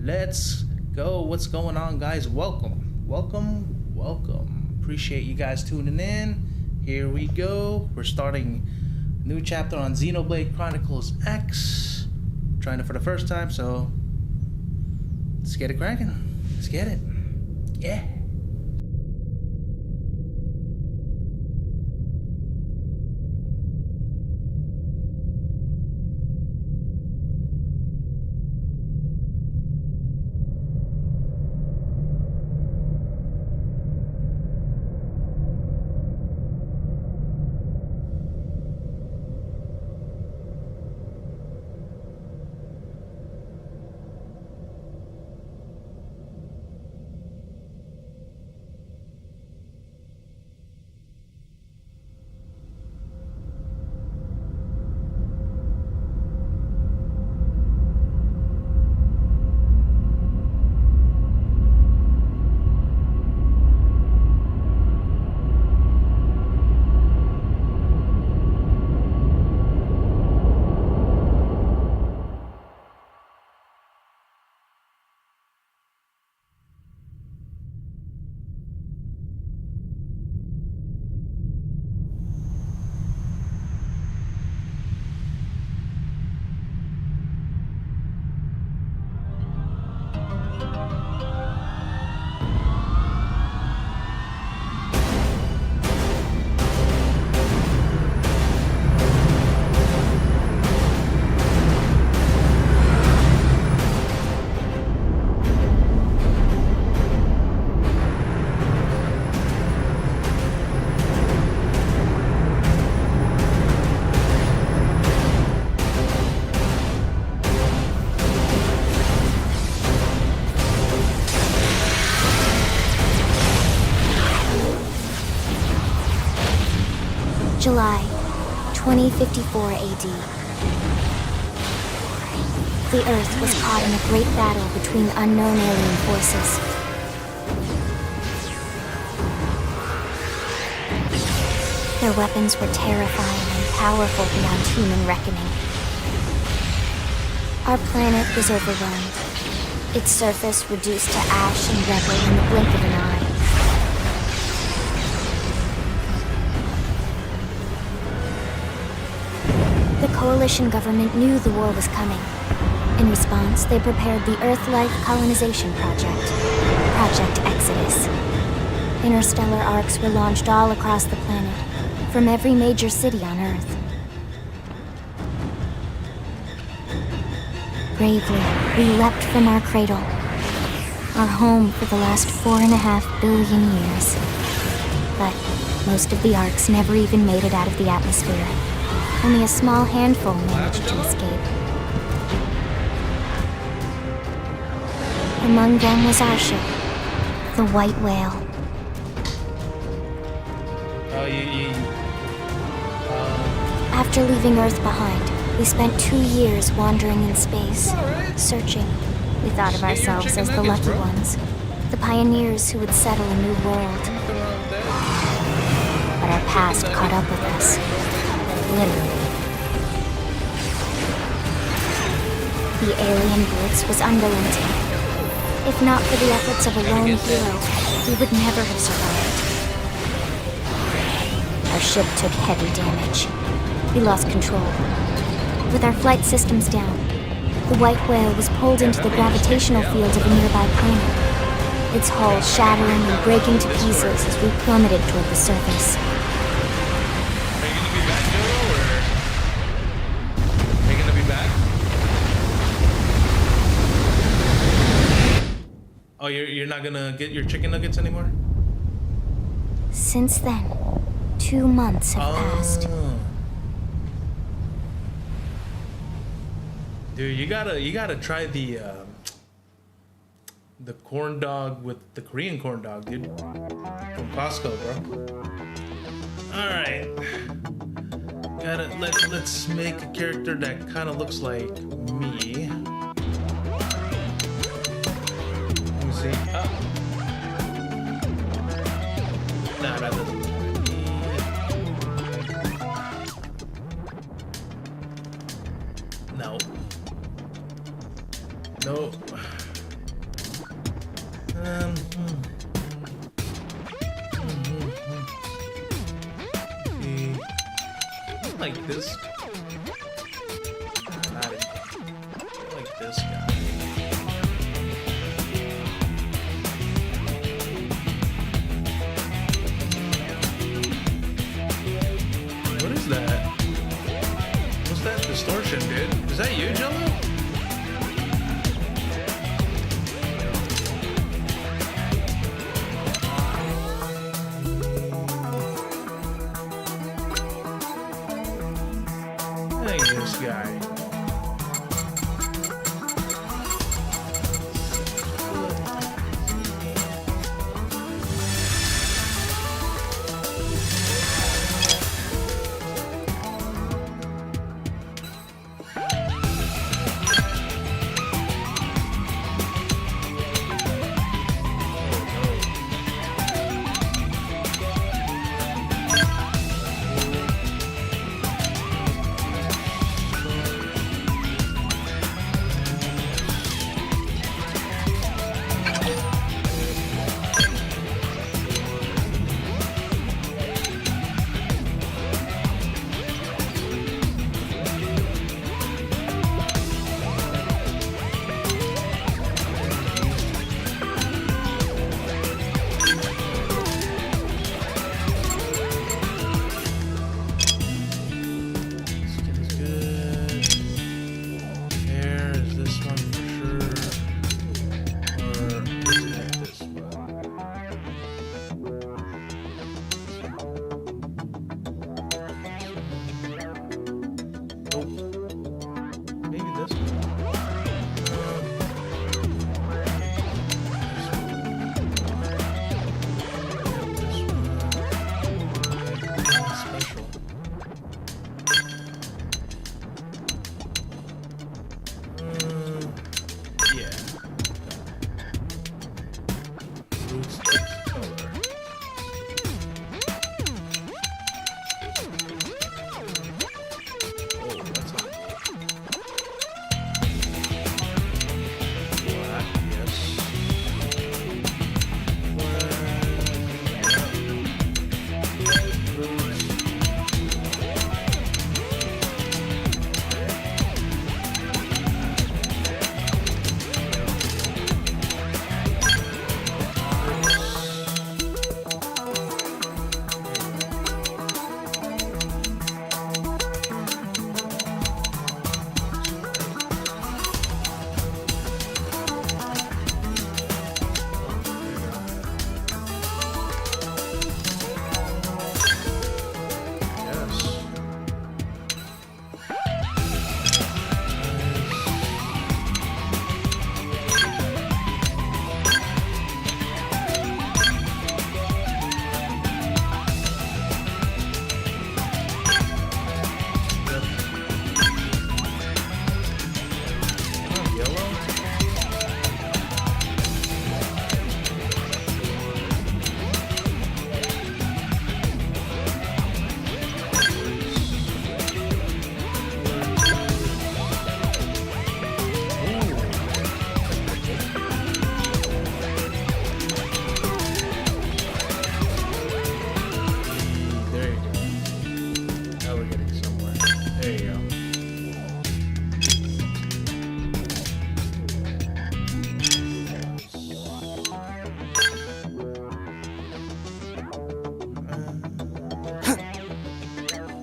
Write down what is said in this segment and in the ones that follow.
Let's go. What's going on, guys? Welcome. Appreciate you guys tuning in. Here we go. We're starting a new chapter on Xenoblade Chronicles X. Trying it for the first time, so let's get it cracking. Let's get it. Yeah. July 2054 AD. The Earth was caught in a great battle between unknown alien forces. Their weapons were terrifying and powerful beyond human reckoning. Our planet was overwhelmed, its surface reduced to ash and rubble in the blink of an eye. The Coalition government knew the war was coming. In response, they prepared the Earth-Life Colonization Project, Project Exodus. Interstellar arcs were launched all across the planet, from every major city on Earth. Bravely, we leapt from our cradle, our home for the last 4.5 billion years. But most of the arcs never even made it out of the atmosphere. Only a small handful managed to escape. Among them was our ship, the White Whale. After leaving Earth behind, we spent 2 years wandering in space, searching. We thought of ourselves as the lucky ones, the pioneers who would settle a new world. But our past caught up with us. Literally. The alien blitz was unrelenting. If not for the efforts of a lone hero, we would never have survived. Our ship took heavy damage. We lost control. With our flight systems down, the White Whale was pulled into the gravitational field of a nearby planet, its hull shattering and breaking to pieces as we plummeted toward the surface. Oh, you're not gonna get your chicken nuggets anymore? Since then, 2 months have passed. Dude, you gotta try the corn dog with the Korean corn dog, dude. From Costco, bro. Alright. Let's make a character that kinda looks like me. See? Oh. Nah, that doesn't look like me. No. No. this. Not even. I like this guy. What is that? What's that distortion, dude? Is that you, Jello? I think this guy.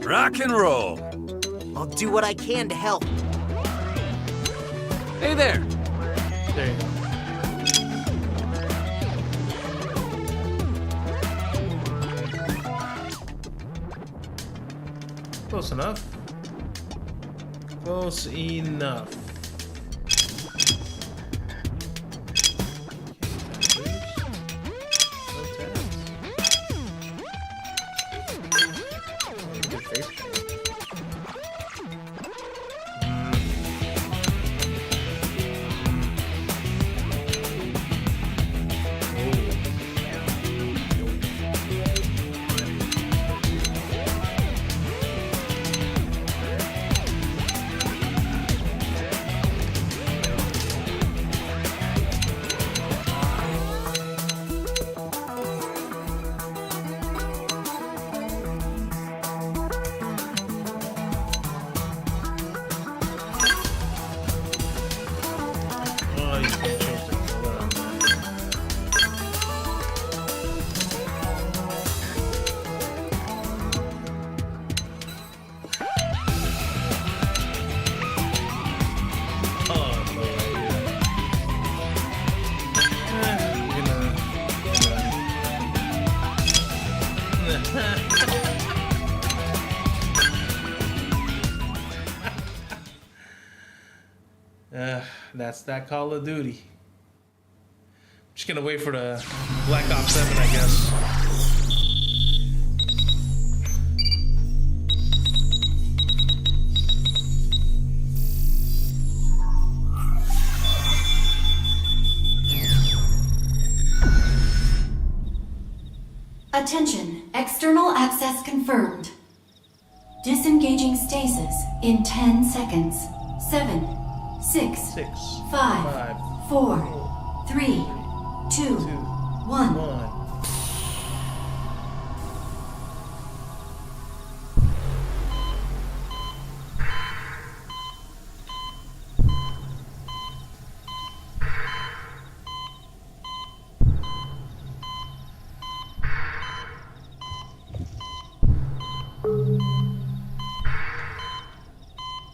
Rock and roll. I'll do what I can to help. Hey there. There you go. Close enough. Close enough. That's that Call of Duty. Just gonna wait for the Black Ops 7, I guess. Attention, external access confirmed. Disengaging stasis in 10 seconds. 7, 6, 6, 5, 4, 3, 2, 1. 1.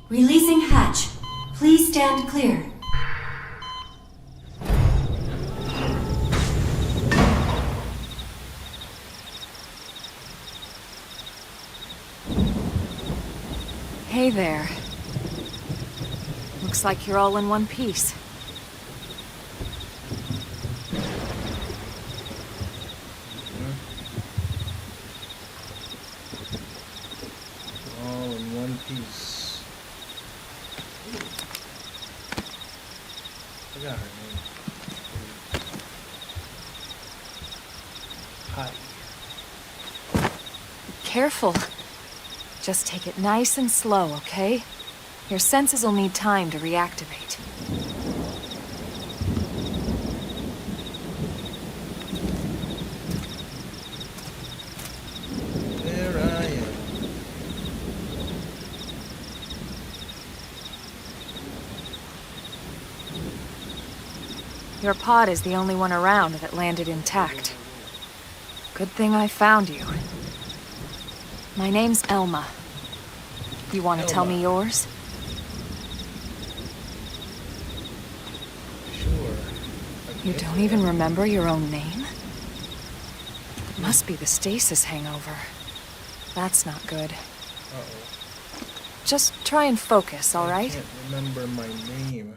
Releasing hatch. Please stand clear. Hey there. Looks like you're all in one piece. All in one piece. I got her name. Hi. Careful. Just take it nice and slow, okay? Your senses will need time to reactivate. There I am. Your pod is the only one around that landed intact. Good thing I found you. My name's Elma. You want to tell me yours? Sure. You don't even remember your own name? Must be the stasis hangover. That's not good. Uh-oh. Just try and focus, all I right? can't remember my name.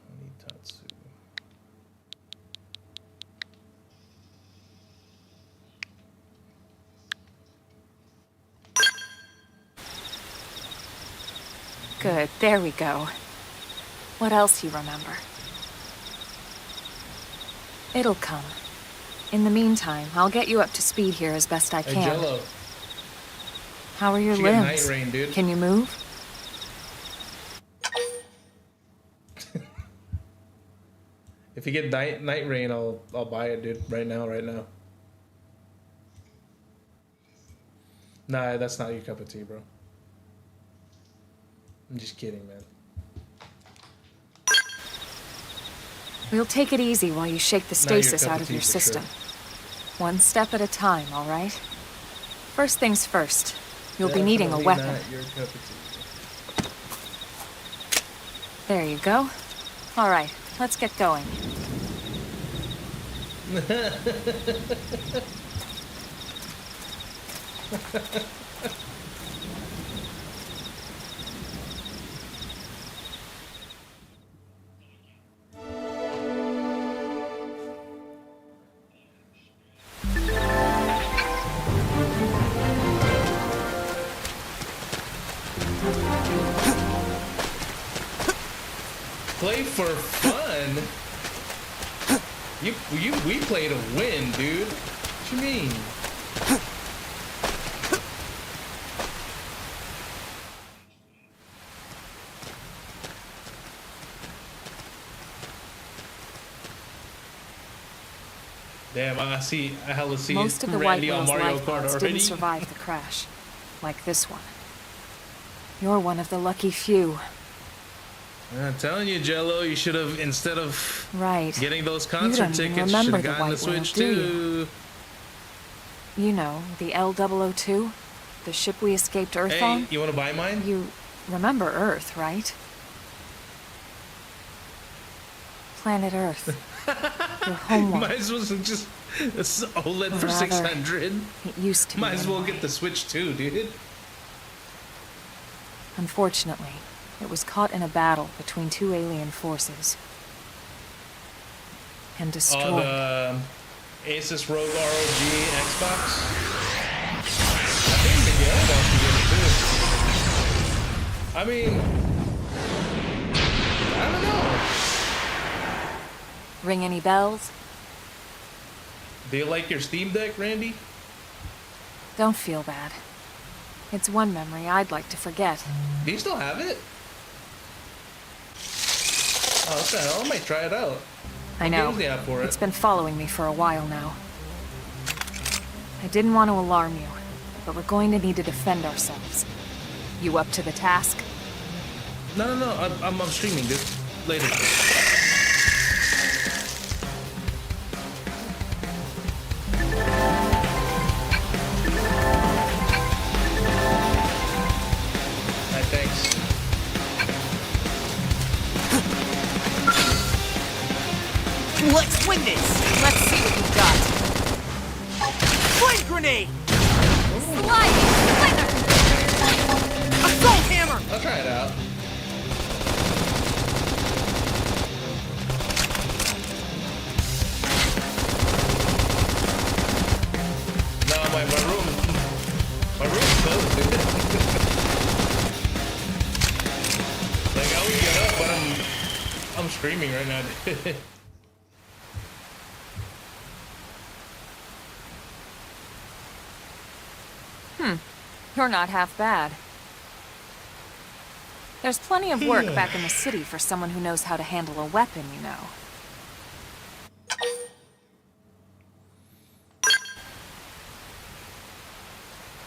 Onitatsu. Good, there we go. What else you remember? It'll come. In the meantime, I'll get you up to speed here as best I Hey, can. Jello. How are your She got night limbs? rain, dude. Can you move? If you get night rain, I'll buy it, dude. Right now. Nah, that's not your cup of tea, bro. I'm just kidding, man. We'll take it easy while you shake the Not your stasis cup out of of your tea for system. sure. One step at a time, all right? First things first. You'll be needing a Definitely weapon. not your cup of There you go. All right, let's get going. Play for fun? We play to win, dude. What you mean? Damn, I hella see Most of the Randy White on Whale's Mario lifeboats Kart didn't already. survive the crash, like this one. You're one of the lucky few. I'm telling you, Jello, you should have, instead of Right. getting those You concert don't even tickets, should remember have the gotten the White Whale, Switch do too. You know, the L002? The ship we escaped Earth Hey, on? you want to buy mine? You remember Earth, right? Planet Earth. Your homeworld. Might as well just this is OLED for Rather, 600. It used to be. Might as well anyway. get the Switch too, dude. Unfortunately, it was caught in a battle between two alien forces. And destroyed. Oh, the Asus ROG Xbox. I think Miguel wants to get it too. I mean, I don't know. Ring any bells? Do you like your Steam Deck, Randy? Don't feel bad. It's one memory I'd like to forget. Do you still have it? Oh, what the hell? I might try it out. I know. What games do you have for it? It's been following me for a while now. I didn't want to alarm you, but we're going to need to defend ourselves. You up to the task? No. I'm streaming, dude. Later. Alright, thanks. Let's win this! Let's see what you've got. Flame grenade! Sliding slither! Assault hammer! I'll try it out. No, my room's closed, dude. Like, I would get up, but I'm streaming right now, dude. You're not half bad. There's plenty of work back in the city for someone who knows how to handle a weapon, you know.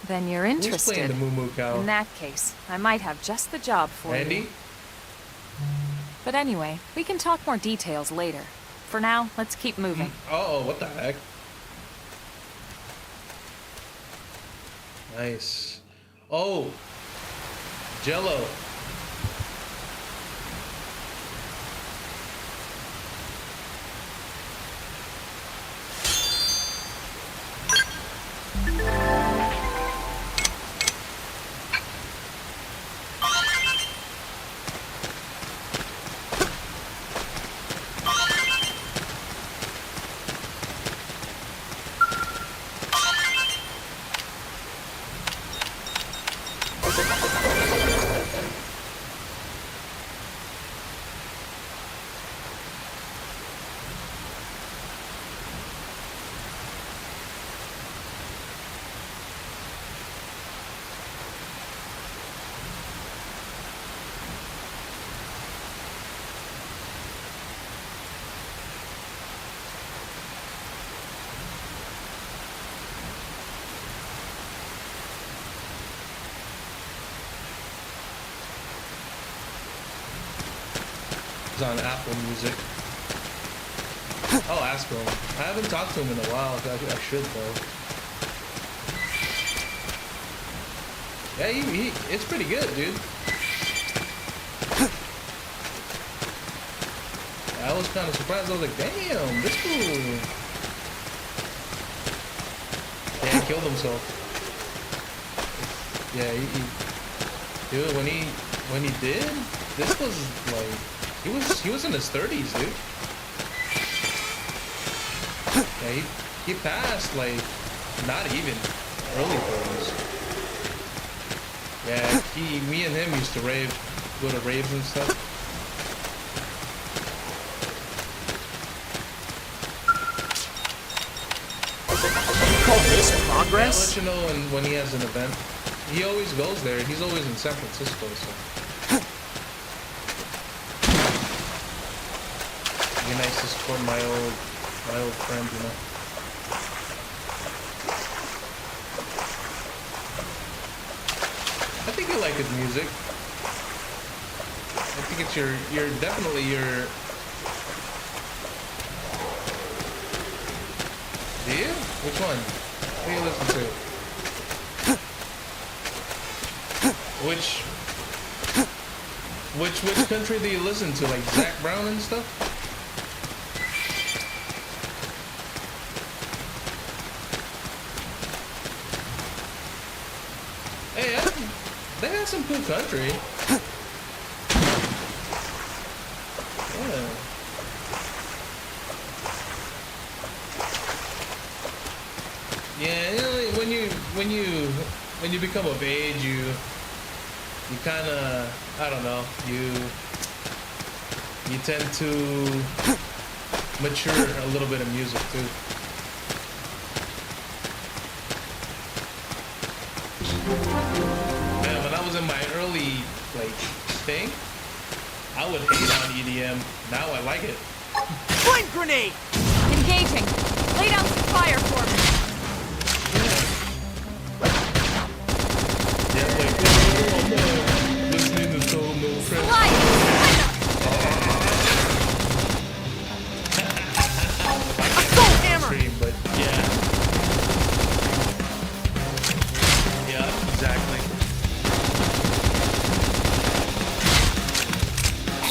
Then you're Who's playing interested. the Moo Moo Cow? In that case, I might have just the job for Randy? you. But anyway, we can talk more details later. For now, let's keep moving. Oh, what the heck? Nice. Oh, Jello. On Apple Music. I'll ask him. I haven't talked to him in a while. I should though. Yeah, it's pretty good, dude. I was kind of surprised. I was like, damn, this fool. Yeah, he killed himself. Yeah, dude, when he did, this was like. He was in his 30s, dude. Yeah, he passed like not even early 30s. Yeah, me and him used to go to raves and stuff. Call this I'll progress? let you know when he has an event. He always goes there. He's always in San Francisco, so. Be nice to support my old friend, you know. I think you like his music. I think it's you're definitely your. Do you? Which one? What do you listen to? Which country do you listen to? Like Zach Brown and stuff? got some cool country. Yeah. Yeah, you know, when you become of age, you kind of, I don't know, you tend to mature a little bit of music too. Man, when I was in my early thing, I would hate on EDM. Now I like it. Flame grenade! Engaging. Lay down some fire for me. Yeah, like, oh no, listening to Total No Press. Light! Assault hammer! Stream, but yeah. Yeah, exactly.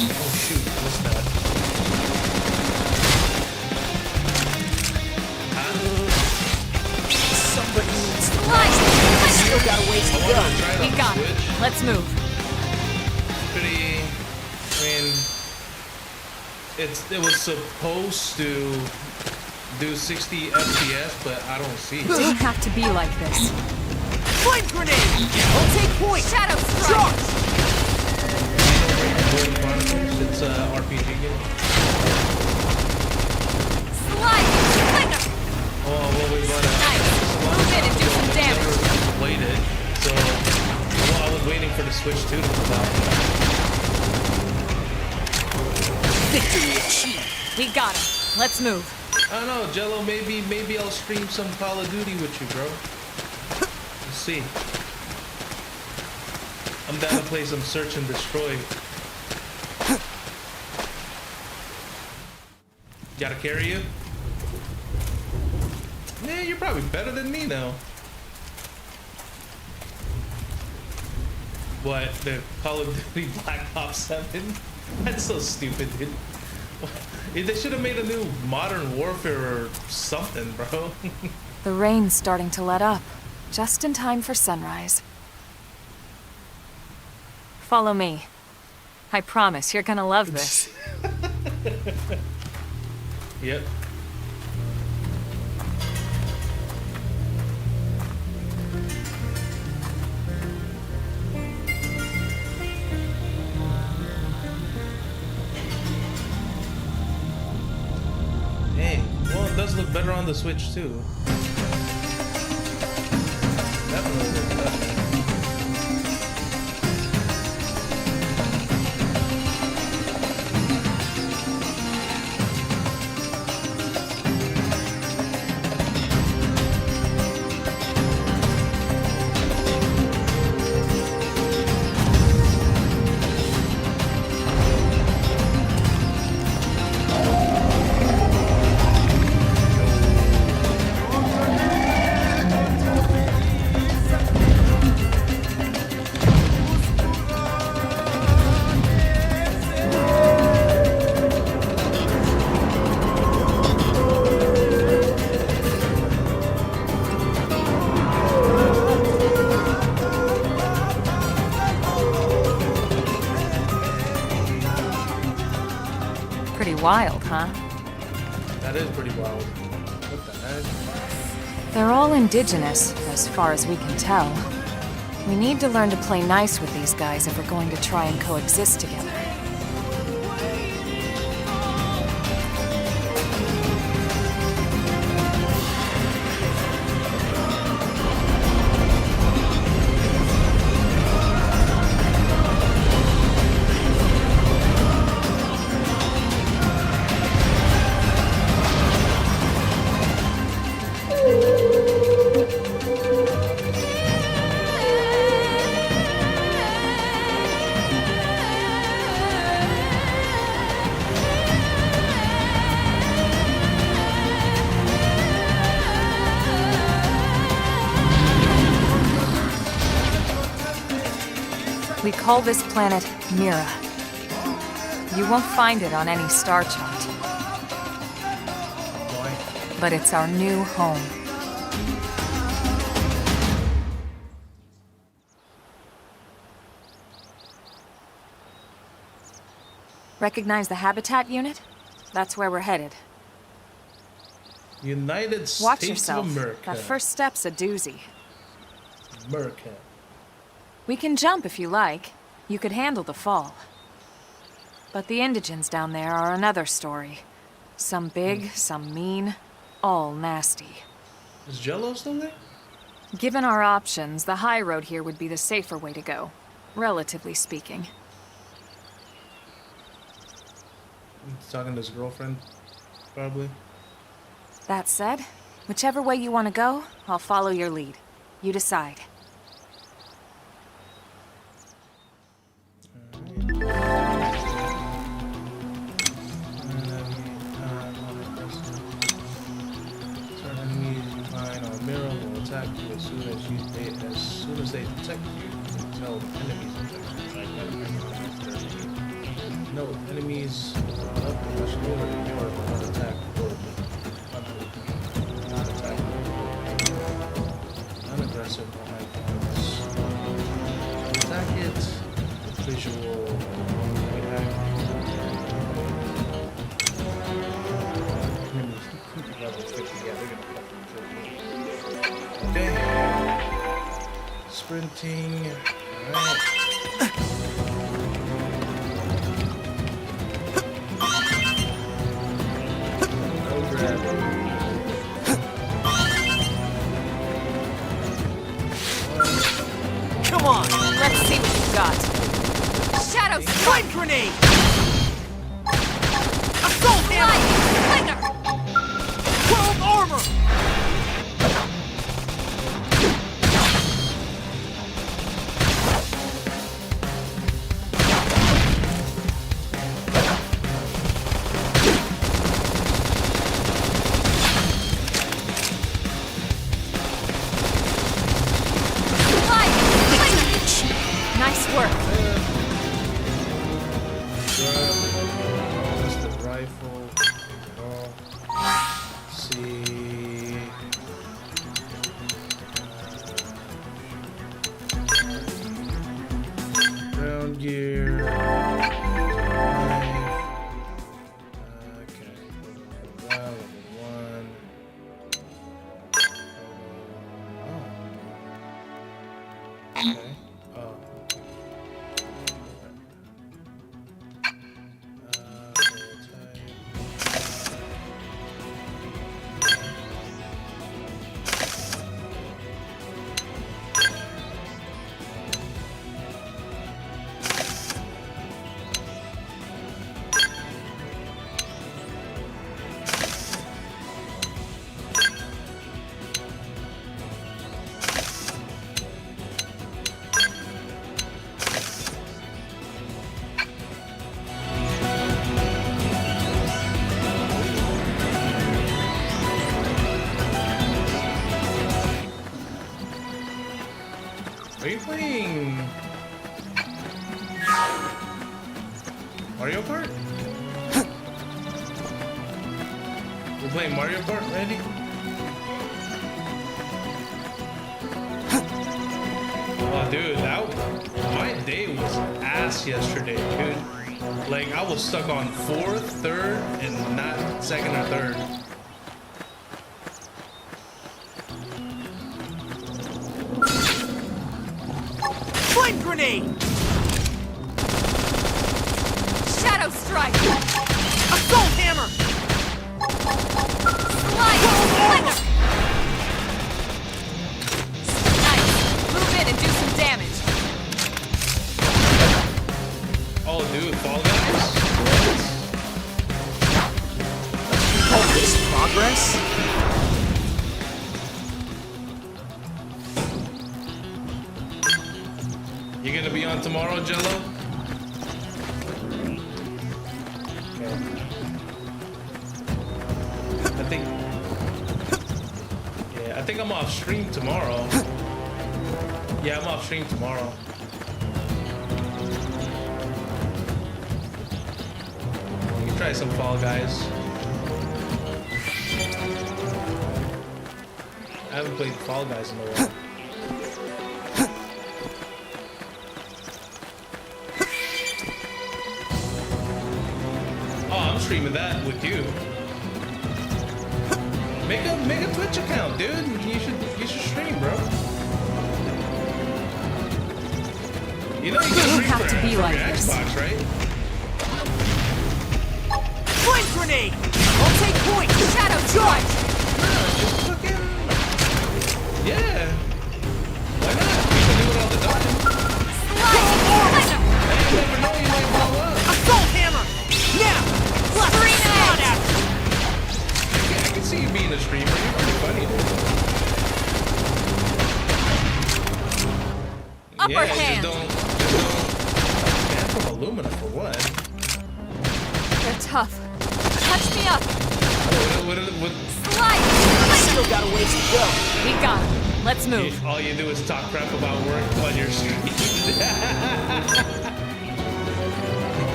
Oh shoot, what's that? Somebody needs to... Light! Still got a ways to I go. wanted to try it We on the got it. Switch. Let's move. Pretty, I mean, it was supposed to do 60 FPS, but I don't see it. Didn't have to be like this. Flame grenade! I'll take point! Shadow strike! Charge! Xenoblade Chronicles, it's a RPG game. Slide! Flinger! Oh, well, we got Nice. Move in and do some damage. never played it, so well, I was waiting for the Switch 2 to come out. Victory achieved! We got him. Let's move. I don't know, Jello, maybe I'll stream some Call of Duty with you, bro. Let's see. I'm down to play some Search and Destroy. Gotta carry you? Yeah, you're probably better than me now. What, the Call of Duty Black Ops 7? That's so stupid, dude. They should have made a new Modern Warfare or something, bro. The rain's starting to let up. Just in time for sunrise. Follow me. I promise you're gonna love this. Yep. Dang. Well, it does look better on the Switch too. Definitely looks better. Pretty wild, huh? That is pretty wild. What the heck? They're all indigenous, as far as we can tell. We need to learn to play nice with these guys if we're going to try and coexist together. We call this planet Mira. You won't find it on any star chart, Why? but it's our new home. Recognize the habitat unit? That's where we're headed. United Watch States yourself. of America. That first step's a doozy. America. We can jump if you like. You could handle the fall. But the indigents down there are another story. Some big, some mean, all nasty. Is Jello still there? Given our options, the high road here would be the safer way to go, relatively speaking. He's talking to his girlfriend, probably. That said, whichever way you want to go, I'll follow your lead. You decide. As soon as they detect you, no enemies detect. No enemies up much lower than you are not attack or not attack. Non-aggressive attack it. Visual attack. Enemies level 50, yeah, they're gonna fucking kill me. Okay. Sprinting. Alright. No grab. Come on! Let's see what you've got. Shadow Flame grenade! Assault hammer! World armor! Nice work. That's the rifle. See. Ground gear. Knife. Okay. Level 1. Oh. Okay. Oh. Are you playing Mario Kart? We're playing Mario Kart, Randy? Oh, dude, my day was ass yesterday, dude. Like, I was stuck on 4th, 3rd, and not 2nd or 3rd. Flame grenade! Shadow strike! Assault hammer! Slide! Slender! Nice! Move in and do some damage. Oh, dude, Fall Guys? Call this progress? You gonna be on tomorrow, Jello? Okay. I think I'm off stream tomorrow. Yeah, I'm off stream tomorrow. You can try some Fall Guys. I haven't played Fall Guys in a while. streaming that with you. Make a Twitch account, dude. You should stream, bro. You know you can stream have to be from like your this. Xbox, right? Flame grenade! I'll take point! Shadow charge! Just fucking... Yeah. Why not? You can do it all the time. Hey, you never know, you might blow up. Assault hammer! Now! Blast the snot out! Yeah, I can see you being a streamer. You're pretty funny, dude. Upper Yeah, hand. just don't ban from aluminum for what? They're tough. Touch me up. What Slide. Still got a ways to go. We got him. Let's move. all you do is talk crap about work while you're streaming.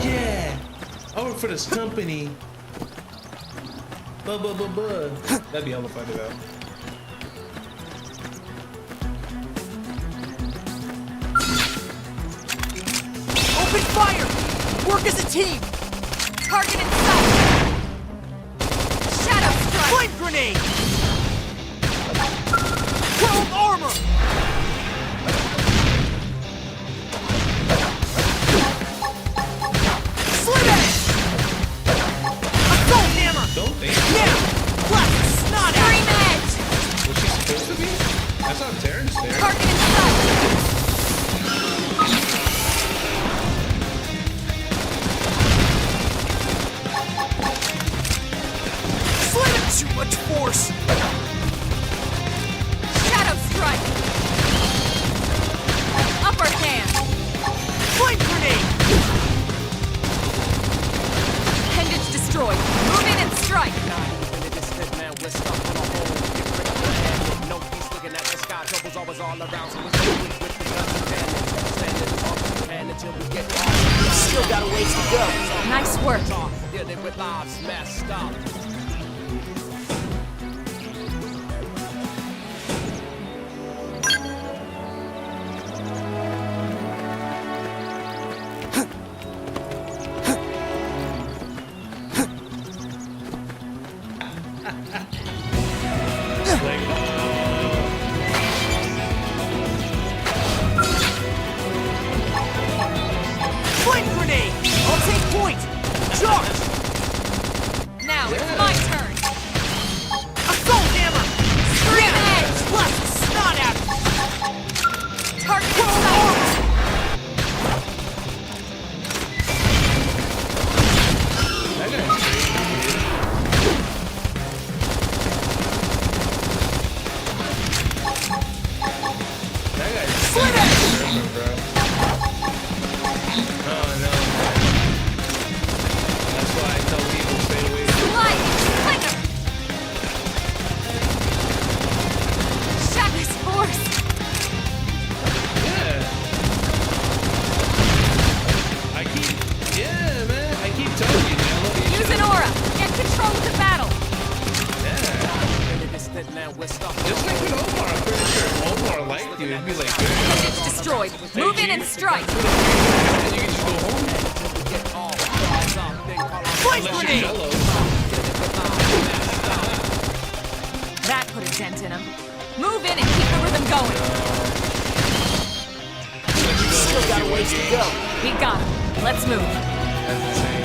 Yeah, I work for this company. Buh, buh, buh, buh. That'd be hella funny though. Open fire! Work as a team! Target in sight. Shadow strike. Flame grenade! World armor! Slit edge! Assault hammer! Don't think. Now! Blast the snot out! Green edge. Was she supposed to be? I saw Terrence there. Target in sight. Slit it! Too much force! Shadow strike. Upper hand. Flame grenade! Appendage destroyed. Move in and strike. Still got a ways to go. Nice work. Dealing with lives messed up. Flame grenade! I'll take point! Charge! Now it's my turn. Assault hammer! Green Now! edge. Blast the snot out! Target in World sight. armor! That guy's crazy, dude. That guy's Slit edge! crazy, bro. Oh no, man. That's why I tell people stay away from Light. Flicker. Shadow force. Yeah. Man. I keep telling you, Jello. Use an aura. Get control of the battle. Yeah. Just like with Omar, I'm pretty sure if Omar liked you, it'd be like, good. Appendage destroyed. Move in and strike. And you can just go home. Flame Unless you're grenade! Jello. That put a dent in him. Move in and keep the rhythm going. Still got a ways to go. We got him. Let's move. That's insane.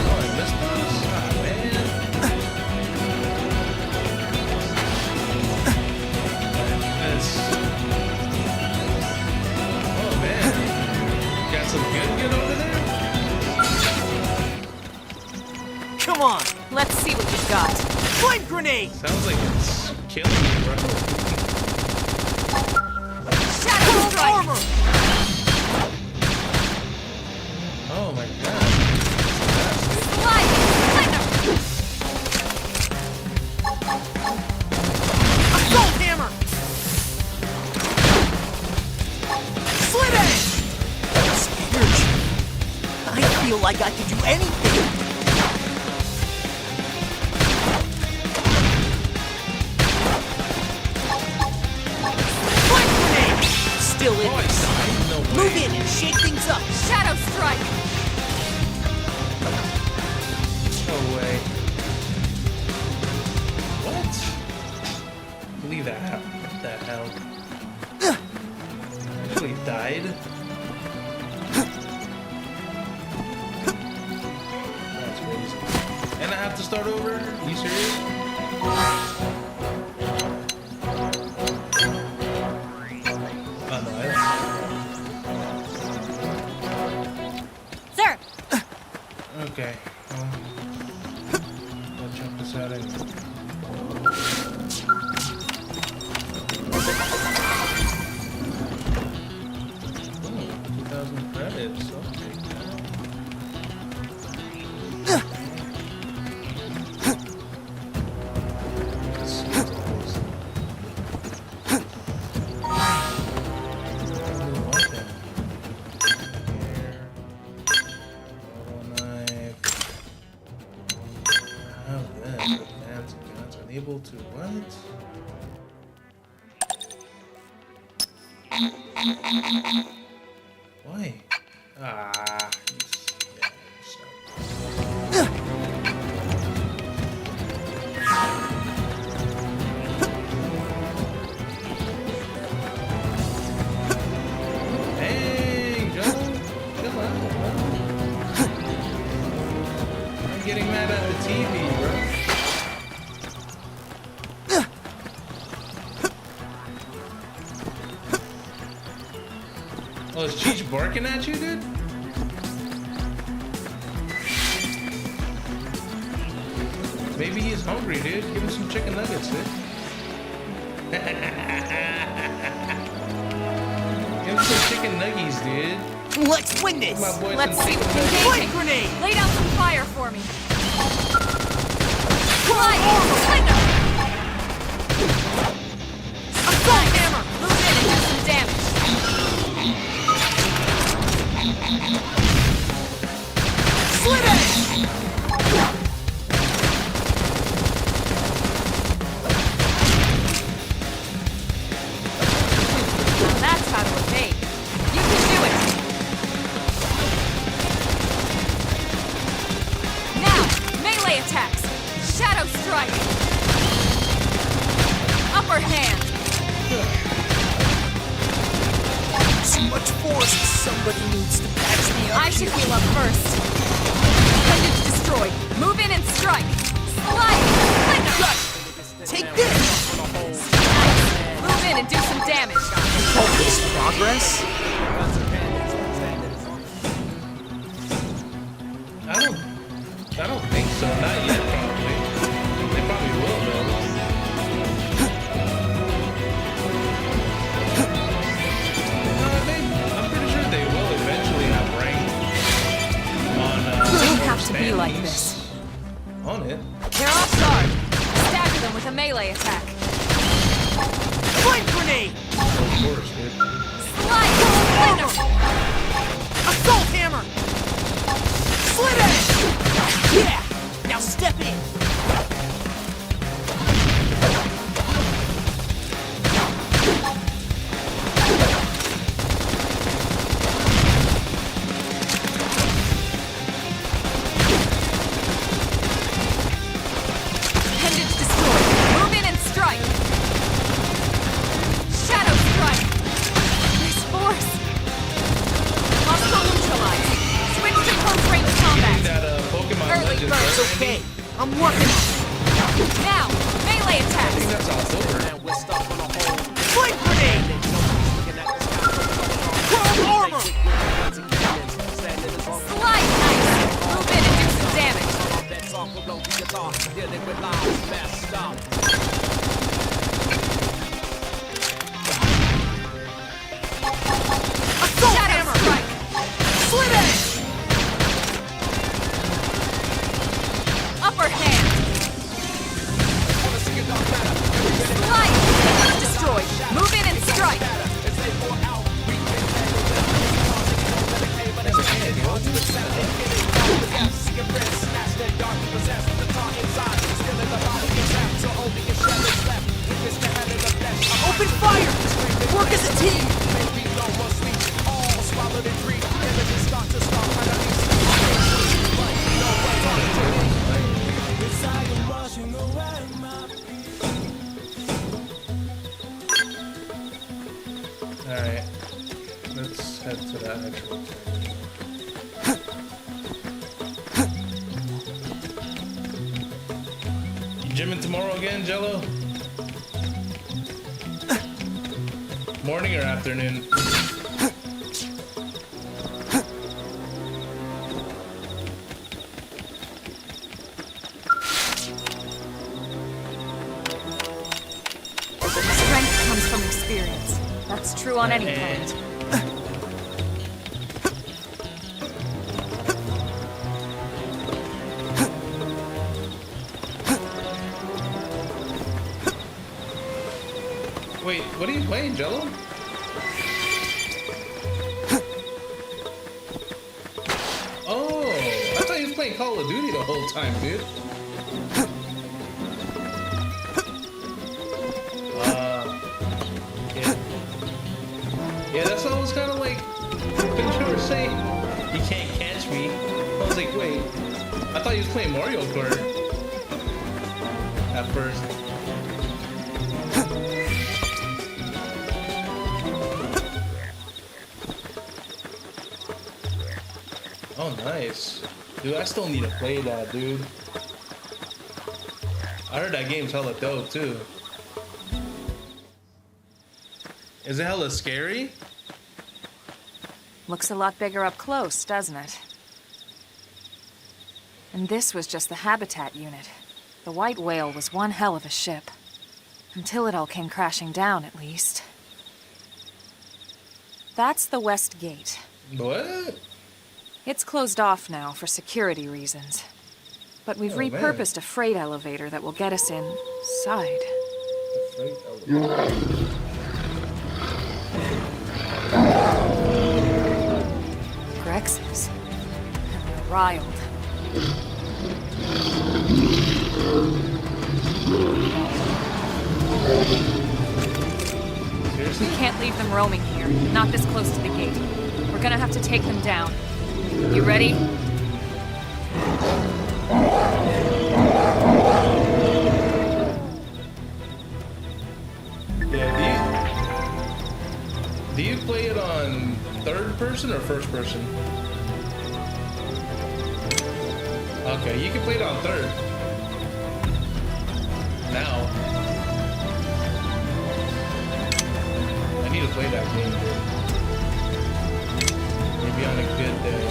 Oh, I missed those? Ah, man. That's... Oh, man. Got some good over there? Come on! Let's see what you've got. Flame grenade! Sounds like it's killing you, bro. Shadow World strike. armor! Oh, my God. Light. Flicker. Assault hammer! Slit edge! Scared you. I feel like I can do anything! still in this. No way. Move in and shake things up. Shadow Strike! No way. What? Believe that happened. What the hell? Actually died? That's crazy. And I have to start over? Are you serious? Oh no, Sir! okay. I'll jump this out anyway. Credits. I'll take that. Unable to what? Why? Ah, hey, Joe, chill out, bro. I'm getting mad at the TV, bro. Oh, is Cheech barking at you, dude? Maybe he's hungry, dude. Give him some chicken nuggets, dude. Give him some chicken nuggies, dude. Let's win this. My boy Let's some see chicken what nuggets. can Flame take. grenade. Lay down some fire for me. Flying Slender! Assault hammer! Move in and do some damage. Slit edge. Now that's how to evade. You can do it. Now, melee attacks. Shadow Strike. Upper hand. Too much force. Somebody needs to patch me up. I should heal up first. Appendage destroyed. Move in and strike. Slide. Slender. Take this. Nice. Move in and do some damage. Call this progress? I don't think so. Not yet, probably. They probably will, though. I'm pretty sure they will eventually have rank on. Don't have to be standings like this. On it. They're off guard. Stagger them with a melee attack. Flame grenade. Of course, dude. Slide. Slender. Assault hammer. Slit edge. Yeah. Now step in. Appendage destroyed. Move in and strike. Shadow Strike. Nice force. Hostile neutralized. Switch to close-range combat. That Pokemon Early Legends, bird. right, It's okay. Randy? I'm working on it. Now, melee I think attacks. that's October. Flame grenade. Chrome armor. Slide nice. Move in and do some damage. Assault Shadow hammer. Strike. Slit edge. Upper hand. Slide. Appendage destroyed. Move in and strike. actual. You gymming tomorrow again, Jello? Morning or afternoon? Strength comes from experience. That's true on any planet. Wait, what are you playing, Jello? Oh, I thought you was playing Call of Duty the whole time, dude. Yeah, that's what I was kind of like. Couldn't you ever say, "You can't catch me"? I was like, wait, I thought you was playing Mario Kart at first. Oh, nice. Dude, I still need to play that, dude. I heard that game's hella dope, too. Is it hella scary? Looks a lot bigger up close, doesn't it? And this was just the habitat unit. The white whale was one hell of a ship. Until it all came crashing down, at least. That's the west gate. What? It's closed off now for security reasons. But we've repurposed a freight elevator that will get us inside. The freight elevator. Grexes. And they're riled. Seriously? We can't leave them roaming here, not this close to the gate. We're gonna have to take them down. You ready? Yeah, do you play it on third person or first person? Okay, you can play it on third. Now. I need to play that game, dude. Maybe on a good day.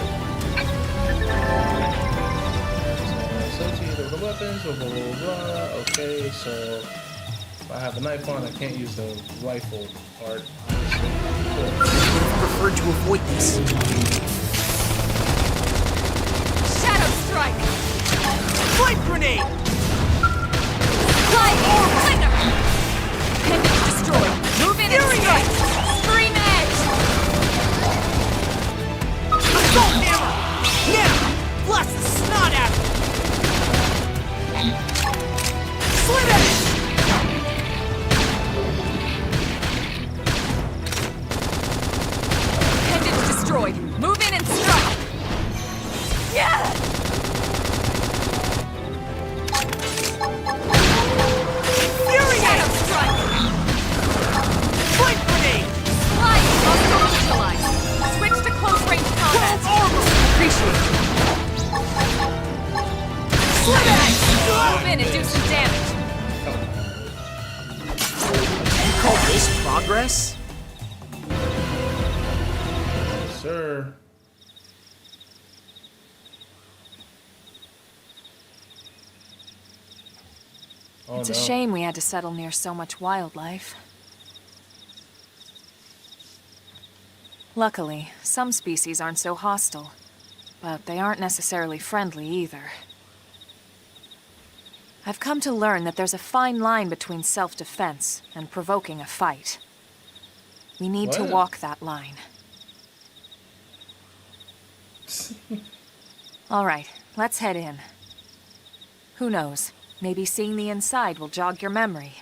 Associated with the weapons, blah, blah, blah, blah. Okay, so if I have a knife on, I can't use the rifle part. Cool. Prefer to avoid this. Shadow strike! Flame grenade! Fly Clinger! Pendant destroyed. Move in and strike! Scream edge! Assault hammer! Now! Blast the snot out of it! Slit edge! Pendant destroyed. Move in and strike! Yeah! Shadow strike! Flame grenade! Fly muscle neutralized. Switch to close range combat. Armor! Appreciate it. Slit edge! Move in and do some damage. You call this progress? Yes, sir. Oh, It's a no. shame we had to settle near so much wildlife. Luckily, some species aren't so hostile, but they aren't necessarily friendly either. I've come to learn that there's a fine line between self-defense and provoking a fight. We need to What? walk that line. All right, let's head in. Who knows? Maybe seeing the inside will jog your memory.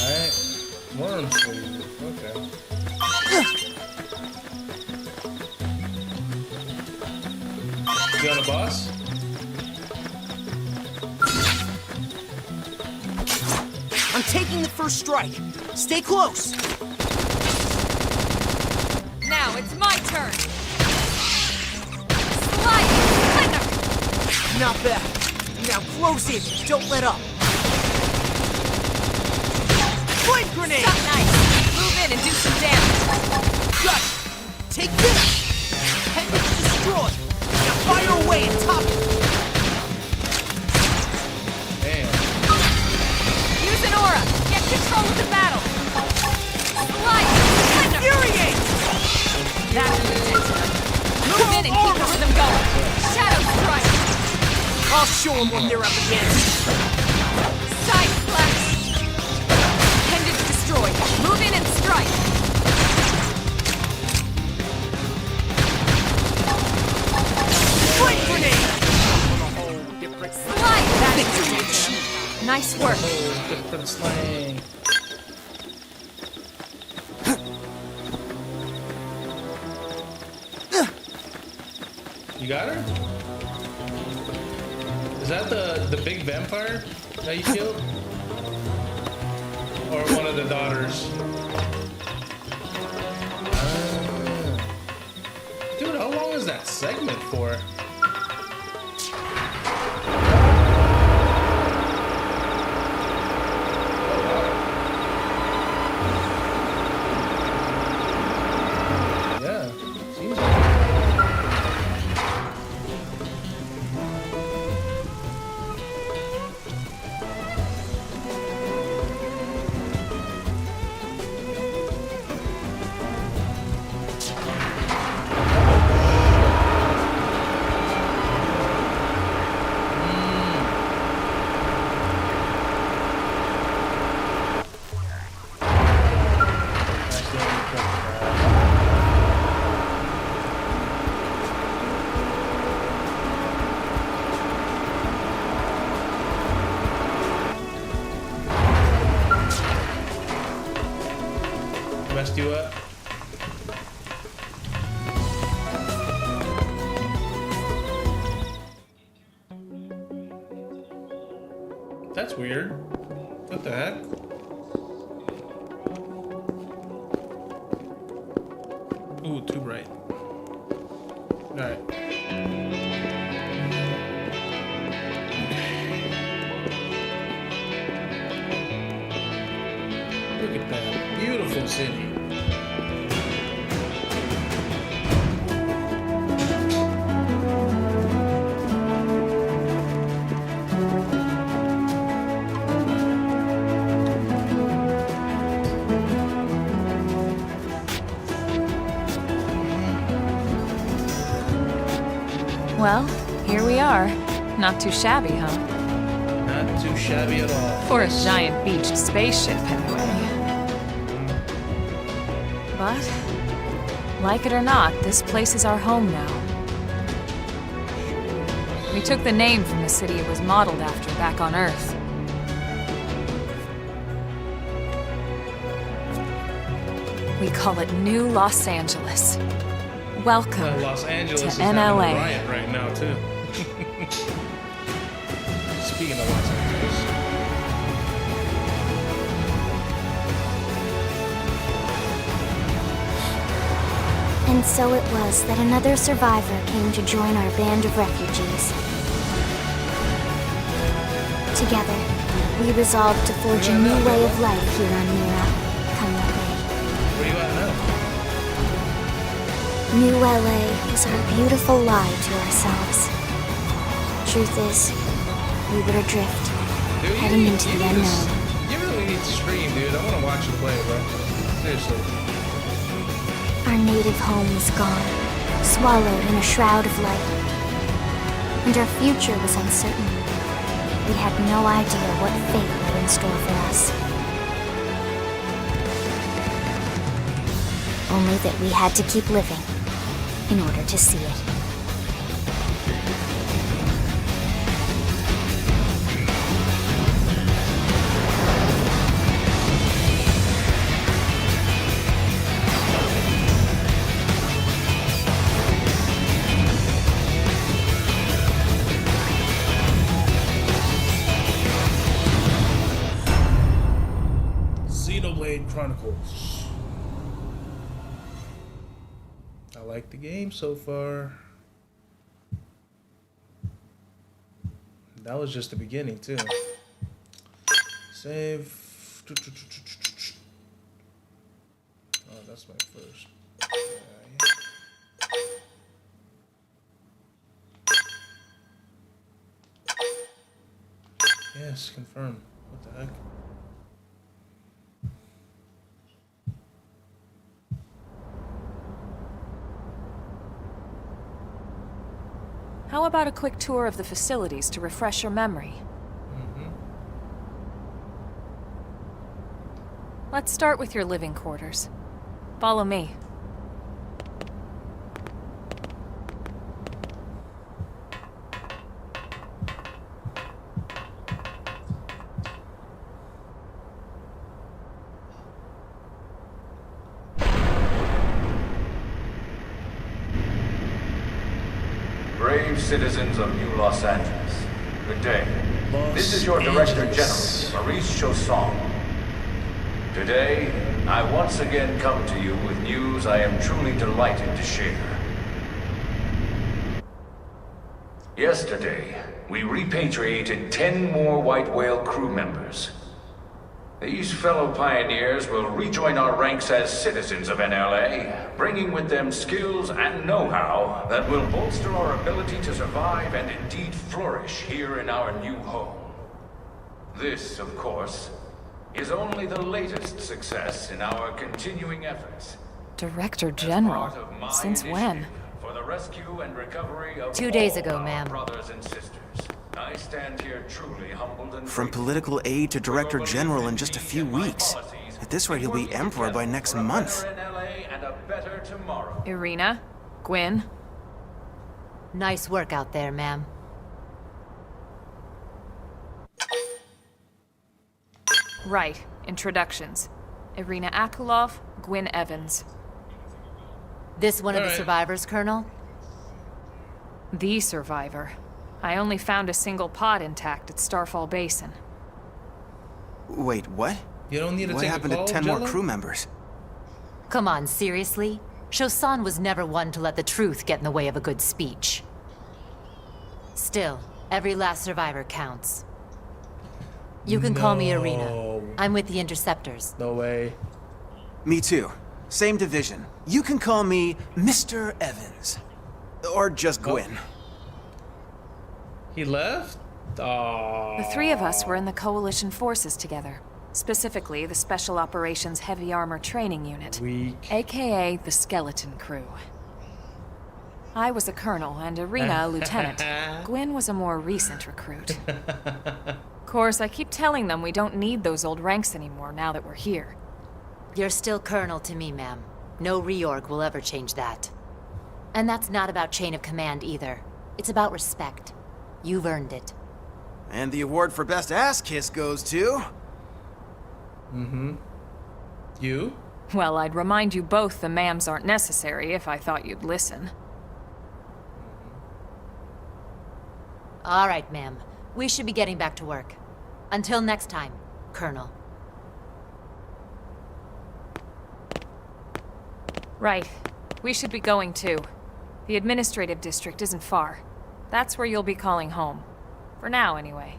Alright. Worm sleeve. Okay. You on a boss? I'm taking the first strike. Stay close. Now it's my turn. Slide! Splinter! Not bad. Now close in. Don't let up. Flame grenade! Stuck nice. Move in and do some damage. Got it. Take this. Pendant's destroyed. Now fire away and top it. Damn. Use an aura. Get control of the battle. Slide! Splinter! Infuriate! That's what it is. Move in and keep the rhythm going. Shadow strike. I'll show them what they're up against. Side slash. Pendant's destroyed. Move in and strike. Flame grenade! Slide! That's what it is. Nice work. Oh, different slang. You got her? Is that the big vampire that you killed? Or one of the daughters? Dude, how long is that segment for? Yeah, seems like it. Messed you up? That's weird. What the heck? Ooh, too bright. Alright. Look at that beautiful city. Well, here we are. Not too shabby, huh? Not too shabby at all. For a giant beach spaceship, anyway. But, like it or not, this place is our home now. We took the name from the city it was modeled after back on Earth. We call it New Los Angeles. Welcome Los Angeles to is having a NLA. riot right now too. Speaking of Los Angeles. And so it was that another survivor came to join our band of refugees. Together, we resolved to forge a new way of life here on Mira. Come what may. Where you at now? New LA is our beautiful lie to ourselves. Truth is, we were adrift, Dude, heading into the need to unknown. you really need to stream, dude. I want to watch you play, bro. Seriously. Our native home was gone, swallowed in a shroud of light. And our future was uncertain. We had no idea what fate lay in store for us. Only that we had to keep living in order to see it. Xenoblade Chronicles. I like the game so far. That was just the beginning too. Save. Oh, that's my first. Yes, confirm. What the heck? How about a quick tour of the facilities to refresh your memory? Let's start with your living quarters. Follow me. Brave citizens of New Los Angeles, good day. This is your Director General, Maurice Chausson. Today, I once again come to you with news I am truly delighted to share. Yesterday, we repatriated 10 more White Whale crew members. These fellow pioneers will rejoin our ranks as citizens of NLA, bringing with them skills and know-how that will bolster our ability to survive and indeed flourish here in our new home. This, of course, is only the latest success in our continuing efforts. Director General? Since when? For the rescue and recovery of 2 days ago, all our ma'am. brothers and sisters. I stand here truly humbled and From grateful. political aide to director For your general in belief just a me few and my weeks. policies, At this rate, he'll be working emperor by together next for a month. better NLA and a better tomorrow. Irina? Gwyn? Nice work out there, ma'am. Right. Introductions. Irina Akulov, Gwyn Evans. This one of the Alright. survivors, Colonel? The survivor. I only found a single pod intact at Starfall Basin. Wait, what? You don't need to What take happened a call, to 10 more Jello? crew members? Come on, seriously? Chausson was never one to let the truth get in the way of a good speech. Still, every last survivor counts. You can call me Irina. No. I'm with the Interceptors. No way. Me too. Same division. You can call me Mr. Evans. Or just Gwyn. He left? Oh. The three of us were in the Coalition forces together. Specifically, the Special Operations Heavy Armor Training Unit. Weak. AKA the Skeleton Crew. I was a colonel and Irina a lieutenant. Gwyn was a more recent recruit. Of course, I keep telling them we don't need those old ranks anymore now that we're here. You're still Colonel to me, ma'am. No reorg will ever change that. And that's not about chain of command either. It's about respect. You've earned it. And the award for best ass kiss goes to... You? Well, I'd remind you both the ma'ams aren't necessary if I thought you'd listen. All right, ma'am. We should be getting back to work. Until next time, Colonel. Right. We should be going too. The administrative district isn't far. That's where you'll be calling home. For now, anyway.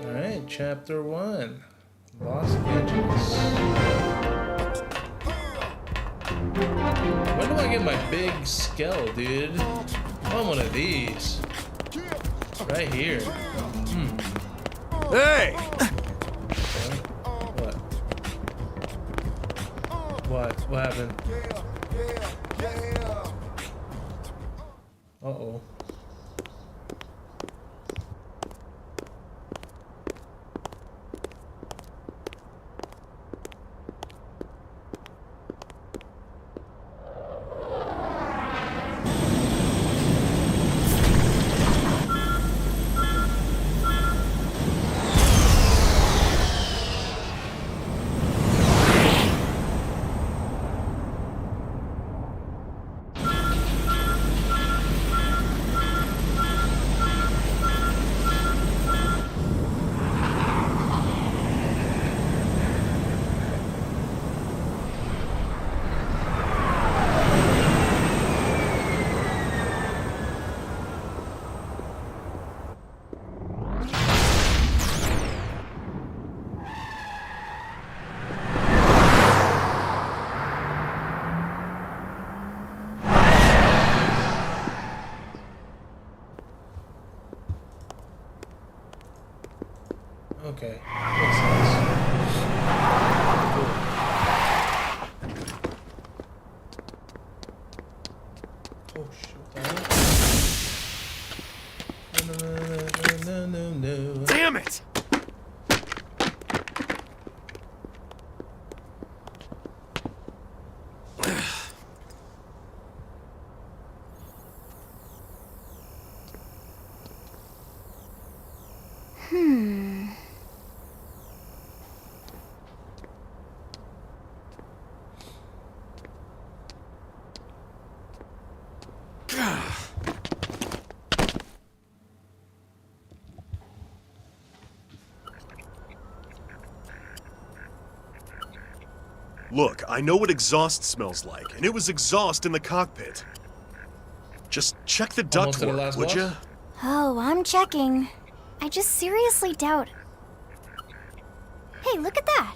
Alright, chapter 1. Los Angeles. When do I get my big skull, dude? I want one of these. Right here. Hey! What? What? What happened? Uh-oh. Okay. Makes sense. Cool. Oh shoot. No. Damn it! Look, I know what exhaust smells like, and it was exhaust in the cockpit. Just check the Almost to the ductwork, last would boss? ya? Oh, I'm checking. I just seriously doubt. Hey, look at that!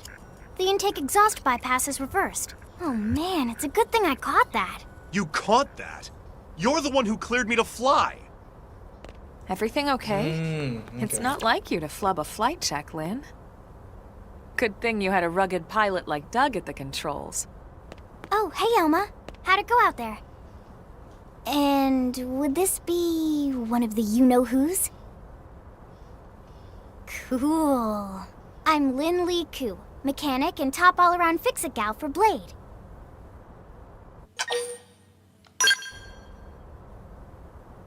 The intake exhaust bypass is reversed. Oh man, it's a good thing I caught that. You caught that? You're the one who cleared me to fly. Everything okay? Okay. It's not like you to flub a flight check, Lynn. Good thing you had a rugged pilot like Doug at the controls. Oh, hey Elma. How'd it go out there? And would this be one of the you-know-whos? Cool. I'm Lynn Lee Koo, mechanic and top all-around fix-it gal for Blade.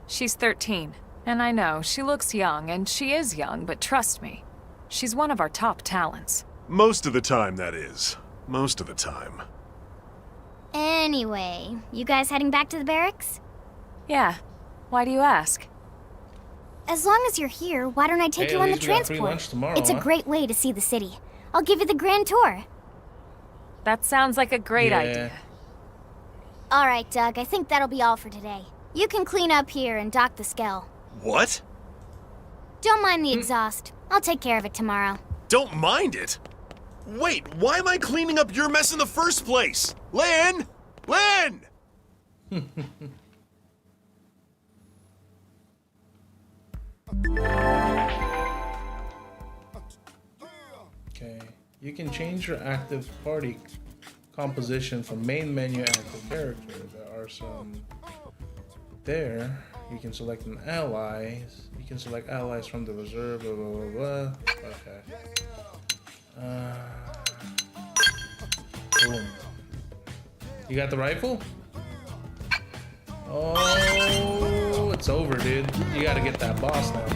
She's 13, and I know, she looks young, and she is young, but trust me, she's one of our top talents. Most of the time, that is. Most of the time. Anyway, you guys heading back to the barracks? Yeah. Why do you ask? As long as you're here, why don't I take Hey, you at on the least we got free transport? lunch tomorrow, It's a huh? great way to see the city. I'll give you the grand tour. That sounds like a great Yeah. idea. All right, Doug, I think that'll be all for today. You can clean up here and dock the Skell. What? Don't mind the exhaust. I'll take care of it tomorrow. Don't mind it? Wait, why am I cleaning up your mess in the first place? Lynn! Lynn! Okay. You can change your active party composition from main menu active character. There are some there. You can select an allies. You can select allies from the reserve, blah, blah, blah, blah. Okay. Boom. You got the rifle? Oh, it's over, dude. You gotta get that boss now.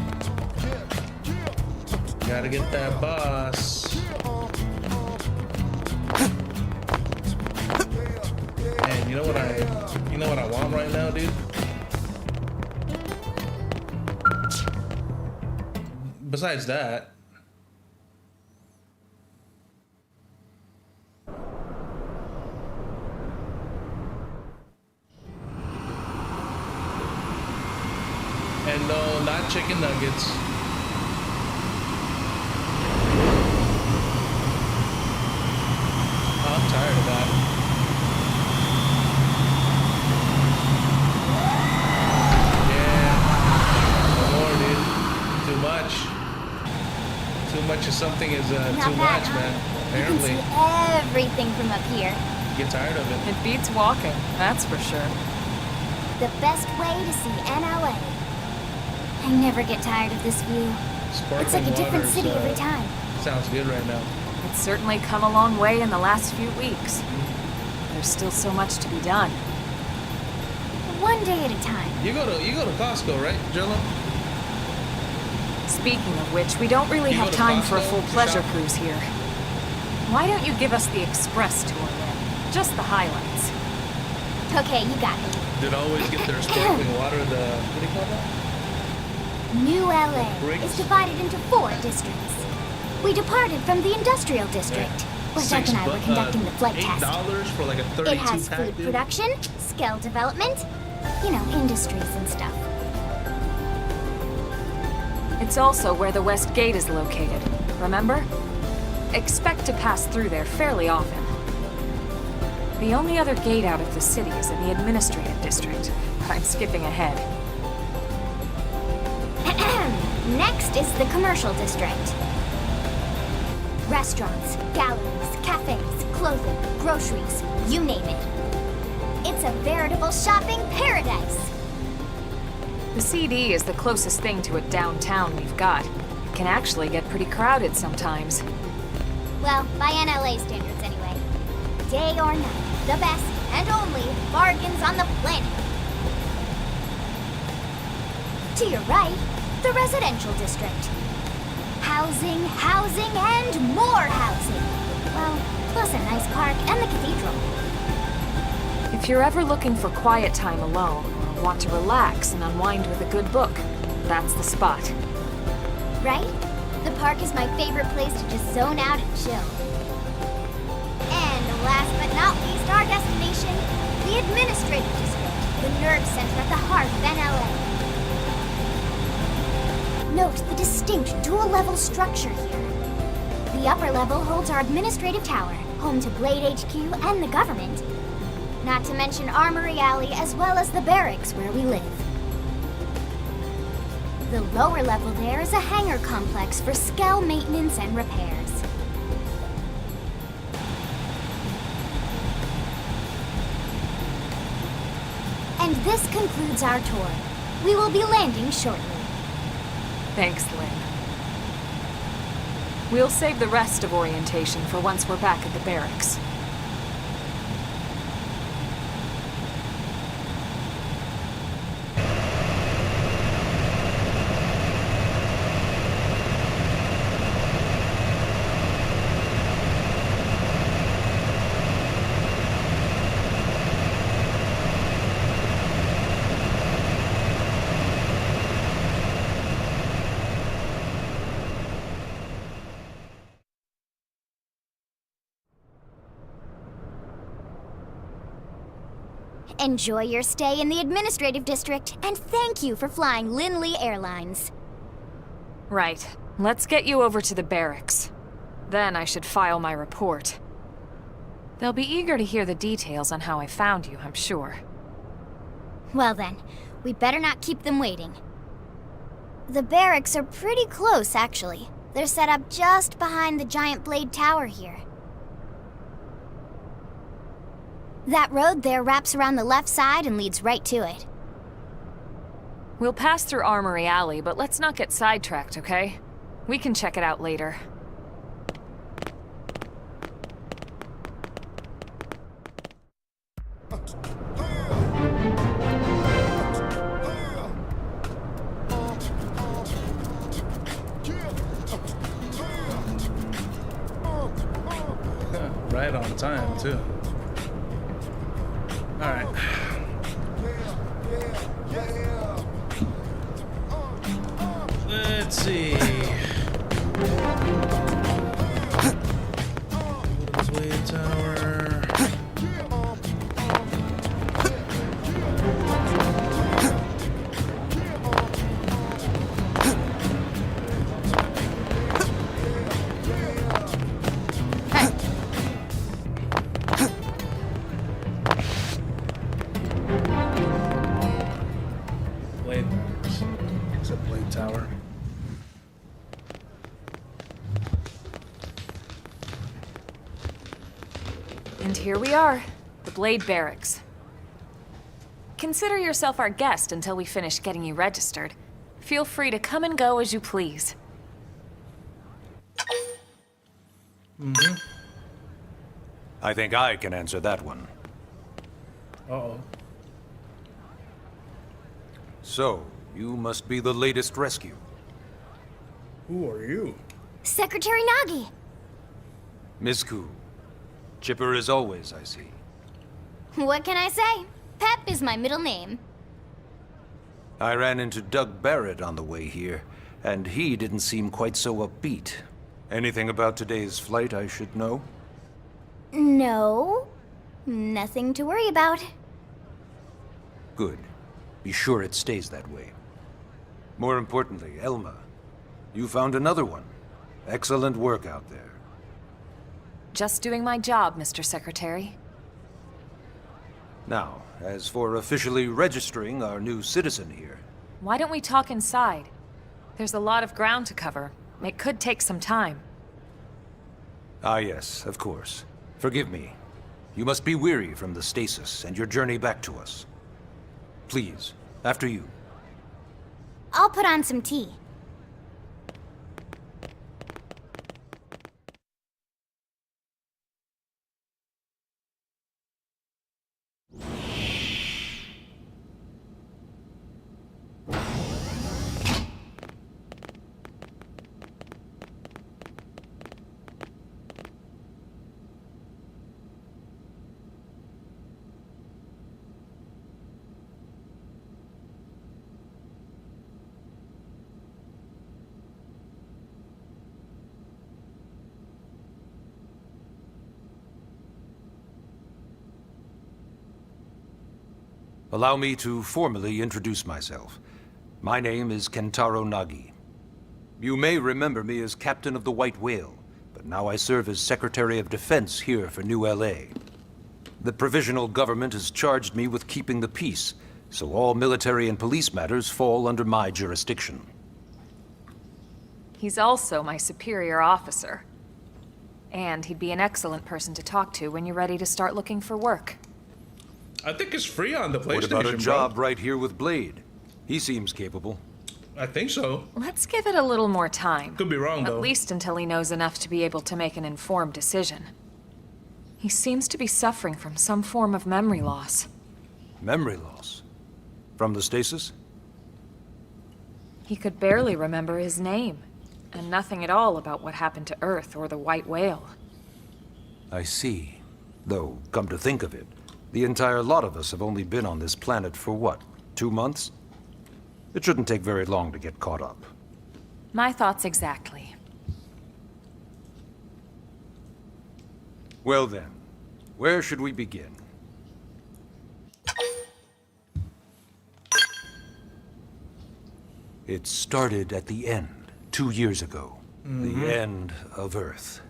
You gotta get that boss. Man, you know what I want right now, dude? Besides that, and no, not chicken nuggets. I'm tired of that. Yeah, no more, dude. Too much. Too much of something is Not too bad, much, huh? man. You can Apparently, see everything from up here. get tired of it. It beats walking, that's for sure. The best way to see NLA. I never get tired of this view. Sparkling It's like a different water's, city every time. Sounds good right now. It's certainly come a long way in the last few weeks. There's still so much to be done. One day at a time. You go to Costco, right, Jello? Speaking of which, we don't really You have go to time for a Costco full to pleasure shop? cruise here. Why don't you give us the express tour then? Just the highlights. Okay, you got it. Did always get their sparkling water, what do you call that? New LA Briggs? is divided into 4 districts. We departed from the industrial district, where Doug and I were conducting the flight test. $8 for like a 32 It has pack, food dude. production, skill development, you know, industries and stuff. It's also where the West Gate is located, remember? Expect to pass through there fairly often. The only other gate out of the city is in the administrative district, but I'm skipping ahead. Next is the commercial district. Restaurants, galleries, cafes, clothing, groceries, you name it. It's a veritable shopping paradise. The CD is the closest thing to a downtown we've got. It can actually get pretty crowded sometimes. Well, by NLA standards anyway. Day or night, the best and only bargains on the planet. To your right, the residential district. Housing, housing, and more housing. Well, plus a nice park and the cathedral. If you're ever looking for quiet time alone, or want to relax and unwind with a good book, that's the spot. Right? The park is my favorite place to just zone out and chill. And last but not least, our destination, the administrative district, the nerve center at the heart of NLA. Note the distinct dual-level structure here. The upper level holds our administrative tower, home to Blade HQ and the government. Not to mention Armory Alley as well as the barracks where we live. The lower level there is a hangar complex for Skell maintenance and repairs. And this concludes our tour. We will be landing shortly. Thanks, Lynn. We'll save the rest of orientation for once we're back at the barracks. Enjoy your stay in the administrative district, and thank you for flying Lindley Airlines. Right. Let's get you over to the barracks. Then I should file my report. They'll be eager to hear the details on how I found you, I'm sure. Well then, we better not keep them waiting. The barracks are pretty close, actually. They're set up just behind the giant blade tower here. That road there wraps around the left side and leads right to it. We'll pass through Armory Alley, but let's not get sidetracked, okay? We can check it out later. Right on time, too. Alright. Let's see. Blade Tower. Blade. It's a Blade Tower. And here we are, the Blade Barracks. Consider yourself our guest until we finish getting you registered. Feel free to come and go as you please. I think I can answer that one. Uh-oh. So, you must be the latest rescue. Who are you? Secretary Nagi! Ms. Koo. Chipper as always, I see. What can I say? Pep is my middle name. I ran into Doug Barrett on the way here, and he didn't seem quite so upbeat. Anything about today's flight I should know? No. Nothing to worry about. Good. Be sure it stays that way. More importantly, Elma, you found another one. Excellent work out there. Just doing my job, Mr. Secretary. Now, as for officially registering our new citizen here, Why don't we talk inside? There's a lot of ground to cover. It could take some time. Ah, yes, of course. Forgive me. You must be weary from the stasis and your journey back to us. Please, after you. I'll put on some tea. Allow me to formally introduce myself. My name is Kentaro Nagi. You may remember me as Captain of the White Whale, but now I serve as Secretary of Defense here for New LA. The provisional government has charged me with keeping the peace, so all military and police matters fall under my jurisdiction. He's also my superior officer. And he'd be an excellent person to talk to when you're ready to start looking for work. I think it's free on the PlayStation. What about a job right here with Blade? He seems capable. I think so. Let's give it a little more time. Could be wrong, though. At least until he knows enough to be able to make an informed decision. He seems to be suffering from some form of memory loss. Memory loss? From the stasis? He could barely remember his name, and nothing at all about what happened to Earth or the White Whale. I see. Though, come to think of it, the entire lot of us have only been on this planet for what, 2 months? It shouldn't take very long to get caught up. My thoughts exactly. Well then, where should we begin? It started at the end, 2 years ago. The end of Earth.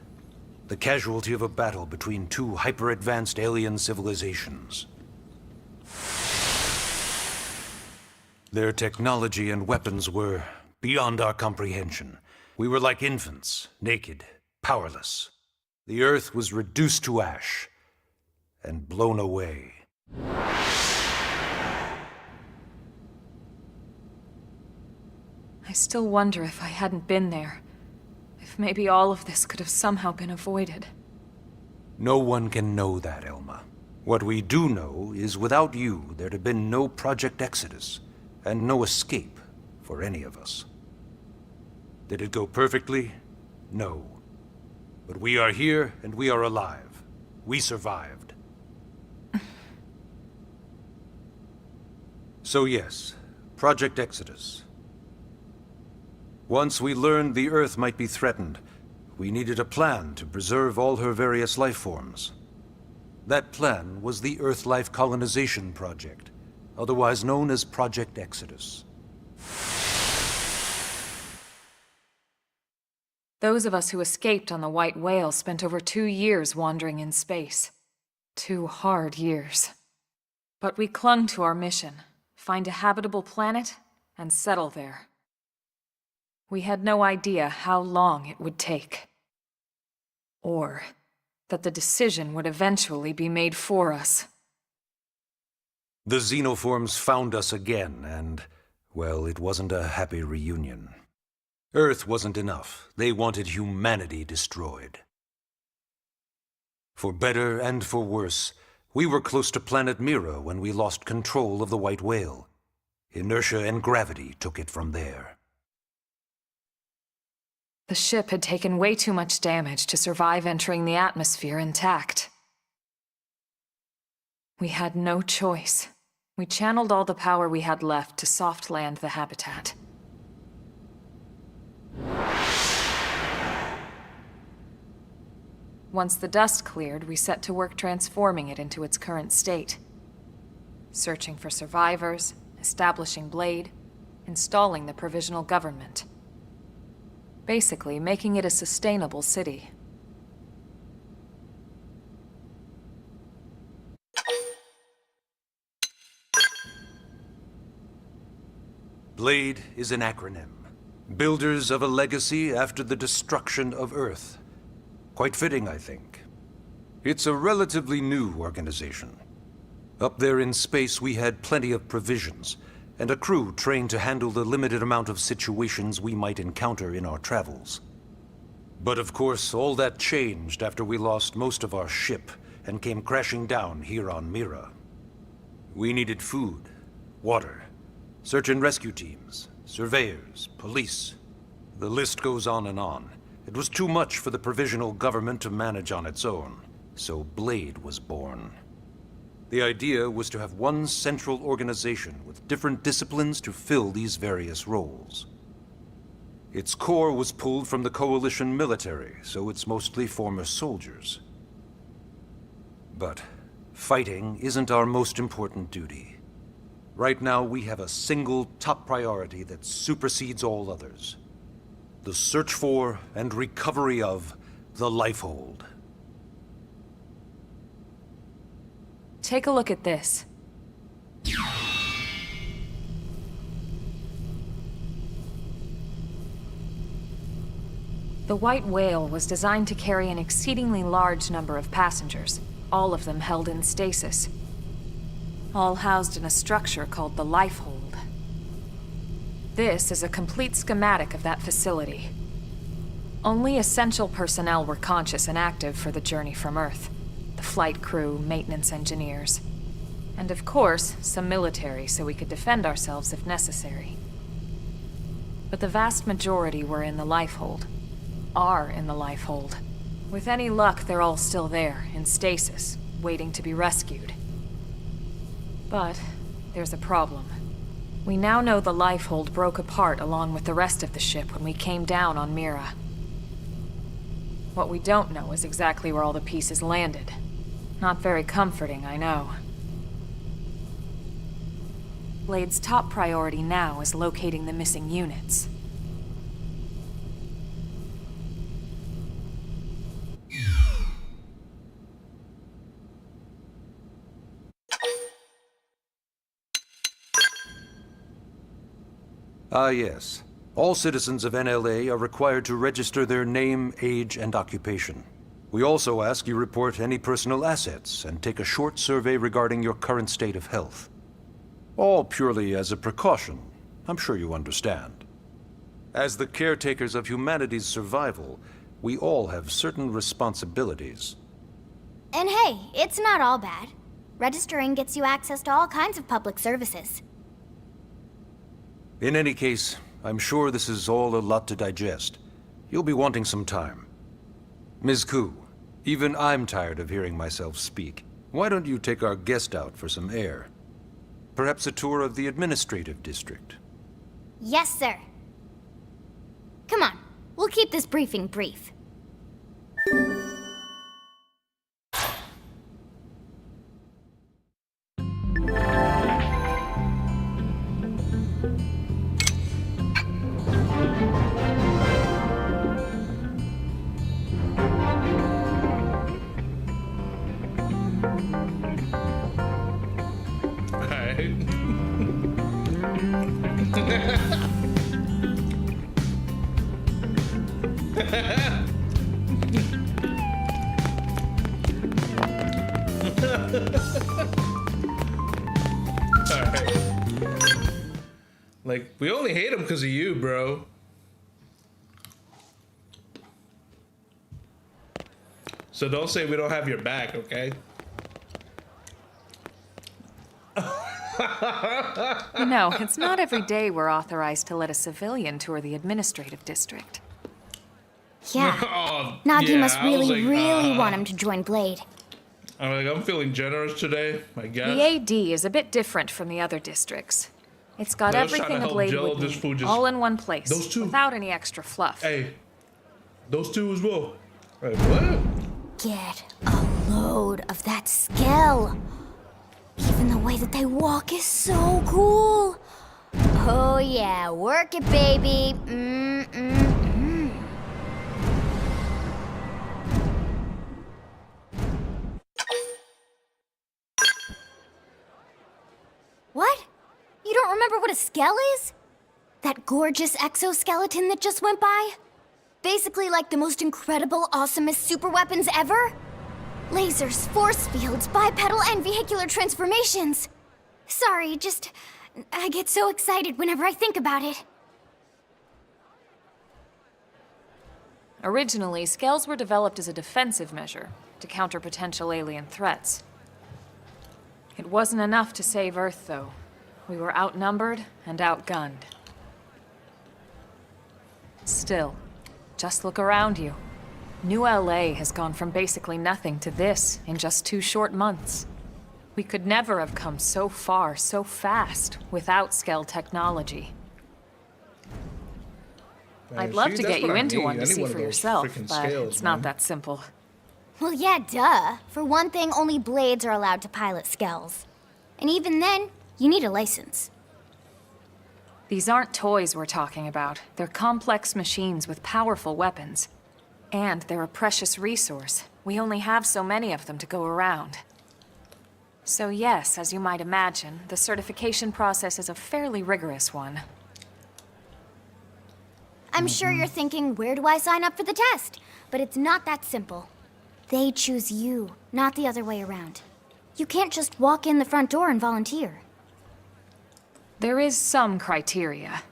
The casualty of a battle between two hyper-advanced alien civilizations. Their technology and weapons were beyond our comprehension. We were like infants, naked, powerless. The Earth was reduced to ash and blown away. I still wonder if I hadn't been there. If maybe all of this could have somehow been avoided. No one can know that, Elma. What we do know is without you, there'd have been no Project Exodus, and no escape for any of us. Did it go perfectly? No. But we are here, and we are alive. We survived. So yes, Project Exodus. Once we learned the Earth might be threatened, we needed a plan to preserve all her various life forms. That plan was the Earth Life Colonization Project, otherwise known as Project Exodus. Those of us who escaped on the White Whale spent over 2 years wandering in space. 2 hard years. But we clung to our mission, find a habitable planet, and settle there. We had no idea how long it would take. Or that the decision would eventually be made for us. The xenoforms found us again, and, well, it wasn't a happy reunion. Earth wasn't enough. They wanted humanity destroyed. For better and for worse, we were close to planet Mira when we lost control of the White Whale. Inertia and gravity took it from there. The ship had taken way too much damage to survive entering the atmosphere intact. We had no choice. We channeled all the power we had left to soft land the habitat. Once the dust cleared, we set to work transforming it into its current state. Searching for survivors, establishing Blade, installing the provisional government. Basically, making it a sustainable city. Blade is an acronym. Builders of a legacy after the destruction of Earth. Quite fitting, I think. It's a relatively new organization. Up there in space, we had plenty of provisions, and a crew trained to handle the limited amount of situations we might encounter in our travels. But of course, all that changed after we lost most of our ship and came crashing down here on Mira. We needed food, water, search and rescue teams, surveyors, police. The list goes on and on. It was too much for the provisional government to manage on its own, so Blade was born. The idea was to have one central organization with different disciplines to fill these various roles. Its core was pulled from the Coalition military, so it's mostly former soldiers. But fighting isn't our most important duty. Right now, we have a single top priority that supersedes all others. The search for and recovery of the Lifehold. Take a look at this. The White Whale was designed to carry an exceedingly large number of passengers, all of them held in stasis. All housed in a structure called the Lifehold. This is a complete schematic of that facility. Only essential personnel were conscious and active for the journey from Earth. The flight crew, maintenance engineers. And of course, some military so we could defend ourselves if necessary. But the vast majority were in the Lifehold. Are in the Lifehold. With any luck, they're all still there, in stasis, waiting to be rescued. But there's a problem. We now know the Lifehold broke apart along with the rest of the ship when we came down on Mira. What we don't know is exactly where all the pieces landed. Not very comforting, I know. Blade's top priority now is locating the missing units. Ah, yes. All citizens of NLA are required to register their name, age, and occupation. We also ask you report any personal assets and take a short survey regarding your current state of health. All purely as a precaution. I'm sure you understand. As the caretakers of humanity's survival, we all have certain responsibilities. And hey, it's not all bad. Registering gets you access to all kinds of public services. In any case, I'm sure this is all a lot to digest. You'll be wanting some time. Ms. Koo, even I'm tired of hearing myself speak. Why don't you take our guest out for some air? Perhaps a tour of the administrative district. Yes, sir. Come on, we'll keep this briefing brief. Like, we only hate him because of you, bro. So don't say we don't have your back, okay? You know, it's not every day we're authorized to let a civilian tour the administrative district. Yeah. Oh, Nagi yeah, must I was really, like, really want him to join Blade. I'm feeling generous today, I guess. The AD is a bit different from the other districts. It's got I was trying to everything a help Blade Jill, would this need, fool just- all in one place, Those two. without any extra fluff. Hey, those two as well. Like, what? Get a load of that skill. Even the way that they walk is so cool. Oh yeah, work it, baby. What? You don't remember what a skell is? That gorgeous exoskeleton that just went by? Basically like the most incredible, awesomest super weapons ever? Lasers, force fields, bipedal and vehicular transformations. Sorry, just... I get so excited whenever I think about it. Originally, scales were developed as a defensive measure to counter potential alien threats. It wasn't enough to save Earth, though. We were outnumbered and outgunned. Still, just look around you. New LA has gone from basically nothing to this in just 2 short months. We could never have come so far, so fast, without Skell technology. I'd love to get you into one to see for yourself, but it's not that simple. Well, yeah, duh. For one thing, only Blades are allowed to pilot Skells. And even then, you need a license. These aren't toys we're talking about. They're complex machines with powerful weapons. And they're a precious resource. We only have so many of them to go around. So yes, as you might imagine, the certification process is a fairly rigorous one. I'm sure you're thinking, where do I sign up for the test? But it's not that simple. They choose you, not the other way around. You can't just walk in the front door and volunteer. There is some criteria.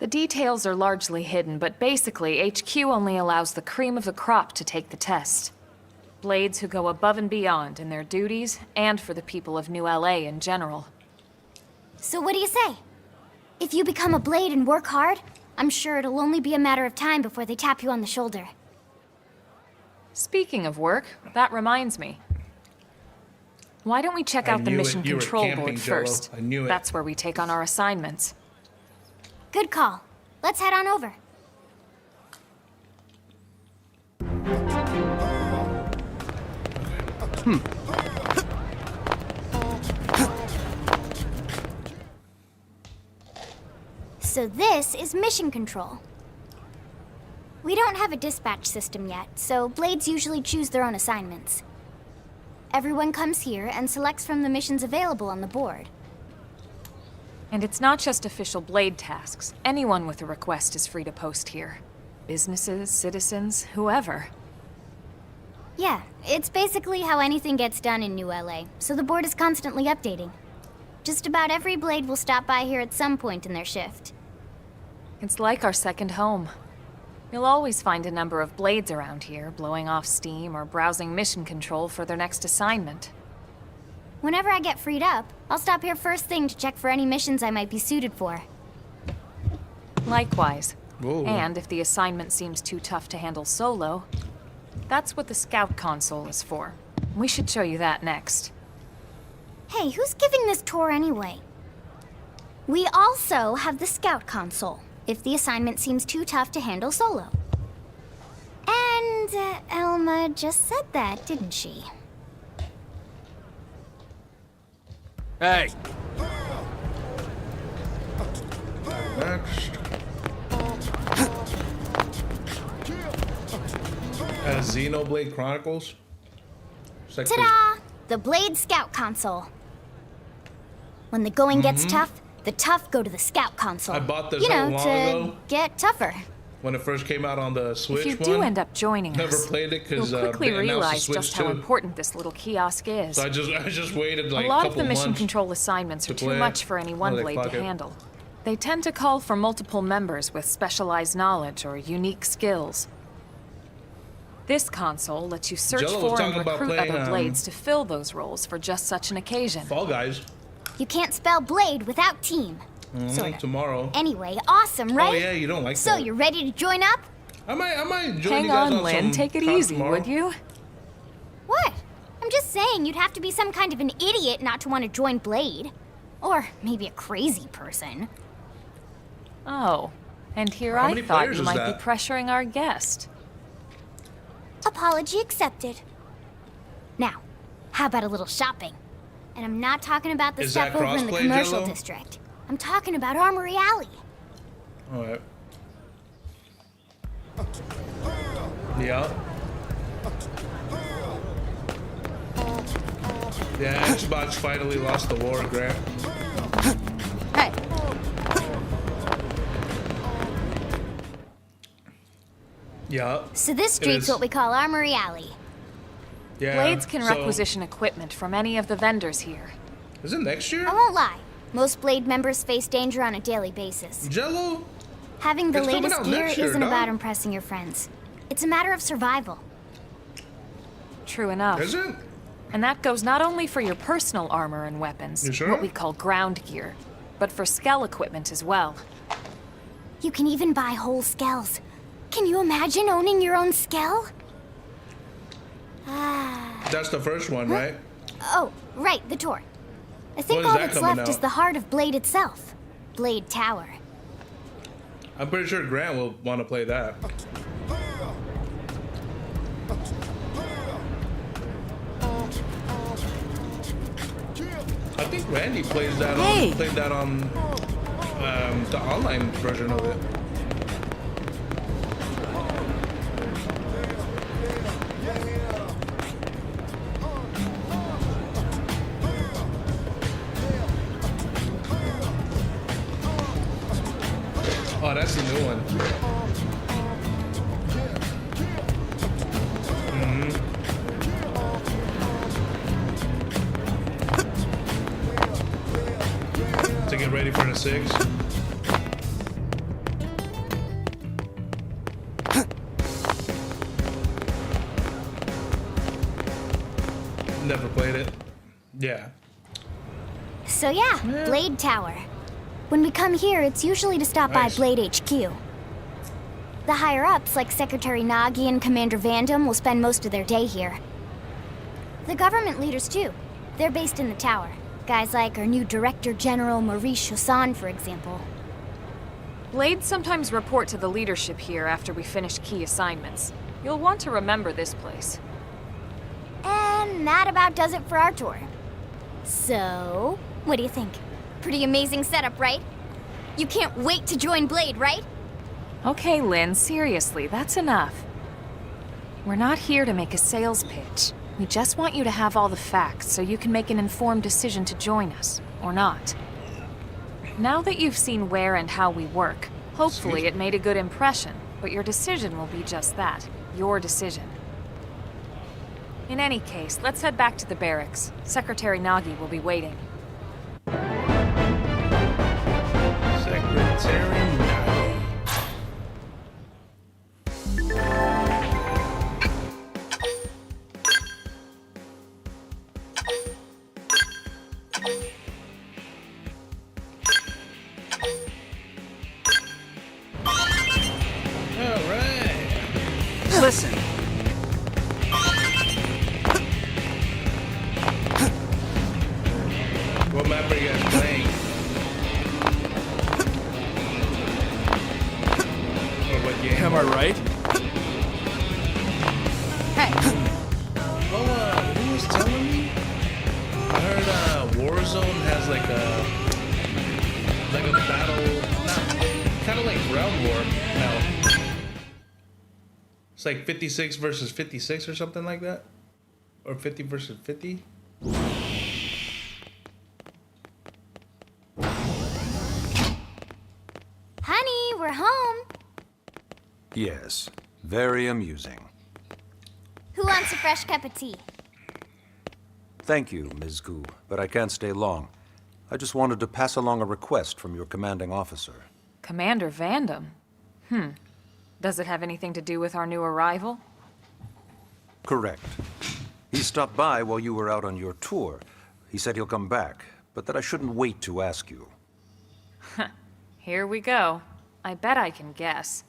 The details are largely hidden, but basically, HQ only allows the cream of the crop to take the test. Blades who go above and beyond in their duties, and for the people of New LA in general. So what do you say? If you become a Blade and work hard, I'm sure it'll only be a matter of time before they tap you on the shoulder. Speaking of work, that reminds me. Why don't we check out the mission control board first? I knew it. That's where we take on our assignments. Good call. Let's head on over. So this is mission control. We don't have a dispatch system yet, so Blades usually choose their own assignments. Everyone comes here and selects from the missions available on the board. And it's not just official Blade tasks. Anyone with a request is free to post here. Businesses, citizens, whoever. Yeah, it's basically how anything gets done in New LA, so the board is constantly updating. Just about every Blade will stop by here at some point in their shift. It's like our second home. You'll always find a number of Blades around here, blowing off steam or browsing mission control for their next assignment. Whenever I get freed up, I'll stop here first thing to check for any missions I might be suited for. Likewise. Whoa. And if the assignment seems too tough to handle solo, that's what the Scout Console is for. We should show you that next. Hey, who's giving this tour anyway? We also have the Scout Console, if the assignment seems too tough to handle solo. And Elma just said that, didn't she? Hey! Next. Xenoblade Chronicles. Ta-da! The Blade Scout Console. When the going gets tough, the tough go to the Scout Console. I bought this you know, a while to ago. get tougher. When it first came out on the Switch If you one. do end up joining Never us, played it you'll because quickly they announced the realize Switch just how 2. important this little kiosk is. So I just waited like a lot of couple the mission months control assignments are to too play it. much for any one like, Blade fuck to it. handle. They tend to call for multiple members with specialized knowledge or unique skills. This console lets you search Jello was for and talking about recruit playing, other Blades to fill those roles for just such an occasion. Fall Guys. You can't spell Blade without team. Sorta. Tomorrow. Anyway, awesome, right? Oh yeah, you don't like So that. you're ready to join up? I might join Hang you guys on, on Lynn. some Take it COD easy, tomorrow. would you? What? I'm just saying you'd have to be some kind of an idiot not to want to join Blade. Or maybe a crazy person. Oh, and here How I many thought players you is might that? be pressuring our guest. Apology accepted. Now, how about a little shopping? And I'm not talking about the Is stuff that over in the crossplay, commercial Jello? district. I'm talking about Armory Alley. Alright. Yeah. Yeah, Xbox finally lost the war, Grant. Hey. Yeah. So this it street's is. what we call Armory Alley. Yeah. Blades can so- requisition equipment from any of the vendors here. Is it next year? I won't lie. Most Blade members face danger on a daily basis. Jello? Having the It's coming latest out gear next year, isn't dog. about impressing your friends. It's a matter of survival. True enough. Is it? And that goes not only for your personal armor and weapons, You sure? what we call ground gear, but for Skell equipment as well. You can even buy whole skells. Can you imagine owning your own skell? That's the first one, right? Oh, right, the tour. I think When is all that that's coming left is out? the heart of Blade itself. Blade Tower. I'm pretty sure Grant will want to play that. I think Randy plays that Hey! on played that on the online version of it. Oh, that's the new one. To get ready for the 6. Never played it. Yeah. So yeah, Blade Tower. When we come here, it's usually to stop Nice. by Blade HQ. The higher-ups, like Secretary Nagi and Commander Vandam, will spend most of their day here. The government leaders, too. They're based in the tower. Guys like our new Director General Maurice Chassan, for example. Blades sometimes report to the leadership here after we finish key assignments. You'll want to remember this place. And that about does it for our tour. So, what do you think? Pretty amazing setup, right? You can't wait to join Blade, right? Okay, Lynn, seriously, that's enough. We're not here to make a sales pitch. We just want you to have all the facts so you can make an informed decision to join us, or not. Now that you've seen where and how we work, hopefully it made a good impression, but your decision will be just that, your decision. In any case, let's head back to the barracks. Secretary Nagi will be waiting. Secretary Nagi. Alright. Listen, What map are you guys playing? Or what game? am I right? Hey, Oh, who was telling me? I heard Warzone has like a battle, kind of like Ground War now. It's like 56 versus 56 or something like that, or 50 versus 50. Honey, we're home. Yes, very amusing. Who wants a fresh cup of tea? Thank you, Ms. Gu, but I can't stay long. I just wanted to pass along a request from your commanding officer. Commander Vandam? Does it have anything to do with our new arrival? Correct. He stopped by while you were out on your tour. He said he'll come back, but that I shouldn't wait to ask you. Here we go. I bet I can guess.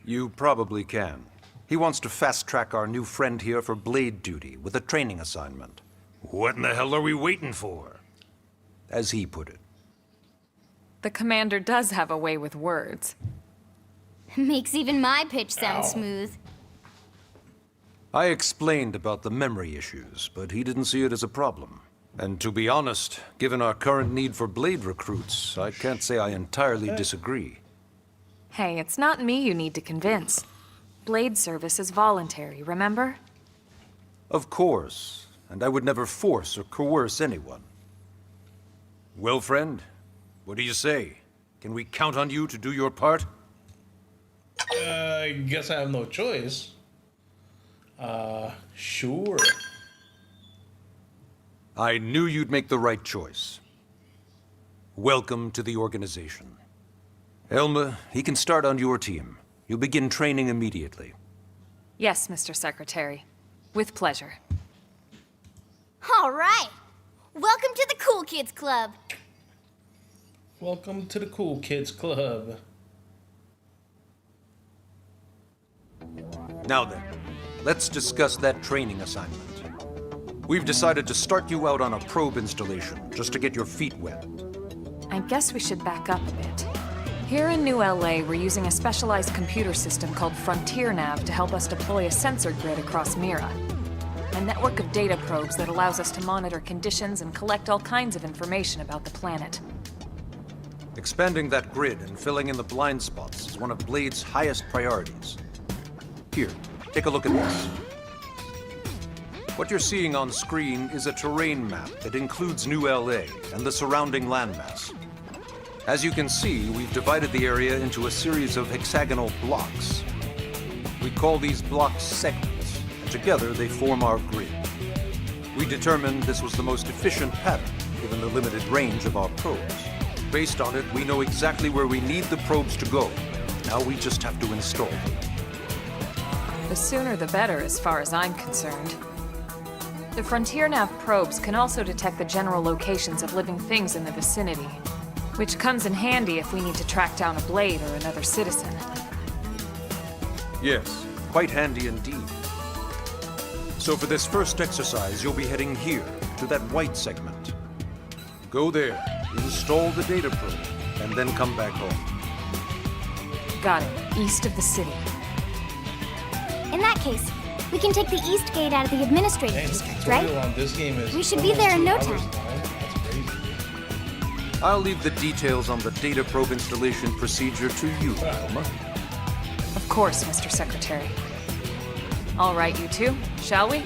You probably can. He wants to fast-track our new friend here for blade duty with a training assignment. What in the hell are we waiting for? As he put it. The commander does have a way with words. Makes even my pitch sound smooth. I explained about the memory issues, but he didn't see it as a problem. And to be honest, given our current need for blade recruits, I can't say I entirely disagree. Hey, it's not me you need to convince. Blade service is voluntary, remember? Of course, and I would never force or coerce anyone. Well, friend, what do you say? Can we count on you to do your part? I guess I have no choice. Sure. I knew you'd make the right choice. Welcome to the organization. Elma, he can start on your team. You'll begin training immediately. Yes, Mr. Secretary. With pleasure. All right. Welcome to the Cool Kids Club. Welcome to the Cool Kids Club. Now then, let's discuss that training assignment. We've decided to start you out on a probe installation, just to get your feet wet. I guess we should back up a bit. Here in New LA, we're using a specialized computer system called Frontier Nav to help us deploy a sensor grid across Mira. A network of data probes that allows us to monitor conditions and collect all kinds of information about the planet. Expanding that grid and filling in the blind spots is one of Blade's highest priorities. Here, take a look at this. What you're seeing on screen is a terrain map that includes New LA and the surrounding landmass. As you can see, we've divided the area into a series of hexagonal blocks. We call these blocks segments, and together they form our grid. We determined this was the most efficient pattern, given the limited range of our probes. Based on it, we know exactly where we need the probes to go. Now we just have to install them. The sooner the better, as far as I'm concerned. The Frontier Nav probes can also detect the general locations of living things in the vicinity, which comes in handy if we need to track down a Blade or another citizen. Yes, quite handy indeed. So for this first exercise, you'll be heading here, to that white segment. Go there, install the data probe, and then come back home. Got it. East of the city. In that case, we can take the East Gate out of the administrative Man, the district, tutorial right? on this game is We should be almost there in 2 no hours time. long. That's crazy. I'll leave the details on the data probe installation procedure to you, Elma. Of course, Mr. Secretary. All right, you two, shall we?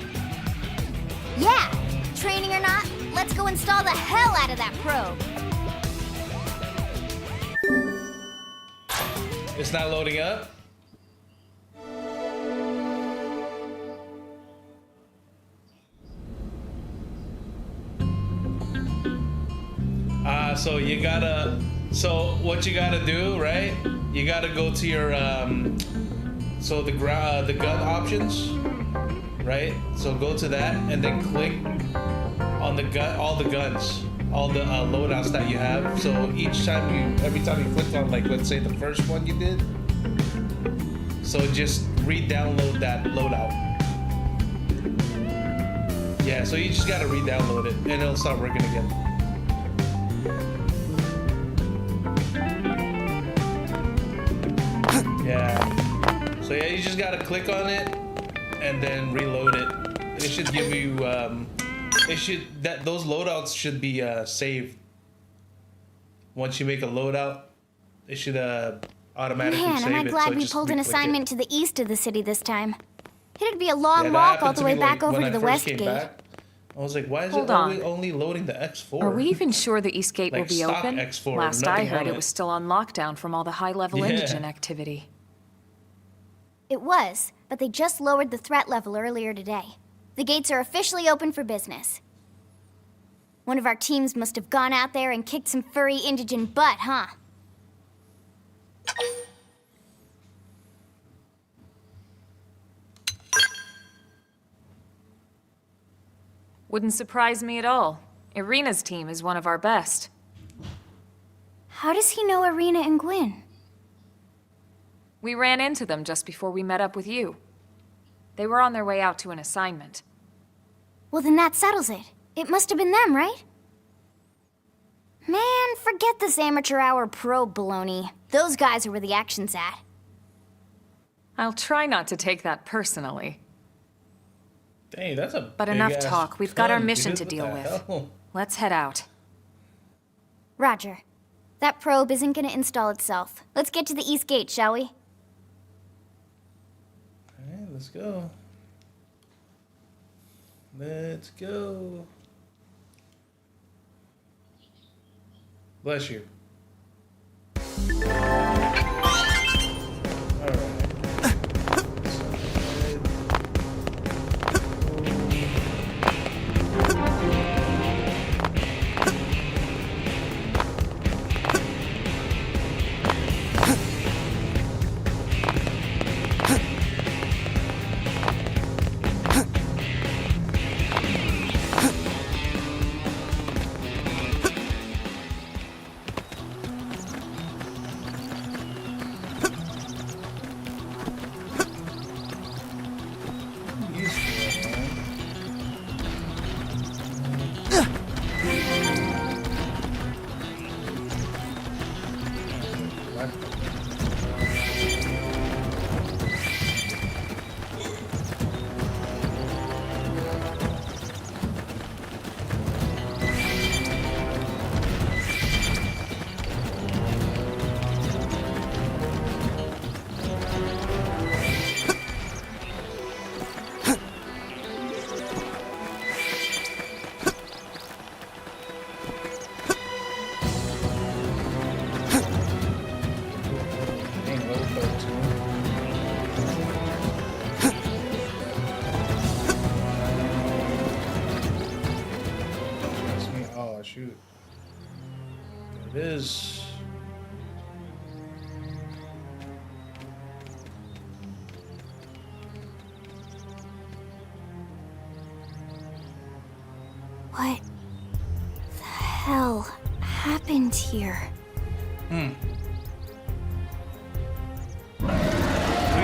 Yeah! Training or not, let's go install the hell out of that probe. It's not loading up. So you gotta, so what you gotta do, right? You gotta go to your, so the gun options, right? So go to that and then click on the gun, all the guns, all the loadouts that you have. So each time every time you click on, like, let's say the first one you did, so just re-download that loadout. Yeah, so you just gotta re-download it and it'll start working again. Yeah. So yeah, you just gotta click on it and then reload it. It should give you those loadouts should be saved. Once you make a loadout, it should automatically Man, save am I it. glad so we just pulled an re-click assignment it. to the east of the city this time. It'd be a long Yeah, that walk happened all the to way me, back like, over when to I the first west came gate. back. I was like, why is Hold it on. only loading the X4? Are we even sure the East Gate will Like be stock open? X4, Last I nothing heard, on it it. was still on lockdown from all the high-level Yeah. indigent activity. It was, but they just lowered the threat level earlier today. The gates are officially open for business. One of our teams must have gone out there and kicked some furry indigent butt, huh? Wouldn't surprise me at all. Irina's team is one of our best. How does he know Irina and Gwyn? We ran into them just before we met up with you. They were on their way out to an assignment. Well, then that settles it. It must have been them, right? Man, forget this amateur hour probe baloney. Those guys are where the action's at. I'll try not to take that personally. Dang, that's a But enough big-ass talk. We've got our gun, mission dude. to What deal the with. hell? Let's head out. Roger. That probe isn't gonna install itself. Let's get to the East Gate, shall we? Alright, let's go. Let's go. Bless you. Alright. shoot. There it is. What the hell happened here? Are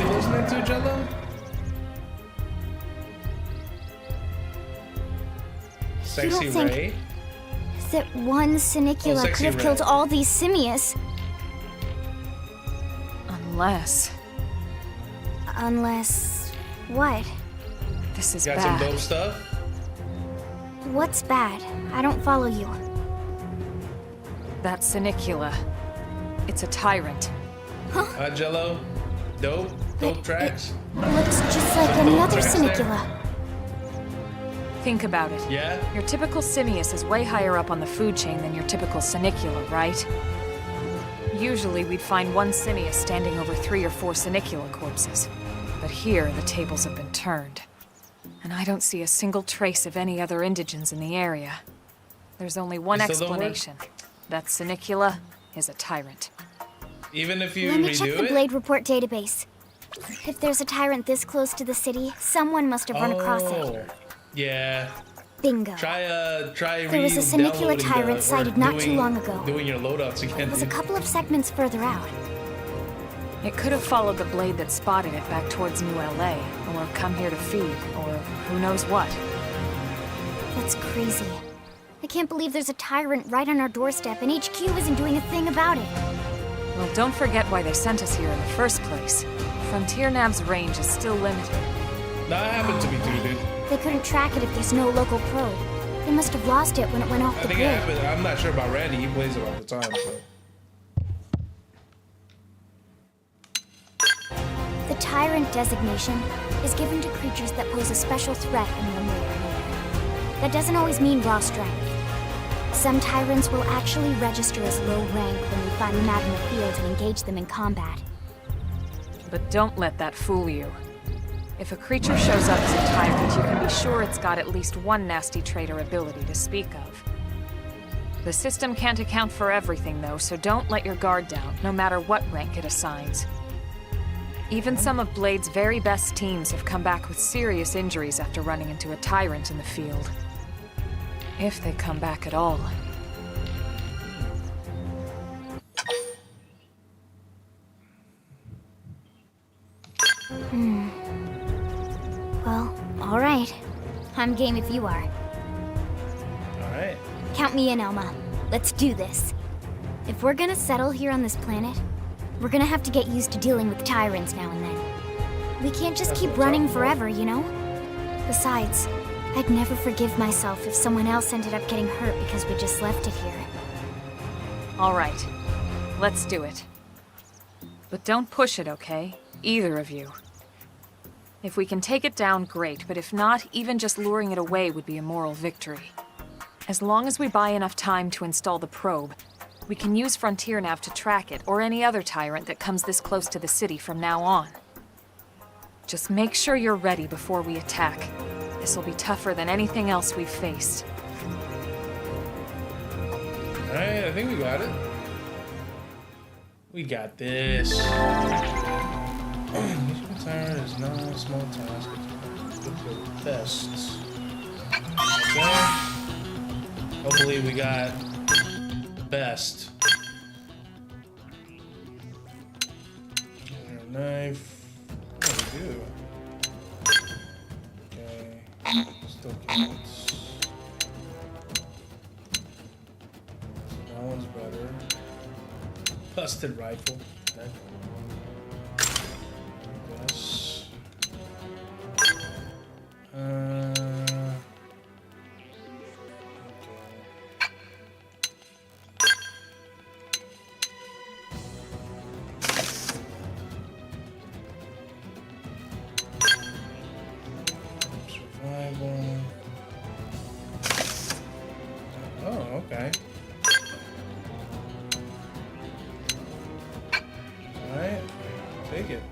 you listening to Jello? Sexy You don't think Ray? that one Sinicula Oh, could Sexy have Ray. killed all these simius? Unless Unless... what? this is Got some bad. dope stuff? What's bad? I don't follow you. That Sinicula. It's a tyrant. Jello? Dope? Dope tracks? Looks just like any other Tracks there? Sinicula. Think about it. Yeah? Your typical simius is way higher up on the food chain than your typical Sinicula, right? Usually we'd find one simius standing over 3 or 4 Sinicula corpses. But here, the tables have been turned. And I don't see a single trace of any other indigents in the area. There's only one You still don't work? explanation. That Sinicula is a tyrant. Even if you Let me check redo the it? Blade Report database. If there's a tyrant this close to the city, someone must have run across it. Oh, yeah. Bingo. Try There was a Sinicula re-downloading tyrant or sighted not too doing- long ago. Doing your loadouts again. It was a dude. couple of segments further out. It could have followed the blade that spotted it back towards New LA, or come here to feed, or who knows what. That's crazy. I can't believe there's a tyrant right on our doorstep and HQ isn't doing a thing about it. Well, don't forget why they sent us here in the first place. Frontier Nav's range is still limited. That happened to me too, dude. They couldn't track it if there's no local probe. They must have lost it when it went off I the think it grid. happened. I'm not sure about Randy. He plays it all the time, so. The tyrant designation is given to creatures that pose a special threat in one way or another. That doesn't always mean raw strength. Some tyrants will actually register as low rank when we find them out in the field and engage them in combat. But don't let that fool you. If a creature shows up as a tyrant, you can be sure it's got at least one nasty trait or ability to speak of. The system can't account for everything, though, so don't let your guard down, no matter what rank it assigns. Even some of Blade's very best teams have come back with serious injuries after running into a tyrant in the field. If they come back at all. Well, alright. I'm game if you are. Alright. Count me in, Elma. Let's do this. If we're gonna settle here on this planet, we're gonna have to get used to dealing with tyrants now and then. We can't just keep running forever, you know? Besides, I'd never forgive myself if someone else ended up getting hurt because we just left it here. All right, let's do it. But don't push it, okay? Either of you. If we can take it down, great, but if not, even just luring it away would be a moral victory. As long as we buy enough time to install the probe, we can use Frontier Nav to track it, or any other tyrant that comes this close to the city from now on. Just make sure you're ready before we attack. This will be tougher than anything else we've faced. Alright, I think we got it. We got this. Each tyrant is not a small task. It's the best. Okay. Hopefully we got the best. Knife. What do we do? Okay. Still counts. That one's better. Busted rifle. Okay. Yes. Survival. Oh, okay. Alright, take it.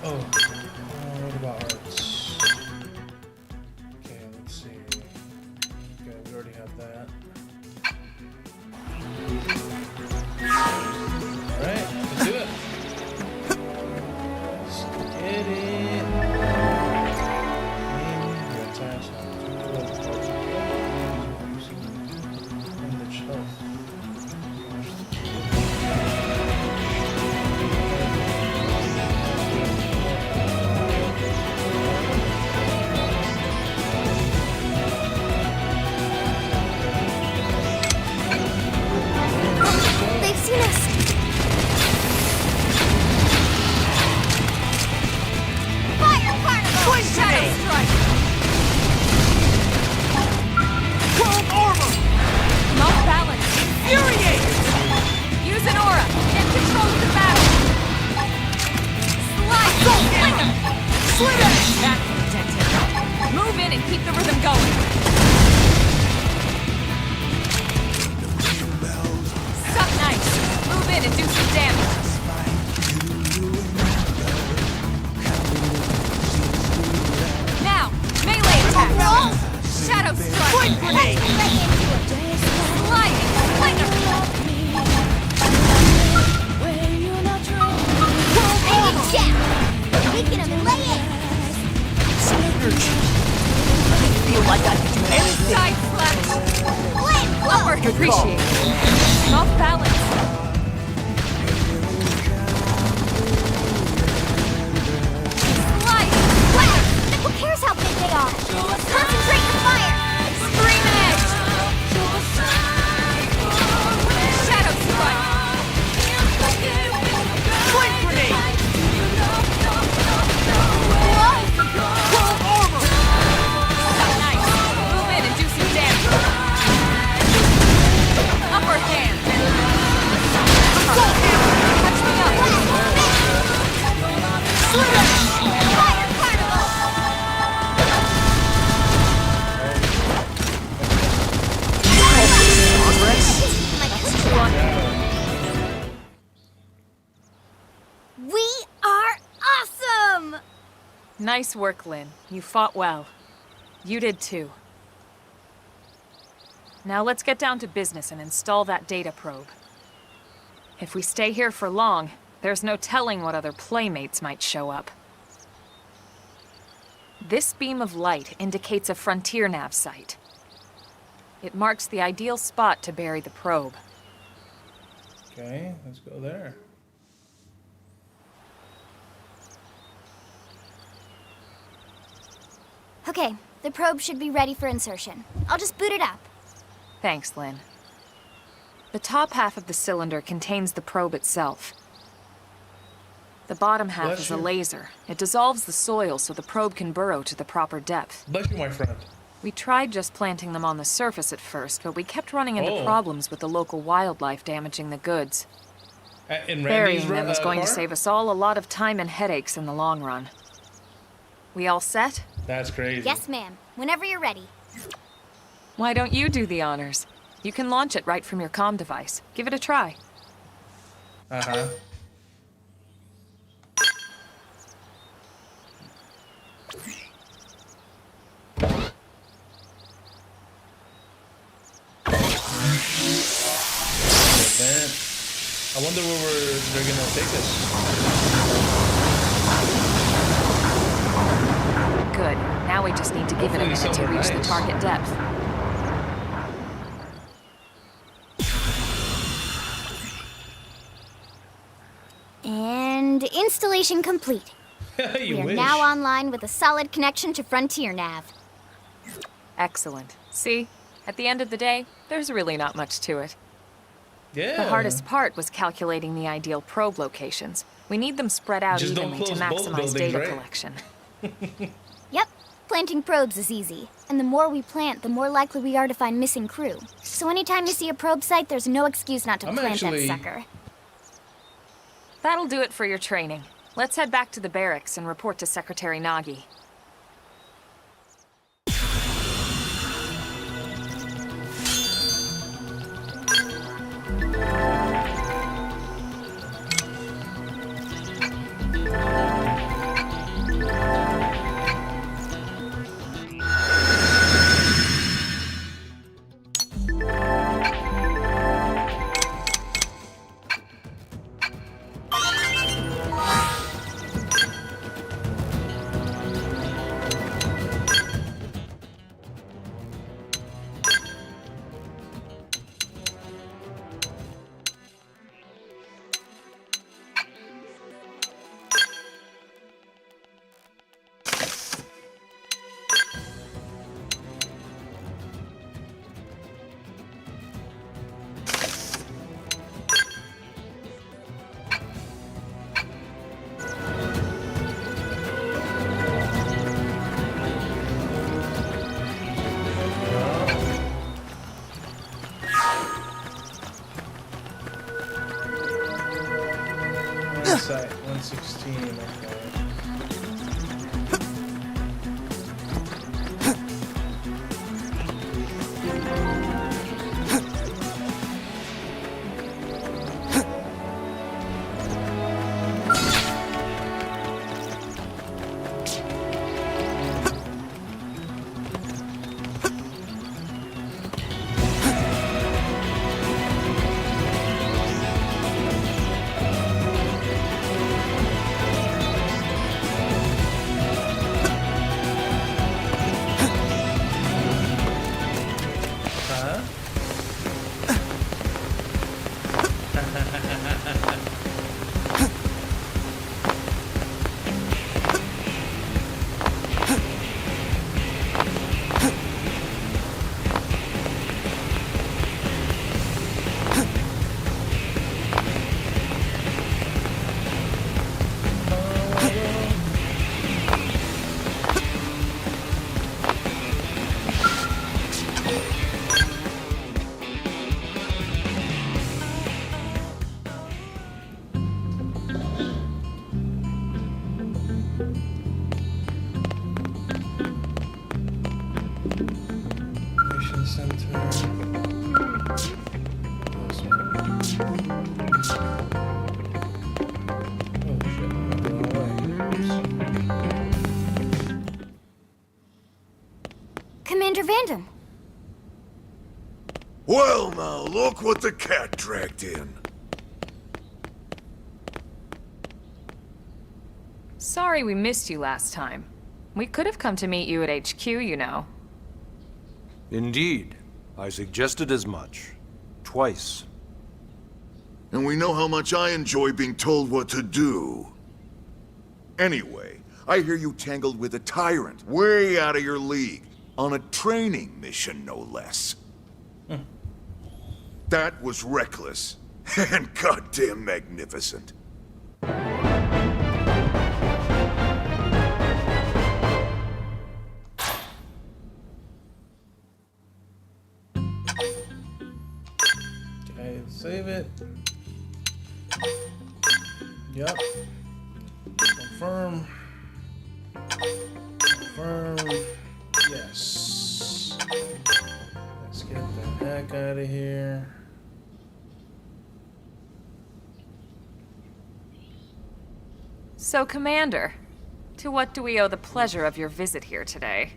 Oh, what about arts? Shadow strike! Grenade! Lightning slinger! Weaken him and lay in! Energy. I feel like I can do anything. Side slash! Upward! Good call. Appreciate it. Off balance. Slide! Wow! Who cares how big they are? Concentrate your fire! Scream edge! Shadow strike! Flame grenade. Nice! Move in and do some damage! Upper hand! Touch me up! Fire carnival! We are awesome! Nice work, Lynn. You fought well. You did too. Now let's get down to business and install that data probe. If we stay here for long, there's no telling what other playmates might show up. This beam of light indicates a frontier nav site. It marks the ideal spot to bury the probe. Okay, let's go there. Okay, the probe should be ready for insertion. I'll just boot it up. Thanks, Lynn. The top half of the cylinder contains the probe itself. The bottom half Bless is a you. laser. It dissolves the soil so the probe can burrow to the proper depth. Bless you, my friend. We tried just planting them on the surface at first, but we kept running into Oh. problems with the local wildlife damaging the goods. In Randy's Burying them is going to car? save us all a lot of time and headaches in the long run. We all set? That's crazy. Yes, ma'am. Whenever you're ready. Why don't you do the honors? You can launch it right from your comm device. Give it a try. Uh-huh. Man, I wonder where they're gonna take us. Good. Now we just need to give it a Hopefully minute to somewhere reach the nice. target depth. And installation complete. You We are wish. now online with a solid connection to Frontier Nav. Excellent. See? At the end of the day, there's really not much to it. Yeah. The hardest part was calculating the ideal probe locations. We need them spread out Just don't evenly to close both maximize buildings, data right? collection. Yep, planting probes is easy. And the more we plant, the more likely we are to find missing crew. So anytime you see a probe site, there's no excuse not to I'm plant actually- that sucker. That'll do it for your training. Let's head back to the barracks and report to Secretary Nagi. Site 116. Okay. Commander Vandam. Well, now, look what the cat dragged in. Sorry we missed you last time. We could have come to meet you at HQ, you know. Indeed. I suggested as much. Twice. And we know how much I enjoy being told what to do. Anyway, I hear you tangled with a tyrant, way out of your league, on a training mission, no less. That was reckless, and goddamn magnificent. Okay, save it. Yep. Confirm. Confirm. Yes. Let's get the heck out of here. So, Commander, to what do we owe the pleasure of your visit here today?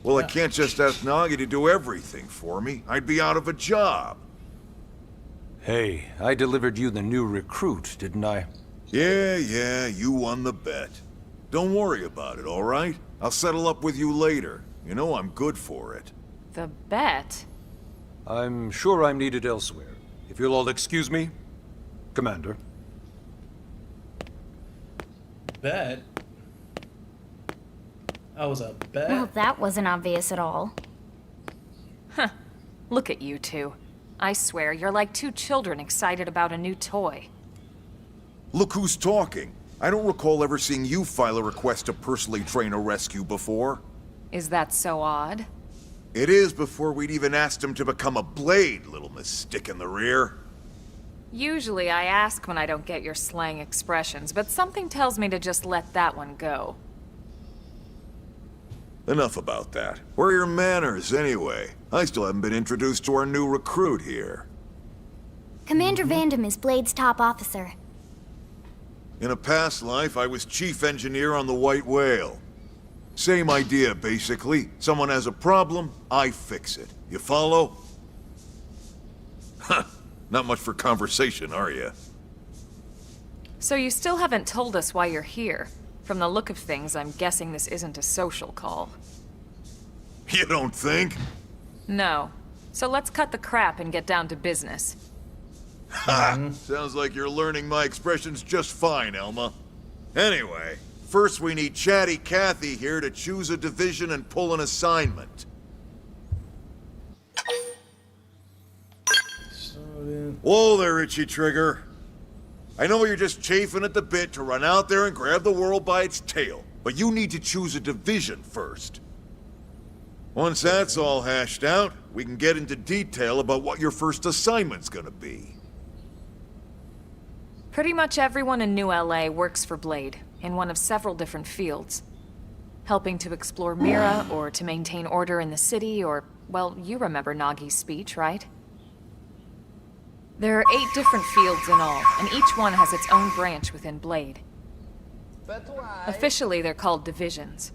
Well, I can't just ask Nagi to do everything for me. I'd be out of a job. Hey, I delivered you the new recruit, didn't I? Yeah, you won the bet. Don't worry about it, all right? I'll settle up with you later. You know I'm good for it. The bet? I'm sure I'm needed elsewhere. If you'll all excuse me, Commander. Bet? That was a bet? Well, that wasn't obvious at all. Huh. Look at you two. I swear, you're like two children excited about a new toy. Look who's talking. I don't recall ever seeing you file a request to personally train a rescue before. Is that so odd? It is before we'd even asked him to become a blade, little Miss Stick in the Rear. Usually I ask when I don't get your slang expressions, but something tells me to just let that one go. Enough about that. Where are your manners, anyway? I still haven't been introduced to our new recruit here. Commander Vandam is Blade's top officer. In a past life, I was chief engineer on the White Whale. Same idea, basically. Someone has a problem, I fix it. You follow? Huh. Not much for conversation, are you? So you still haven't told us why you're here. From the look of things, I'm guessing this isn't a social call. You don't think? No. So let's cut the crap and get down to business. Ha! Sounds like you're learning my expressions just fine, Elma. Anyway, first we need Chatty Cathy here to choose a division and pull an assignment. Whoa there, Itchy Trigger. I know you're just chafing at the bit to run out there and grab the world by its tail, but you need to choose a division first. Once that's all hashed out, we can get into detail about what your first assignment's gonna be. Pretty much everyone in New LA works for Blade, in one of several different fields. Helping to explore Mira, or to maintain order in the city, or, well, you remember Nagi's speech, right? There are 8 different fields in all, and each one has its own branch within Blade. Officially, they're called divisions.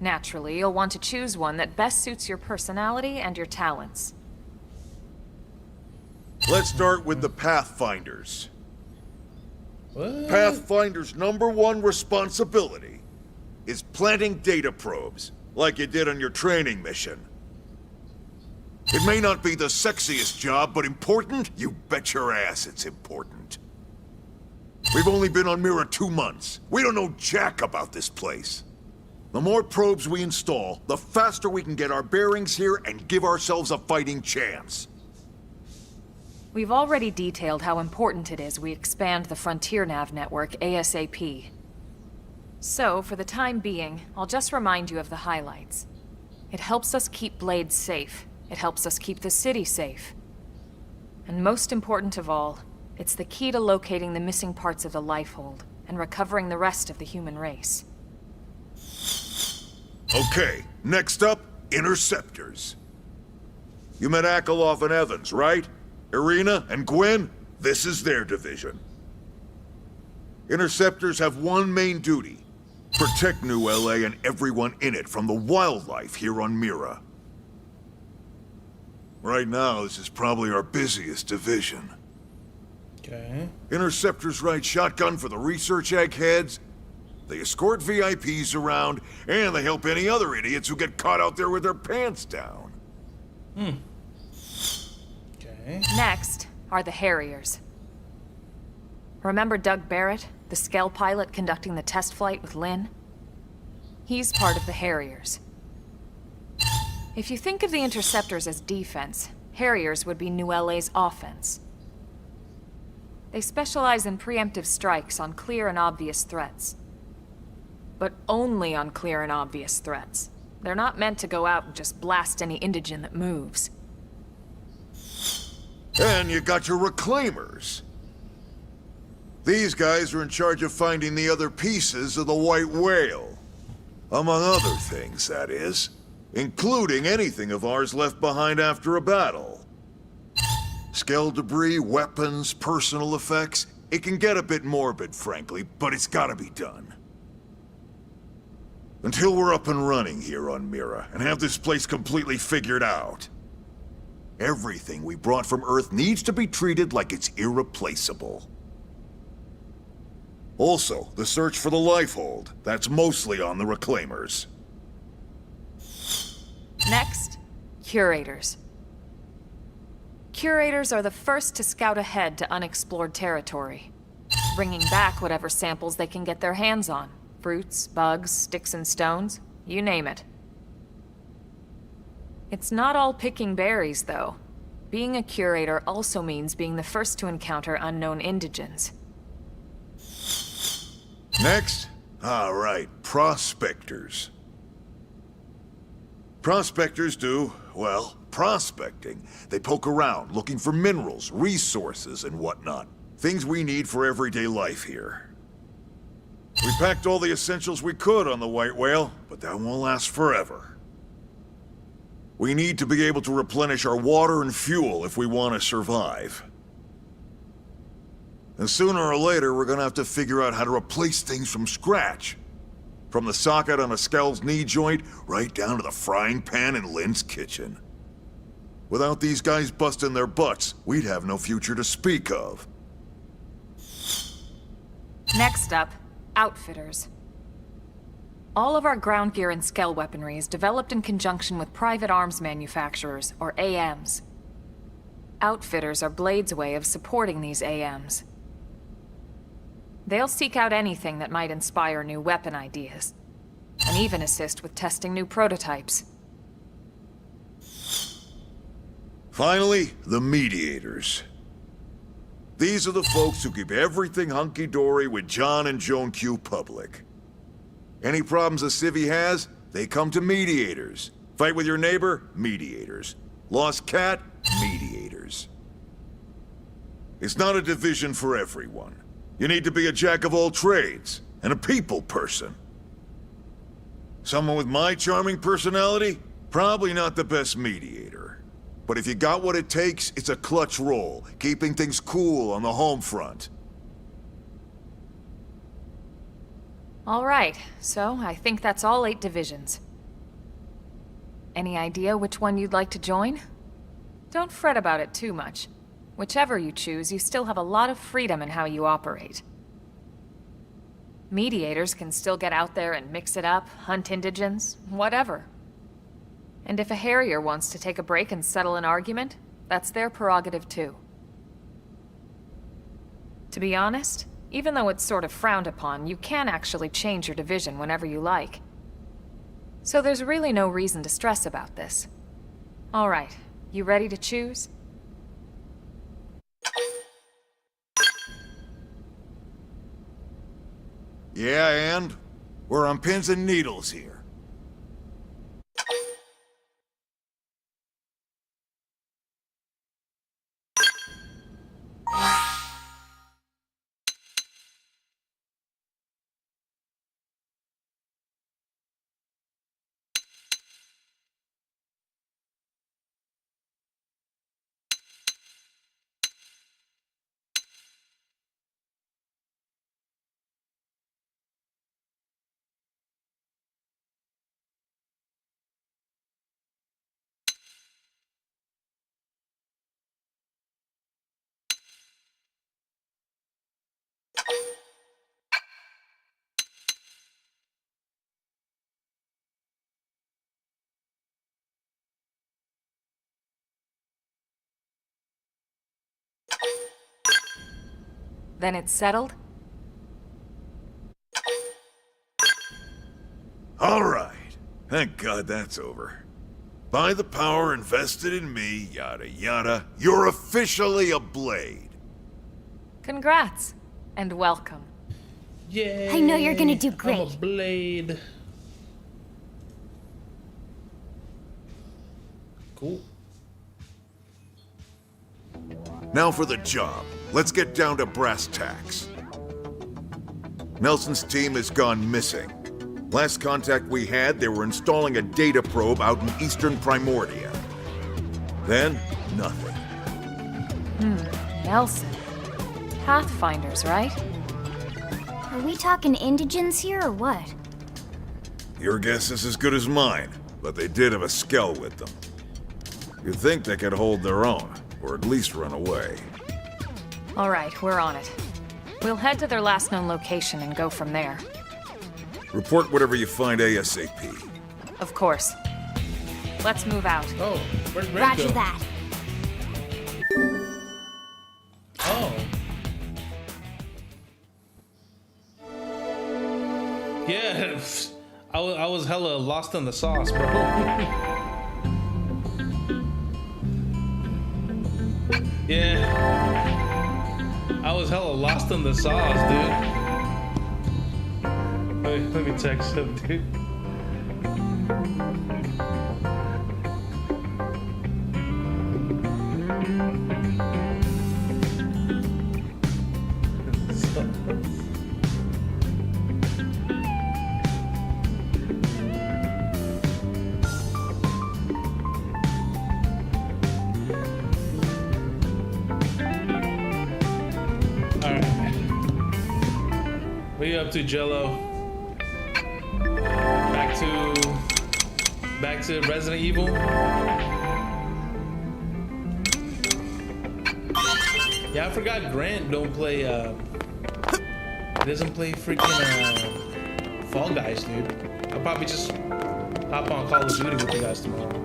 Naturally, you'll want to choose one that best suits your personality and your talents. Let's start with the Pathfinders. What? Pathfinder's #1 responsibility is planting data probes, like you did on your training mission. It may not be the sexiest job, but important? You bet your ass it's important. We've only been on Mira 2 months. We don't know jack about this place. The more probes we install, the faster we can get our bearings here and give ourselves a fighting chance. We've already detailed how important it is we expand the Frontier Nav network ASAP. So, for the time being, I'll just remind you of the highlights. It helps us keep Blade safe. It helps us keep the city safe. And most important of all, it's the key to locating the missing parts of the Lifehold and recovering the rest of the human race. Okay, next up, Interceptors. You met Akalov and Evans, right? Irina and Gwen, this is their division. Interceptors have one main duty. Protect New LA and everyone in it from the wildlife here on Mira. Right now, this is probably our busiest division. Okay. Interceptors ride shotgun for the research eggheads. They escort VIPs around, and they help any other idiots who get caught out there with their pants down. Okay. Next are the Harriers. Remember Doug Barrett, the Skell pilot conducting the test flight with Lynn? He's part of the Harriers. If you think of the Interceptors as defense, Harriers would be New LA's offense. They specialize in preemptive strikes on clear and obvious threats. But only on clear and obvious threats. They're not meant to go out and just blast any indigene that moves. And you got your Reclaimers. These guys are in charge of finding the other pieces of the White Whale. Among other things, that is. Including anything of ours left behind after a battle. Skell debris, weapons, personal effects. It can get a bit morbid, frankly, but it's gotta be done. Until we're up and running here on Mira, and have this place completely figured out. Everything we brought from Earth needs to be treated like it's irreplaceable. Also, the search for the Lifehold. That's mostly on the Reclaimers. Next, Curators. Curators are the first to scout ahead to unexplored territory, bringing back whatever samples they can get their hands on. Fruits, bugs, sticks and stones, you name it. It's not all picking berries, though. Being a curator also means being the first to encounter unknown indigens. Next? All right, prospectors. Prospectors do, well, prospecting. They poke around, looking for minerals, resources, and whatnot. Things we need for everyday life here. We packed all the essentials we could on the White Whale, but that won't last forever. We need to be able to replenish our water and fuel if we want to survive. And sooner or later, we're gonna have to figure out how to replace things from scratch. From the socket on a Skell's knee joint, right down to the frying pan in Lynn's kitchen. Without these guys busting their butts, we'd have no future to speak of. Next up, Outfitters. All of our ground gear and Skell weaponry is developed in conjunction with private arms manufacturers, or AMs. Outfitters are Blade's way of supporting these AMs. They'll seek out anything that might inspire new weapon ideas, and even assist with testing new prototypes. Finally, the Mediators. These are the folks who keep everything hunky-dory with John and Joan Q public. Any problems a civvy has, they come to Mediators. Fight with your neighbor? Mediators. Lost cat? Mediators. It's not a division for everyone. You need to be a jack of all trades, and a people person. Someone with my charming personality? Probably not the best mediator. But if you got what it takes, it's a clutch role, keeping things cool on the home front. All right, so I think that's all 8 divisions. Any idea which one you'd like to join? Don't fret about it too much. Whichever you choose, you still have a lot of freedom in how you operate. Mediators can still get out there and mix it up, hunt indigens, whatever. And if a Harrier wants to take a break and settle an argument, that's their prerogative too. To be honest, even though it's sort of frowned upon, you can actually change your division whenever you like. So there's really no reason to stress about this. All right, you ready to choose? Yeah, and? We're on pins and needles here. Then it's settled? All right. Thank God that's over. By the power invested in me, yada yada, you're officially a Blade. Congrats. And welcome. Yay! I know you're gonna do I'm a great. Blade. Cool. Now for the job. Let's get down to brass tacks. Nelson's team has gone missing. Last contact we had, they were installing a data probe out in eastern Primordia. Then, nothing. Nelson. Pathfinders, right? Are we talking indigents here or what? Your guess is as good as mine, but they did have a skell with them. You'd think they could hold their own, or at least run away. All right, we're on it. We'll head to their last known location and go from there. Report whatever you find ASAP. Of course. Let's move out. Oh, where's Red Roger go? that. Oh. Yeah, I was hella lost in the sauce, bro. Yeah. I was hella lost in the sauce, dude. Wait, let me text him, dude. What are you up to, Jello? Back to Resident Evil? Yeah, I forgot Grant don't play, he doesn't play freaking, Fall Guys, dude. I'll probably just hop on Call of Duty with you guys tomorrow.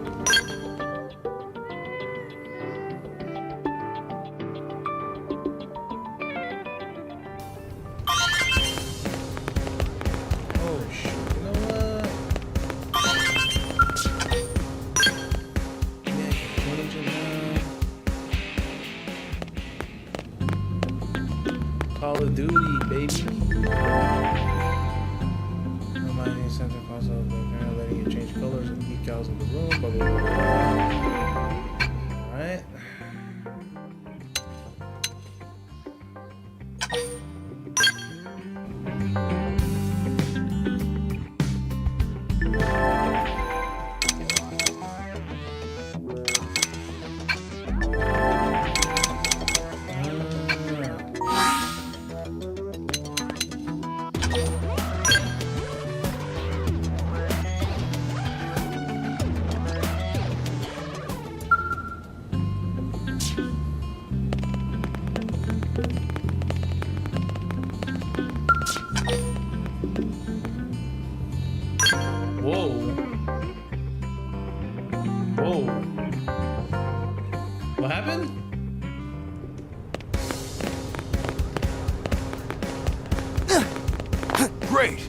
Call of Duty, baby. Reminding center cost of the camera, letting you change colors and decals in the room, blah, blah, blah, blah. Alright. Whoa. Whoa. What happened? Great!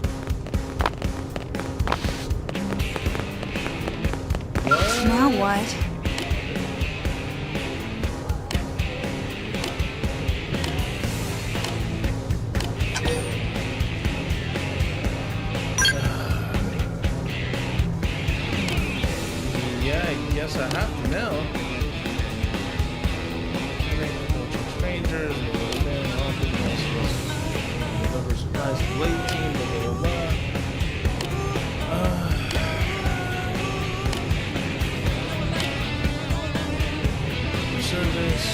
Now what? Yeah, I guess I have to now. Strangers, over surprise late team, blah, blah, blah. Service,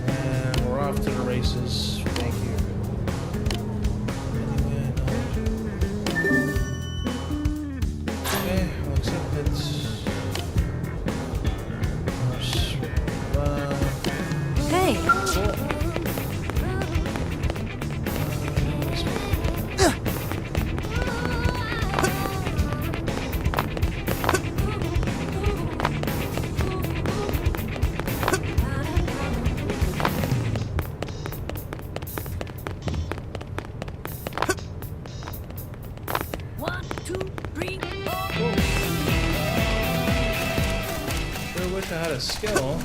and we're off to the races. Thank you. Okay, looks like it's Hey, cool. 2, 3, Sure wish I had a skill.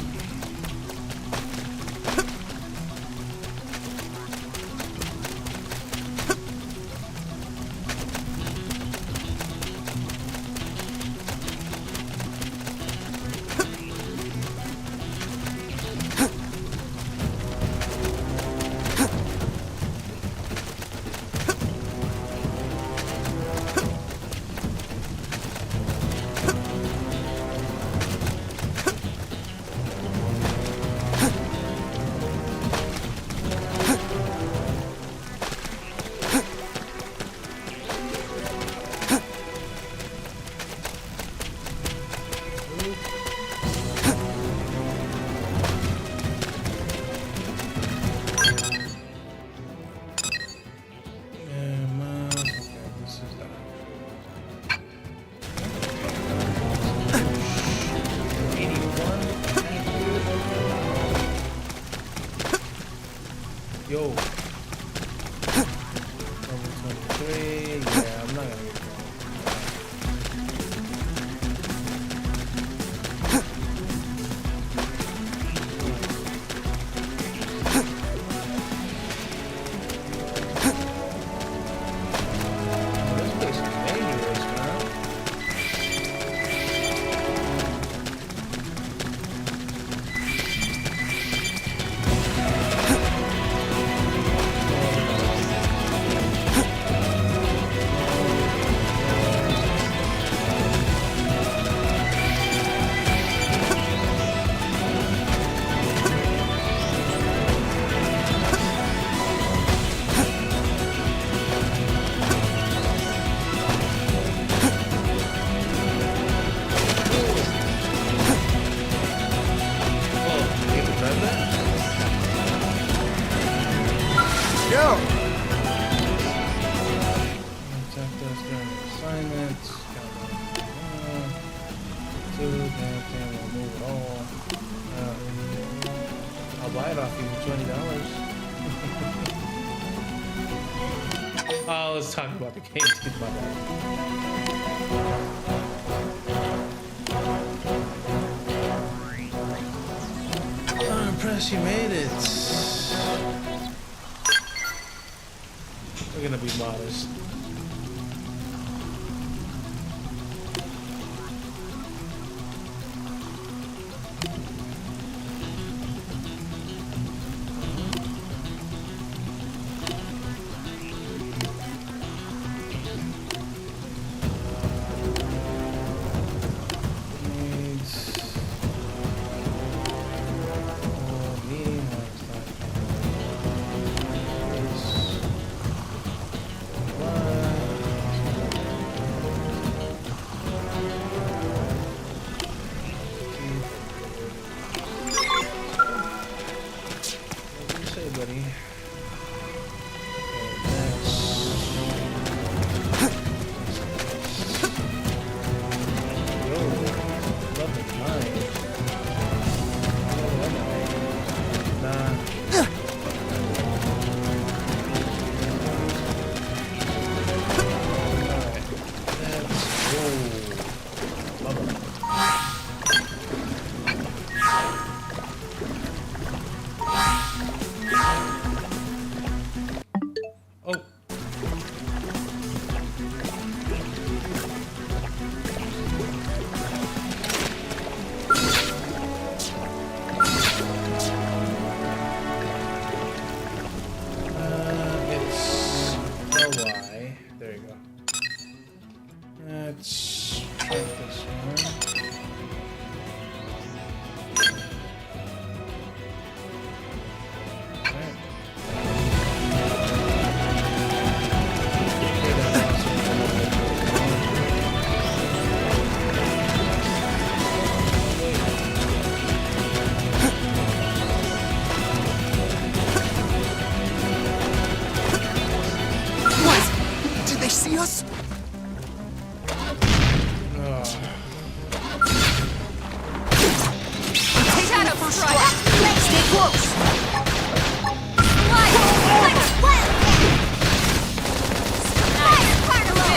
Yo. Level 23. Yeah, I'm not gonna get that. This place is dangerous, man. go! Protect us during assignments. Two, damn, we'll move it all. I'll buy it off you for $20. Oh, let's talk about the game. My bad. I'm impressed you made it. We're gonna be modest. See us? Shadow strike! Stay close! Nice!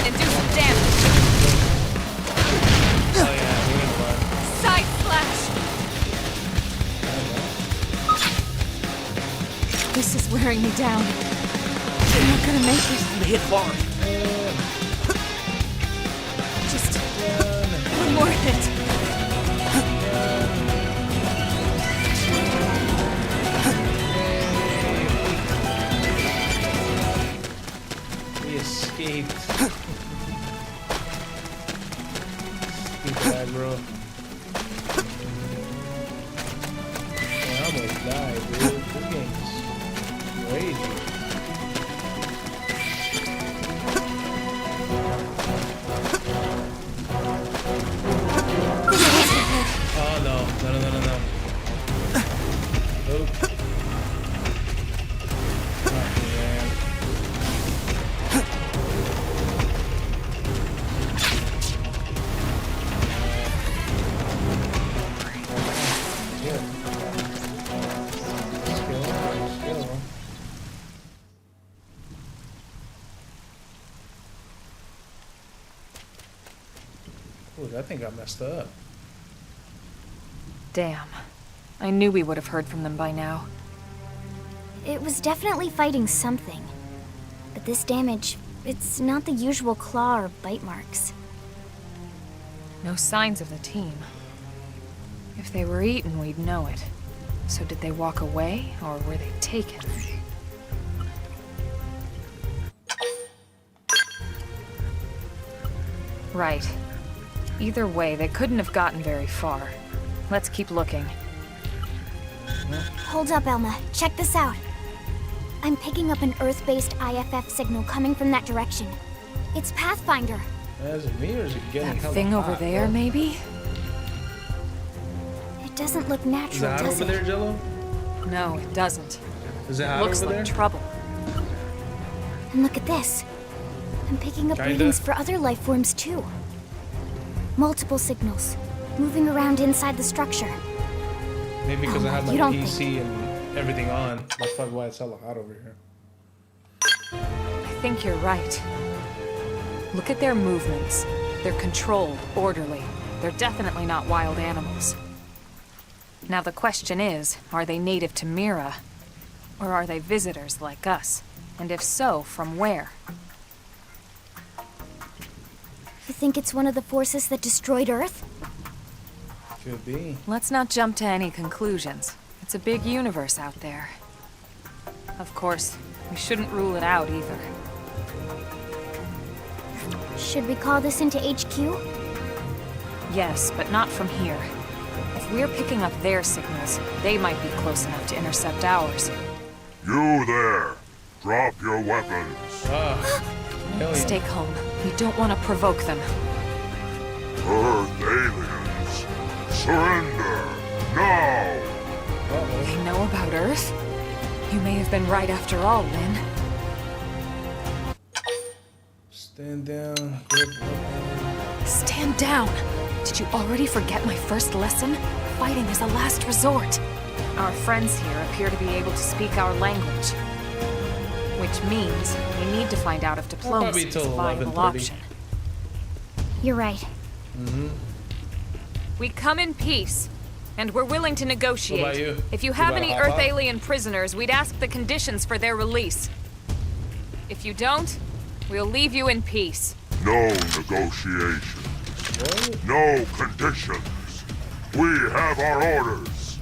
And do some damage! wearing me down. I'm not gonna make it. They hit hard. Just one more hit. We escaped. Stupid guy, bro. I almost died, dude. This game's crazy. Oh no, no, no, no, no, no. Nope. Oh, man. Yeah. Let's go, let's go. Ooh, I think I messed up. Damn. I knew we would have heard from them by now. It was definitely fighting something. But this damage, it's not the usual claw or bite marks. No signs of the team. If they were eaten, we'd know it. So did they walk away, or were they taken? Right. Either way, they couldn't have gotten very far. Let's keep looking. Hold up, Elma. Check this out. I'm picking up an Earth-based IFF signal coming from that direction. It's Pathfinder. Is it me or is it getting That hella thing over hot, there, bro? maybe? It doesn't look Is natural, it hot does over it? there, Jello? No, it doesn't. Is it hot Looks over like there? trouble. And look at this. I'm picking up Kinda. readings for other life forms, too. Multiple signals, moving around inside the structure. Maybe because I have my You don't PC and everything on. That's probably why it's hella hot over here. I think you're right. Look at their movements. They're controlled, orderly. They're definitely not wild animals. Now the question is, are they native to Mira? Or are they visitors like us? And if so, from where? You think it's one of the forces that destroyed Earth? Could be. Let's not jump to any conclusions. It's a big universe out there. Of course, we shouldn't rule it out either. Should we call this into HQ? Yes, but not from here. If we're picking up their signals, they might be close enough to intercept ours. You there! Drop your weapons. Alien. Stay calm. We don't want to provoke them. Earth aliens, surrender now! Uh-oh. They know about Earth? You may have been right after all, Lynn. Stand down. Grip weapon. Stand down! Did you already forget my first lesson? Fighting is a last resort. Our friends here appear to be able to speak our language. Which means we need to find out if diplomacy is a till viable 11:30. option. You're right. We come in peace, and we're willing to negotiate. What about you? If you You have wanna any hop Earth out? alien prisoners, we'd ask the conditions for their release. If you don't, we'll leave you in peace. No negotiations. What? No conditions. We have our orders.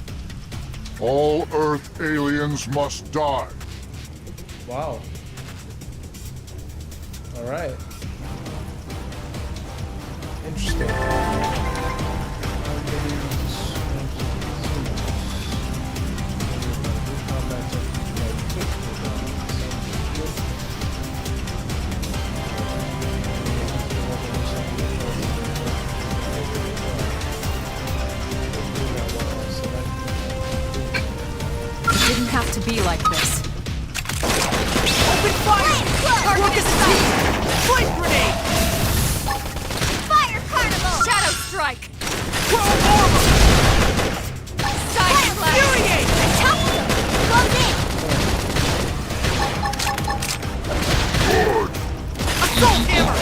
All Earth aliens must die. Wow. Alright. Interesting. It didn't have to be like this. Open fire! Work as a team! Flame grenade! Fire Carnival! Shadow strike! Chrome armor! Side slash! Infuriate! Attack them! Close in! Good. Assault hammer!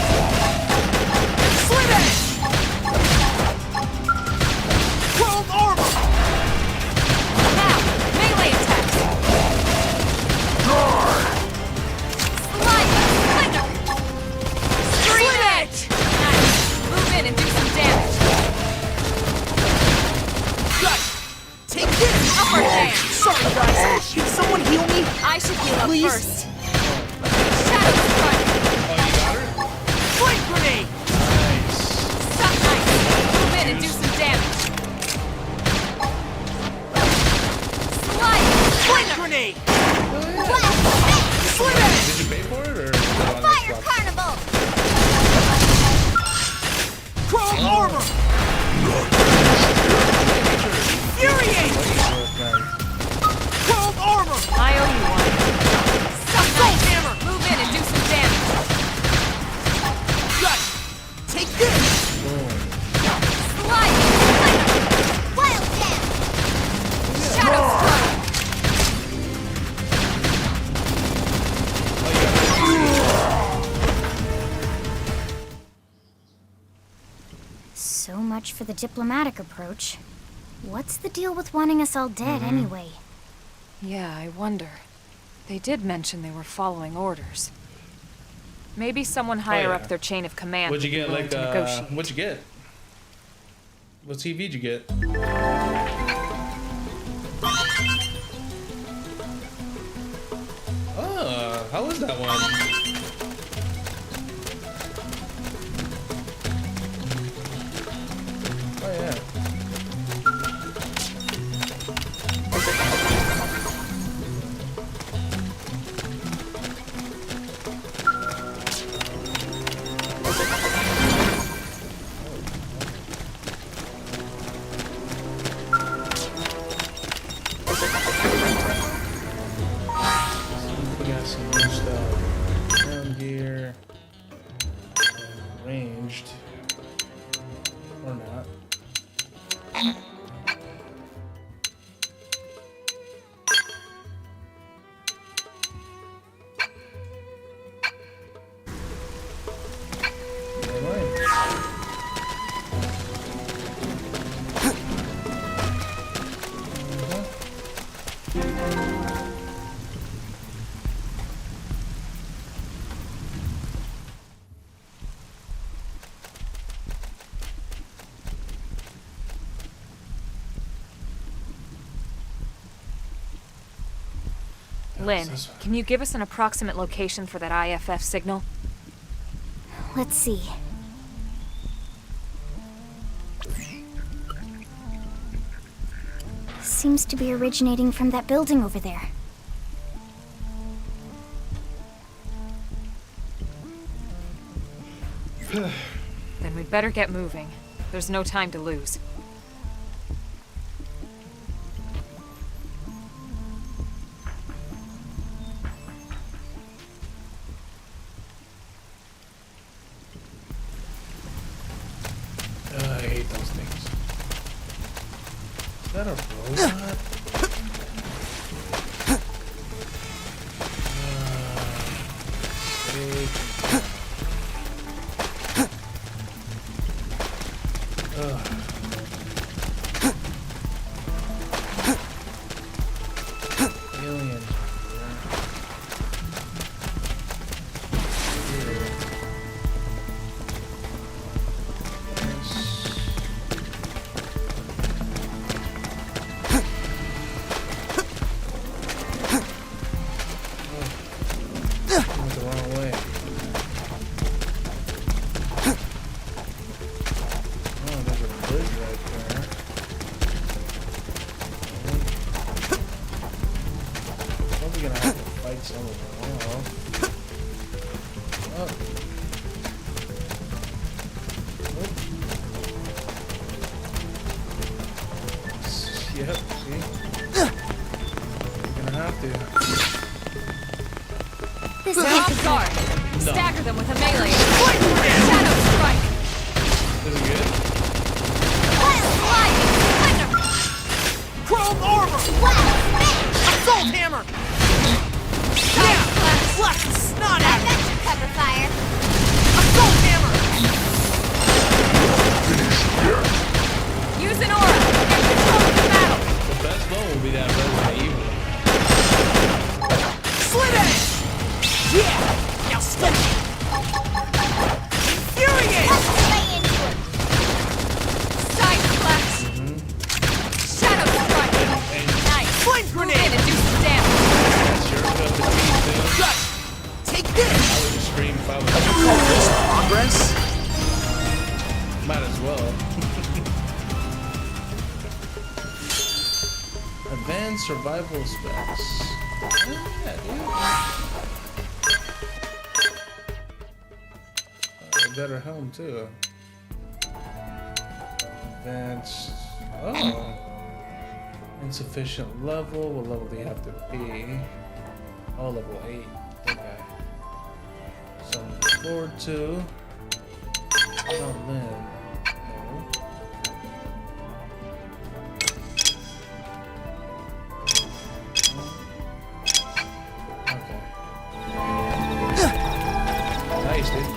Slit edge! Chrome armor! Now, melee attacks! Go! So much for the diplomatic approach. What's the deal with wanting us all dead anyway? Yeah, I wonder. They did mention they were following orders. Maybe someone higher up their chain of command. What'd you would be get? willing Like, to negotiate. what'd you get? What TV'd you get? Oh, how was that one? Oh yeah. We got some new stuff down here. Ranged. Or not. Lynn, can you give us an approximate location for that IFF signal? Let's see. Seems to be originating from that building over there. Then we'd better get moving. There's no time to lose. I hate those things. Is that a robot? Aliens. Yep, see? You're gonna have to. This They're can't off be guard. No. Stagger them with a melee. Shadow strike. This is good? Chrome armor! Assault hammer! Yeah! Blast the snot out of it! cover fire. Assault hammer! Use an aura. Get control of the battle. The best one will be that Resident Evil. Slit edge! Yeah! Now stick it! Infuriate! Side flash. Shadow strike. Nice. Flame Move in grenade! and do some damage. That's your cut the team, too. Gut! Take this! I would just scream if I was Call this progress? Might as well. Advanced survival specs. Oh, yeah, dude. A better helm, too. Advanced. Oh. Insufficient level. What level do you have to be? Oh, level 8. Okay. Something to look forward to. Oh, man. No. Okay. Nice, dude.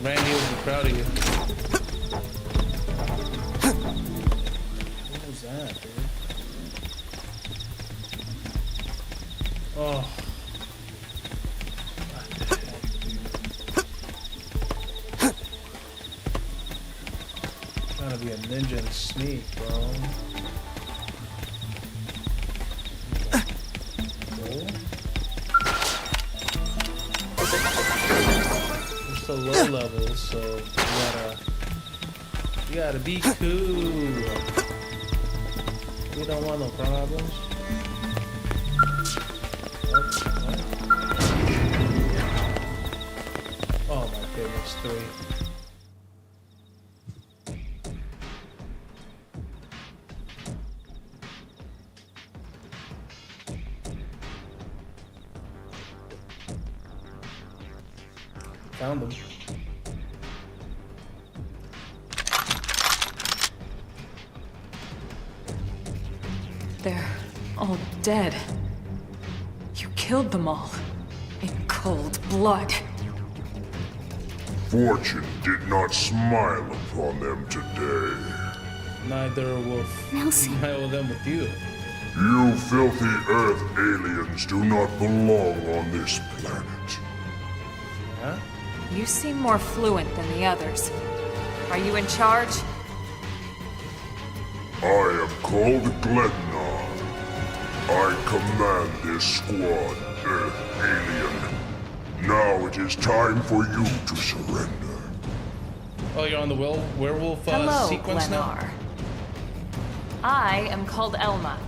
Randy will be proud of you. What was that, dude? Oh. Trying to be a ninja and sneak, bro. It's the low levels, so you gotta be cool. We don't want no problems. Oh my goodness, 3. Found them. They're all dead. You killed them all. In cold blood. Fortune did not smile upon them today. Neither will Nelson. smile them with you. You filthy Earth aliens do not belong on this planet. Huh? You seem more fluent than the others. Are you in charge? I am called Glednar. I command this squad, Earth alien. Now it is time for you to surrender. Oh, you're on the werewolf Hello, sequence Glennar. now? I am called Elma,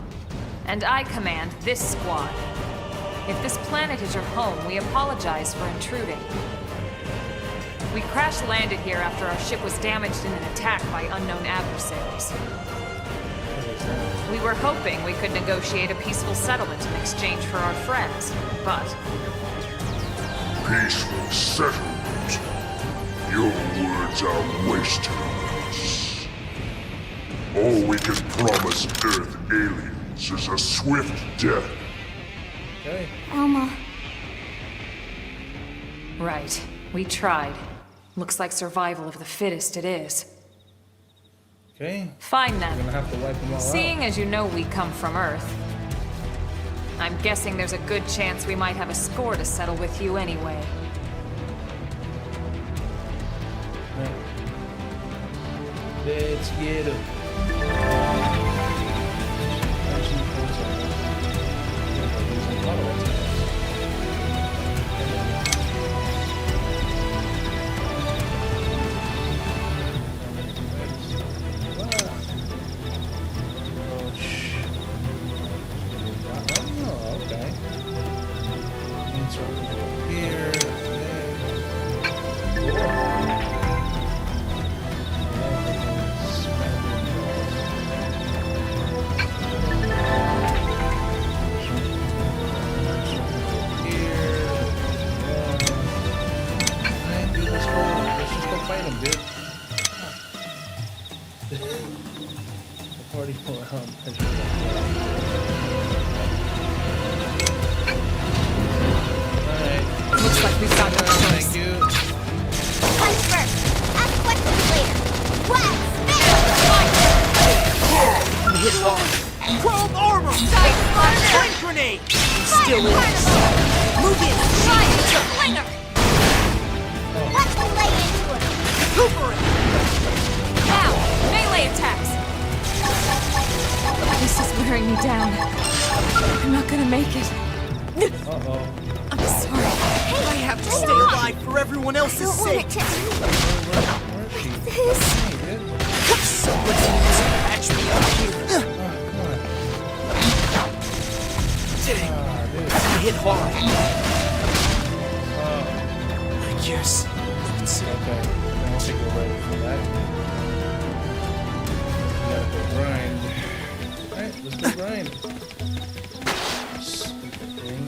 and I command this squad. If this planet is your home, we apologize for intruding. We crash-landed here after our ship was damaged in an attack by unknown adversaries. We were hoping we could negotiate a peaceful settlement in exchange for our friends, but... Peaceful settlement. Your words are wasted on us. All we can promise Earth aliens is a swift death. Okay. Alma. Right. We tried. Looks like survival of the fittest it is. Okay. Fine We're then. gonna have to wipe them all Seeing out. as you know we come from Earth, I'm guessing there's a good chance we might have a score to settle with you anyway. Let's get him. Oh, okay. Here. Fight him, dude. The party will Alright. Looks like we've got no choice. Thank you. Punch first. Ask questions later. Blast! Hit hard. Chrome armor! Flame grenade! Still in. Move in! Flinger! Let's lay into it. Recuperate! Now! Melee attacks! This is wearing me down. I'm not gonna make it. Uh-oh. I'm sorry. I have to stay alive for everyone else's Don't want sake. it to Where is she? this. Hey, dude. Somebody needs to patch me up here. Dang, Dude. I hit hard. Oh, I guess that's it. okay. I don't think we're ready for that. We gotta go grind. Alright, let's go grind. Stupid thing.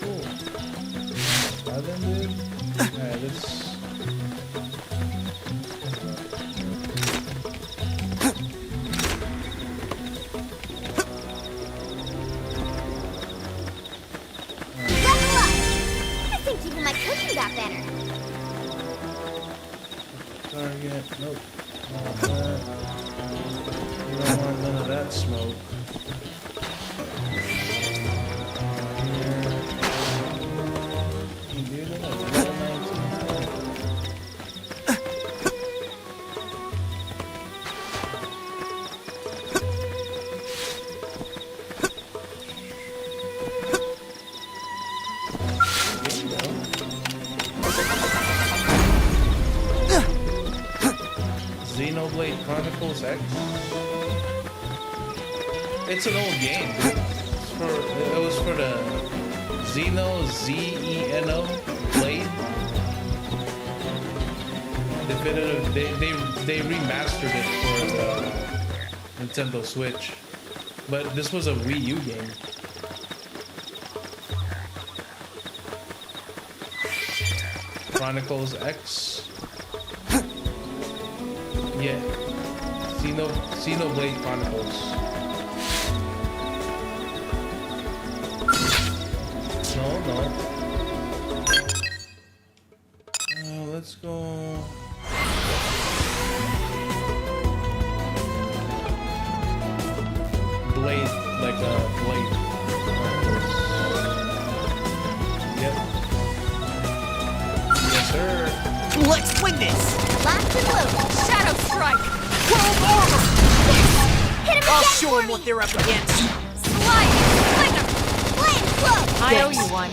Cool. 11, dude. Alright, let's... got better. Target. Nope. Not that. You don't want none of that smoke. You do that? Level 19. Xenoblade Chronicles X. It's an old game. It was for the Zeno Blade. Definitive. They remastered it for the Nintendo Switch, but this was a Wii U game. Chronicles X. Yeah. Xenoblade Chronicles. No. Let's go. Blade, like a blade. Yep. Yes, sir. Let's win this! Locked and loaded. Shadow Strike! World armor! Hit him I'll again show for them me. what they're up against. Slide! Slinger! Flame flow. I owe you one.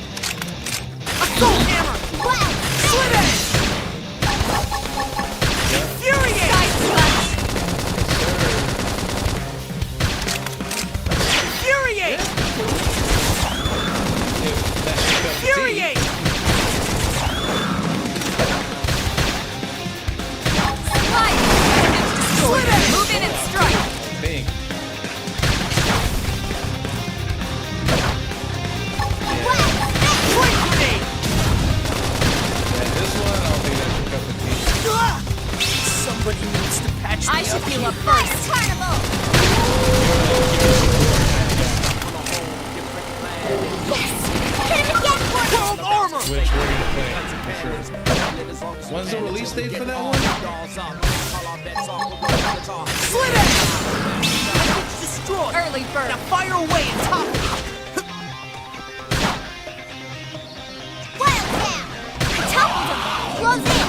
Assault hammer! Wow. Slit edge! Infuriate! Side slash! Infuriate! Infuriate! Slide! Slit edge! Move in and strike! Big. Flame grenade! Yeah, this one, I don't think that's your cup of tea. Ah! Somebody needs to patch me I should up heal here. up first. Carnival. Yes. Hit him again for me. World armor! Which we're gonna play for sure. When's the release date for that one? Slit edge! Package destroyed! Early bird. Now fire away and top it! Wild down. I toppled him. Close in.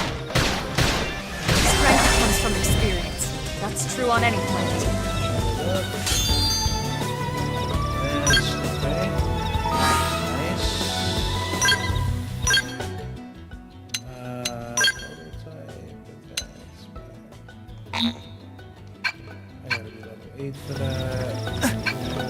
Strength comes from experience. That's true on any planet. That's okay. Nice. Prototype. Advanced. I gotta be level 8 for that.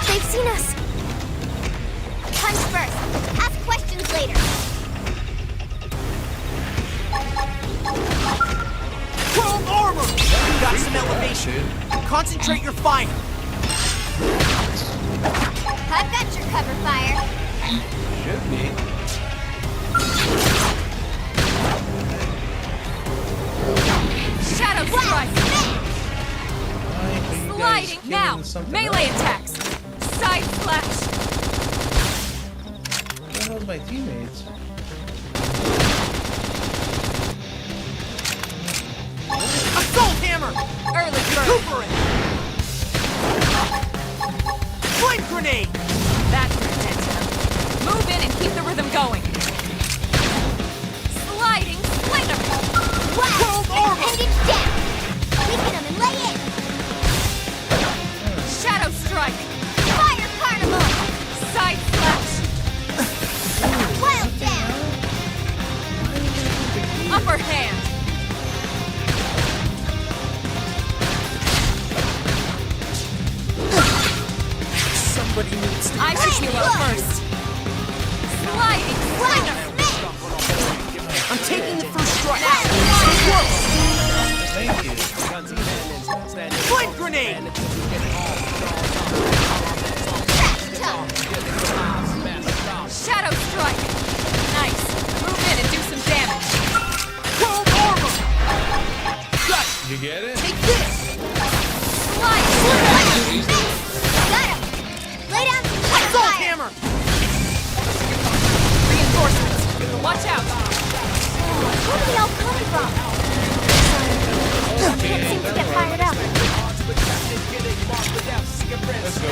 They've seen us. Punch first. Ask questions later. World armor! You got some elevation. Concentrate your fire. I've got your cover fire. Should be. Shadow Strike! Why are you guys Sliding killing now! something Melee else? attacks! Side slash! Where the hell's my teammates? Assault hammer! Early bird! Recuperate! Flame grenade! That's intense. Move in and keep the rhythm going. Sliding slinger! World armor! Appendage down. Weaken him and lay in. Shadow Strike! Fire carnival. Side slash! Wild down. Upper hand! Somebody needs to I should heal up first. Sliding slinger! I'm taking the first strike. Thank you. Flame grenade! Shadow Strike! Nice! Move in and do some damage. World armor! get it? Take this! Slide! Got him! Lay down some Assault fire! hammer! Reinforcements! Watch out! Where are they all coming from? Sorry. Can't seem to get fired up. Let's go.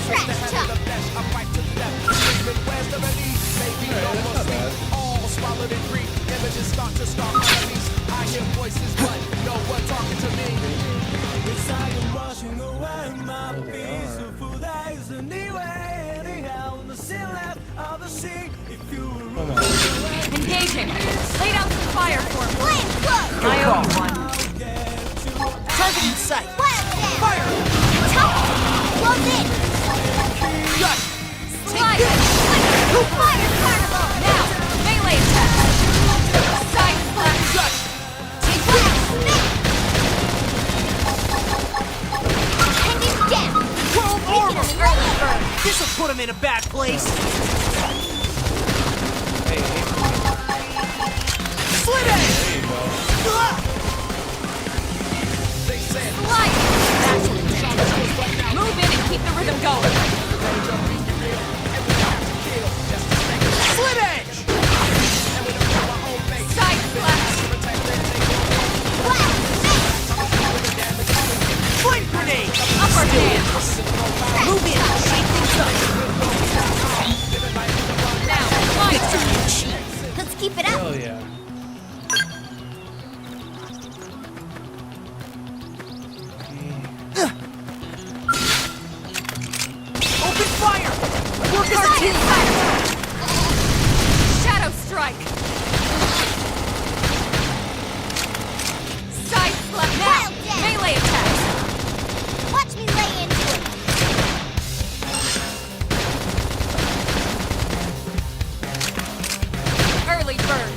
Trash talk! Come on. Engaging! Lay down some fire for me! Flame close! I owe you one. Target in sight! Wildcat! Fire! Top! Close in! Gut! Slide! Fire carnival! Now! Melee attack! Side slash! Gut! Take fire! Hanging down! World Making armor! him early bird! This'll put him in a bad place! Hey, Slit there edge! you go. Ah! Slide! That's what it is. Move in and keep the rhythm going. Slit edge! Side slash! Flame grenade! Upper hand! Move in! Shake things up! Now! Fire! Let's keep it up! Hell yeah. Open fire! Work as a team! Shadow strike! Side slash! Now! Wildcat! Melee attack! Watch me lay into it! Early bird!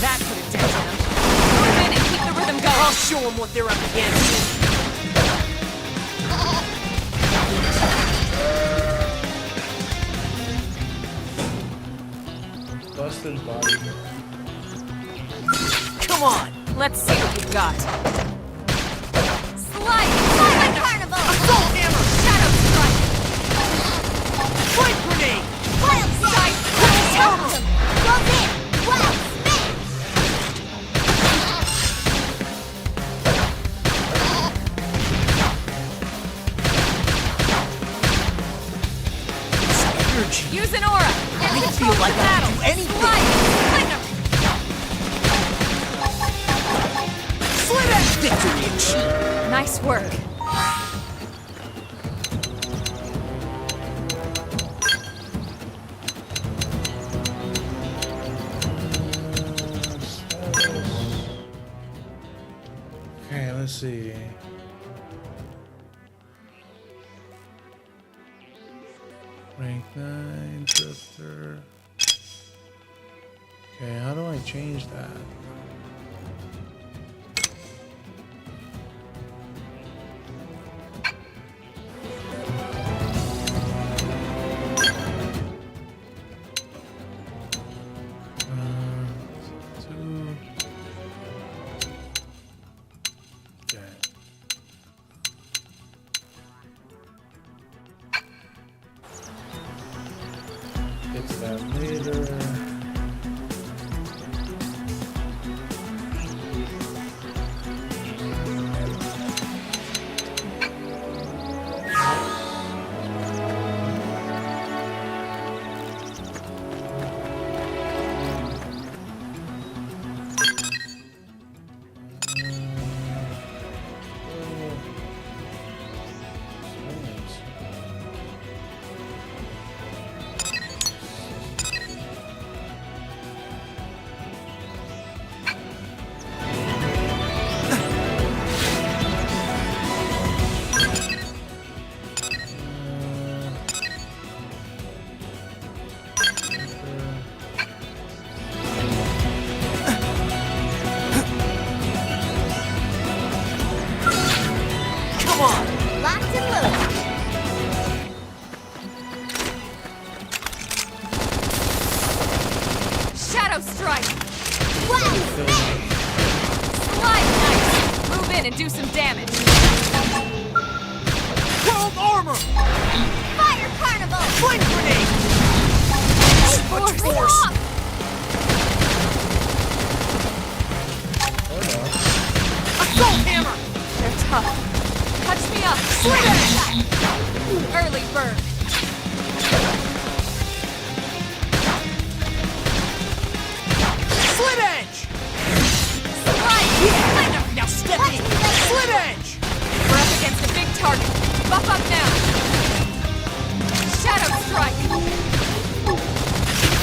That put a dent in him. Move in and keep the rhythm I'll going. show them what they're up against! Busted body. Come on! Let's see what you've got. Slide! Fire carnival! Assault hammer! Shadow strike! Flame grenade! Wildcat! Help him! Close in! Wild Energy! Use an aura! I feel like I can do anything! Slide! Flinger! Slit edge! Victory achieved! Nice work. Okay, let's see. Rank 9, Drifter. Okay, how do I change that? Two. Okay. It's that later. in and do some damage. World armor! Fire Carnival! Flame grenade! So much force! Assault hammer! They're tough. Touch me up. Slit edge! Early bird. Slit edge! Now step in! Slit edge! We're up against a big target. Buff up now. Shadow strike.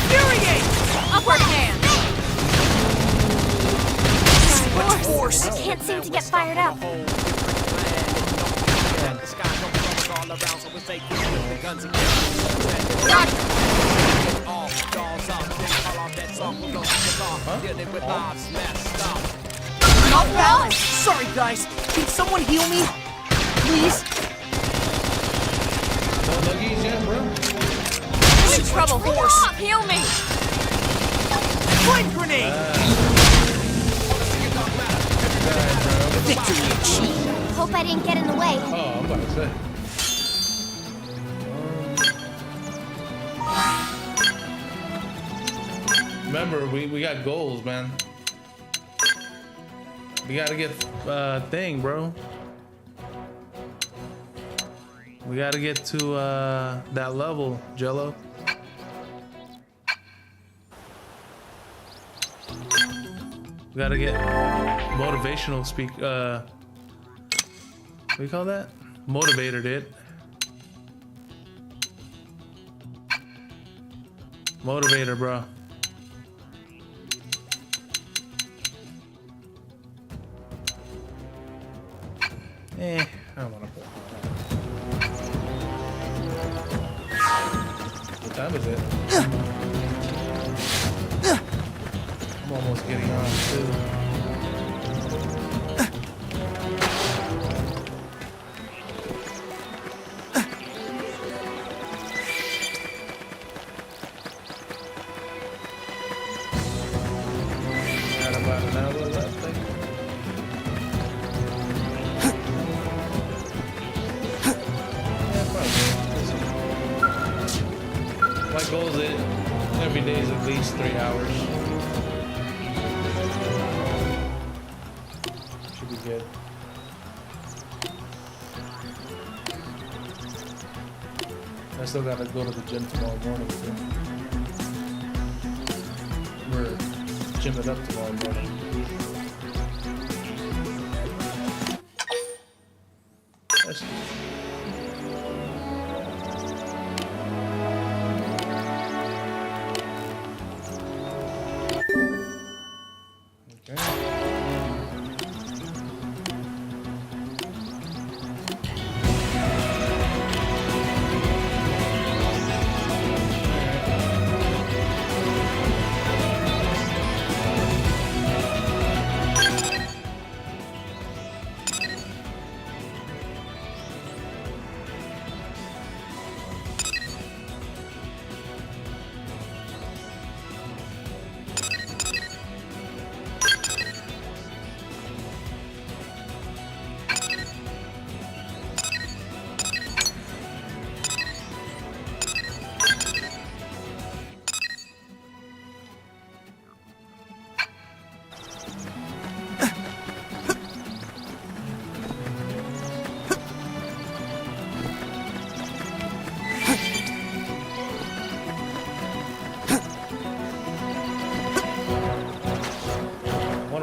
Infuriate! Upward hand. Much force! Can't seem to get fired up. Not balanced! Sorry, guys. Can someone heal me? Please? No nuggies yet, bro? I'm in trouble. Force. Heal me. Flame grenade! Victory achieved! Hope I didn't get in the way. Oh, I'm about to say. Remember, we got goals, man. We gotta get thing, bro. We gotta get to that level, Jello. We gotta get motivational speak. What do you call that? Motivator, dude. Motivator, bro. I don't wanna play. What time is it? I'm almost getting on too. Got about an hour left, I think. My goal is that every day is at least 3 hours. Should be good. I still gotta go to the gym tomorrow morning too. We're gymming up tomorrow morning. That's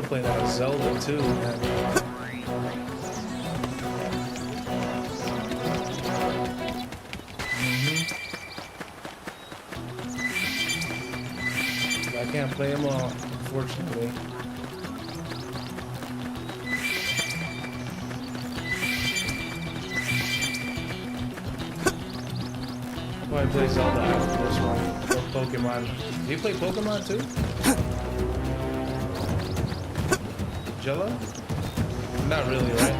play that Zelda too, man. I can't play them all, unfortunately. I'll probably play Zelda after this one. Or Pokemon. Do you play Pokemon too? Jello? Not really, right?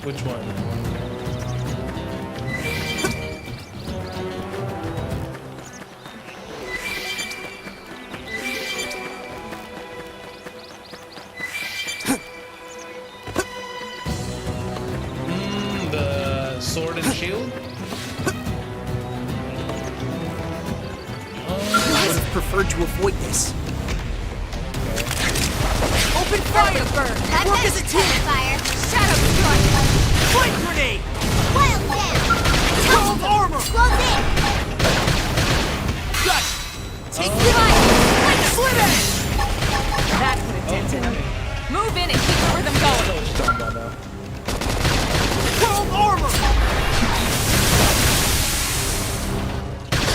Which one? preferred to avoid this. Open fire! Work as a team! Fire! Shadow strike! Flame grenade! Wild Dance! Cold armor! Close in! Gut! Take fire! Slit edge! That put a dent in him. Move in and keep the rhythm going. What you talking about now? Cold armor!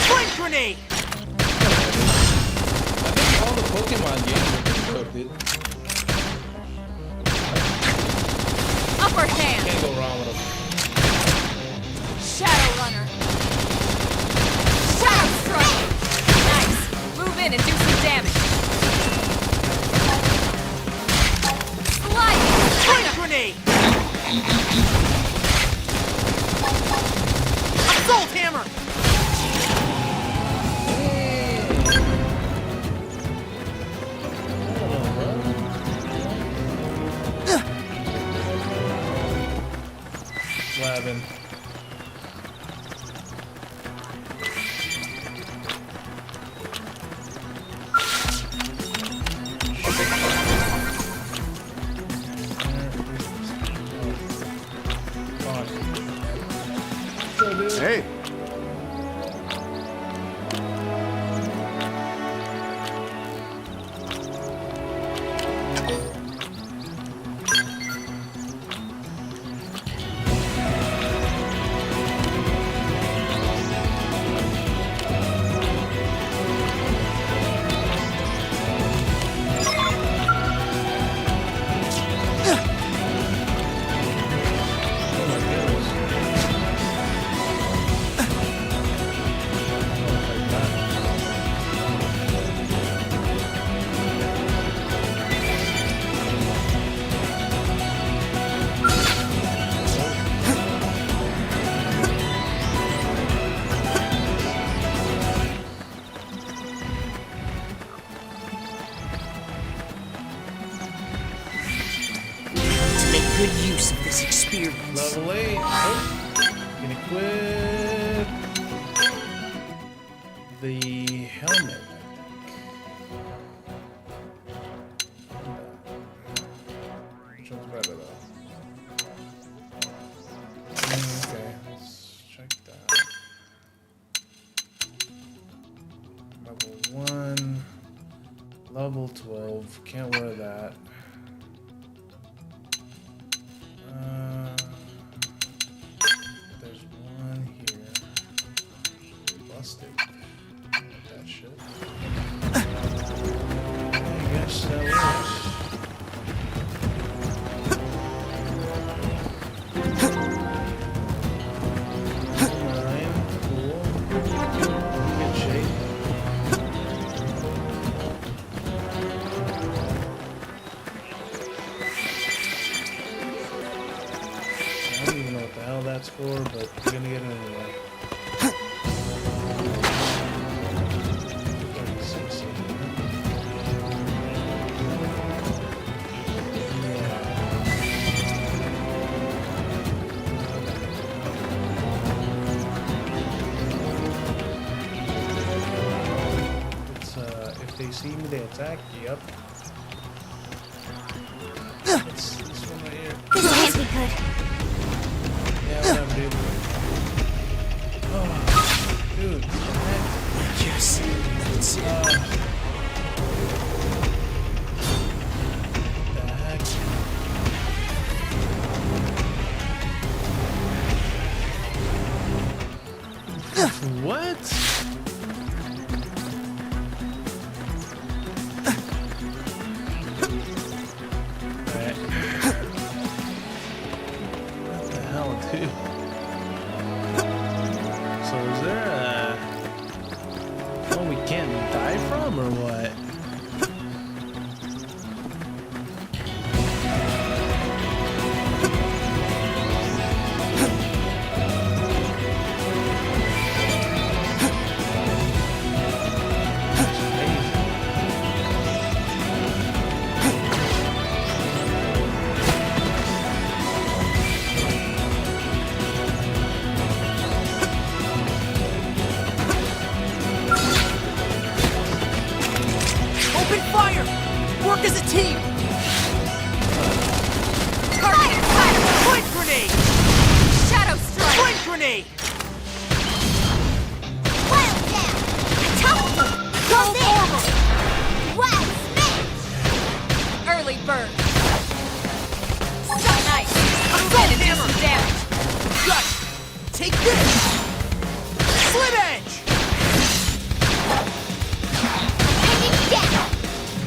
Flame grenade! I think all the Pokemon games are pretty cooked, dude. Upper hand! Can't go wrong with them. Shadow runner! Shadow strike! Nice! Move in and do some damage. Slide! Flame grenade! Assault hammer! What happened? Hey, Good use of this experience. Level 8. Oh. Can equip the helmet. Which one's better though? Okay, let's check that. Level 1. Level 12. Can't wear that. There's one here. Busted. That shit. I guess that works. Alright, cool. Good shape. I don't even know what the hell that's for, but we're gonna get it anyway. 36 in here. It's if they see me, they attack. Yep. It's this one right here. This can't be good. Yeah, whatever, dude. Oh, dude, what the heck? Yes. That's it. What the heck? What? Alright. What the hell, dude? So is there a one we can't die from, or what? Open fire! Work as a team! Fire! Fire! Flame grenade! Shadow strike! Flame grenade! Wild down! Topple! Gold armor! Wild smash! Early bird! So nice! Move in and do some damage! Got it! Take this! Slit edge! Bring it down!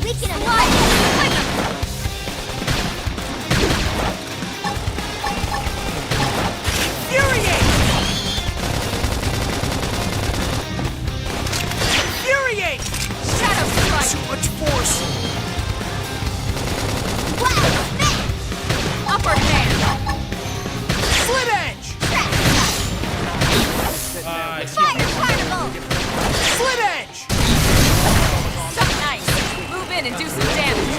We can apply Infuriate! Infuriate! Shadow strike! Too much force! Wild smash! Upper hand! Slit edge! Fire carnival! Slit edge! So nice! Move in and do some damage!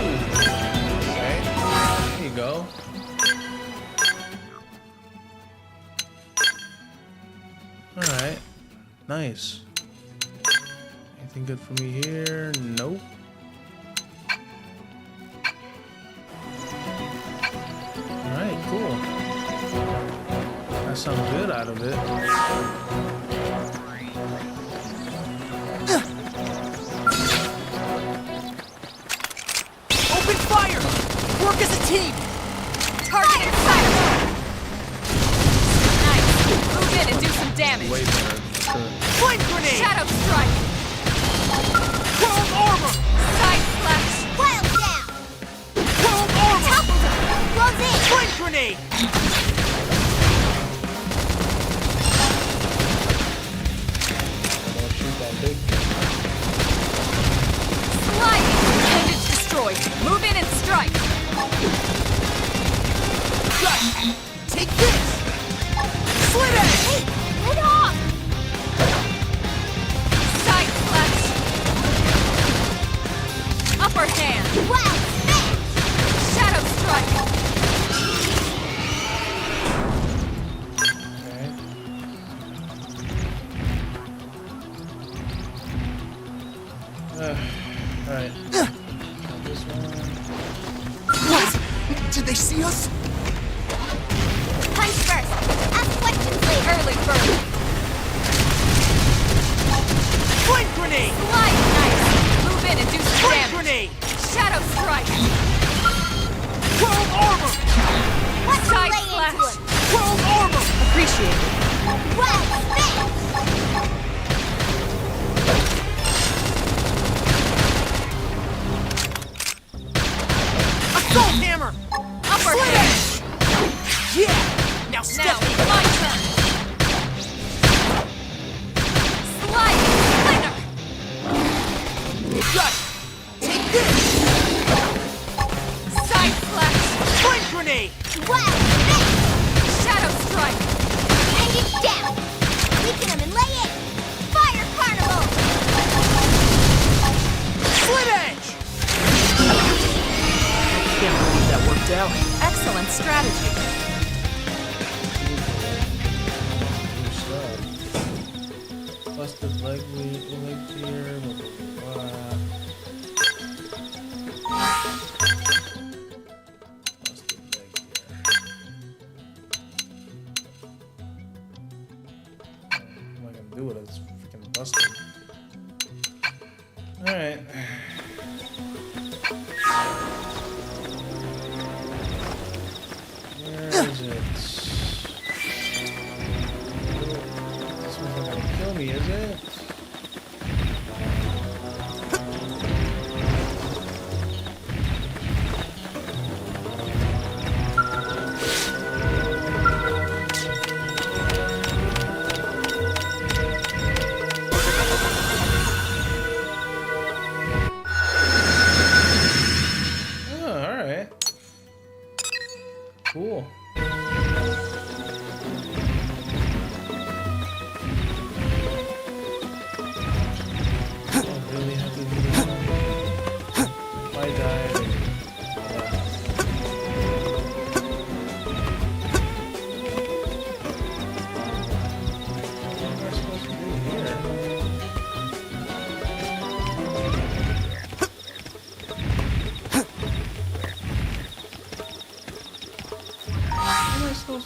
Okay. There you go. Alright. Nice. Anything good for me here? Nope. Alright, cool. Got something good out of it. Open fire! Work as a team! Target fire! Nice! Move in and do some damage! Way better. For sure. Flame grenade! Shadow strike! Gold armor! Side slash! Wild down! Gold armor! Topple them! Close in! Flame grenade! Don't shoot that big thing. Sliding! Appendage destroyed! Move in and strike! Got it! Take this! Slit edge! Hey! Get off! Side slash! Upper hand! Wild smash! Shadow strike! Okay. Alright. This one. What? Did they see us? Punch first! Ask questions later! Early bird! Flame grenade! Slide nice! Move in and do some Flame damage! grenade! Shadow strike! Gold armor! Let's Side lay into slash! him! Gold armor! Appreciate it! Wild smash! Assault hammer! Upper Slit hand! edge! Yeah! Now step Now, in! my turn! Slide! Slinger! Got it! Take this! Side slash! Flame grenade! Wild smash! Shadow strike! Bring it down! Weaken him and lay in! Fire carnival! Slit edge! Can't believe that worked out. Excellent strategy! New stuff. Busted leg here. Blah, blah, blah. Busted leg here. What am I gonna do with it? It's freaking busted. Alright. Where is it? This one's not gonna kill me, is it? Oh, alright. Cool.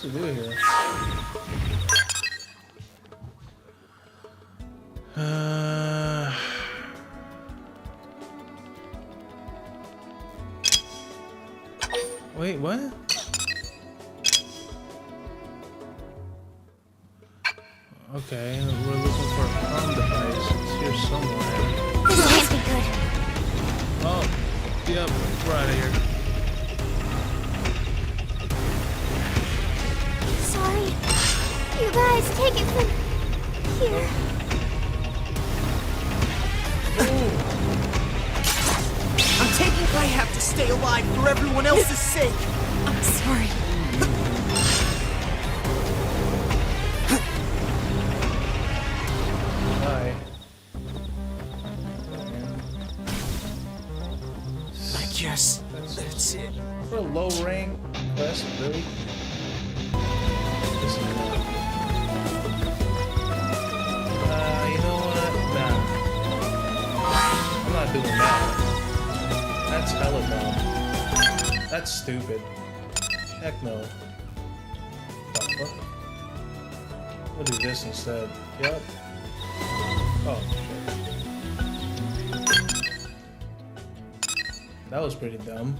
to do here? Wait, what? Okay, we're looking for a comm device. It's here somewhere. This can't be good. Oh, yep, we're out of here. Sorry. You guys, take it from here. I'm taking what I have to stay alive for everyone else's sake. I'm sorry. Bye. I guess that's it. For a low rank quest, really? You know what? Nah. I'm not doing that. That's hella dumb. That's stupid. Heck no. The fuck? We'll do this instead. Yep. Oh, shit. That was pretty dumb.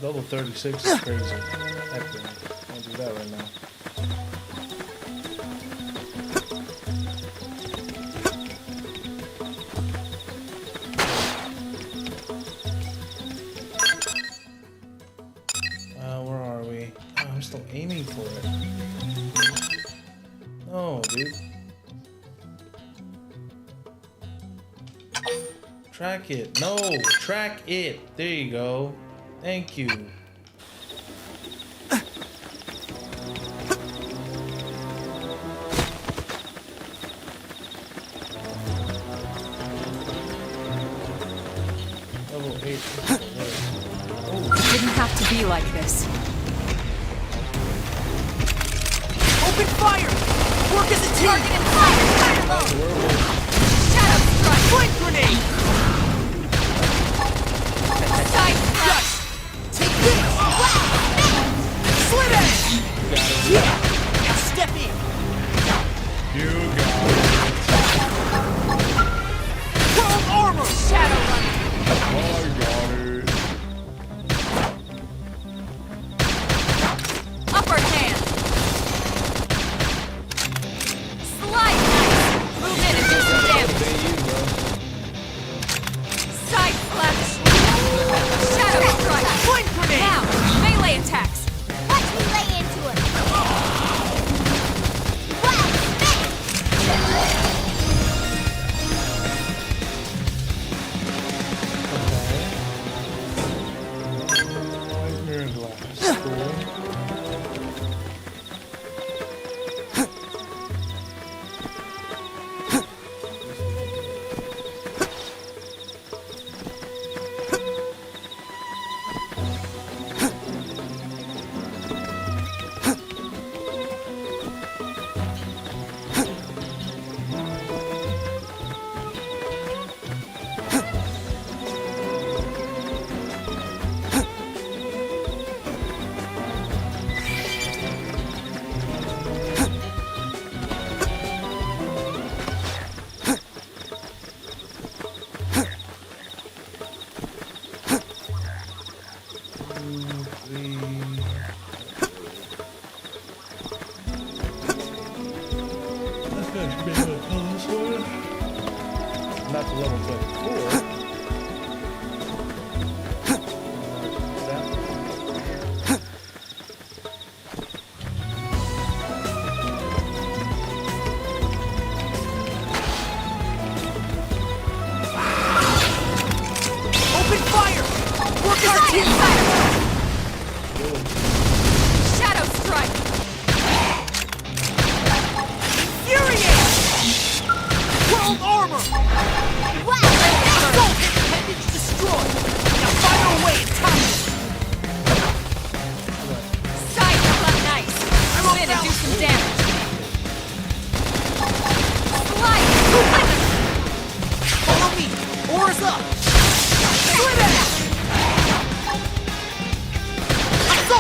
Level 36 is crazy. Heck no. Can't do that right now. Where are we? Oh, I'm still aiming for it. No, dude. Track it. No, track it. There you go. Thank you. Level 8. It didn't have to be like this. Open fire! Work as a team! Target and fire! Shadow strike! Flame grenade! Side strike! Take this! Slit edge! Yeah! Now step in! You got Chrome armor! Shadow runner! it. I got it. Upper hand! Slide knife! Move in and do some damage! Side slash! Shadow strike! Flame grenade! Now, melee attacks! Watch me lay into it. Wow, Mirror glass. Cool.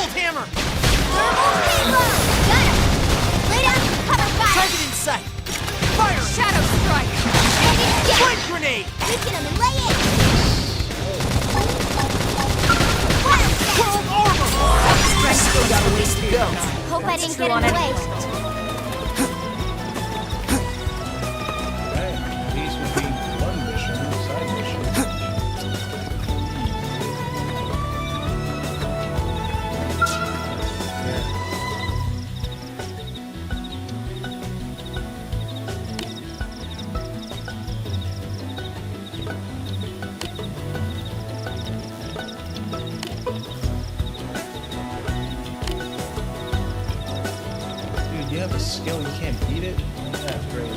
Shield hammer! Got him! Lay down and cover fire! Target in sight! Fire! Shadow strike! Flame grenade! Weaken him and lay in! World armor! I still got a ways to go. Hope I didn't true get on in the any way. Alright, these would be one mission, side mission. Dude, you have a skill and you can't beat it? That's great.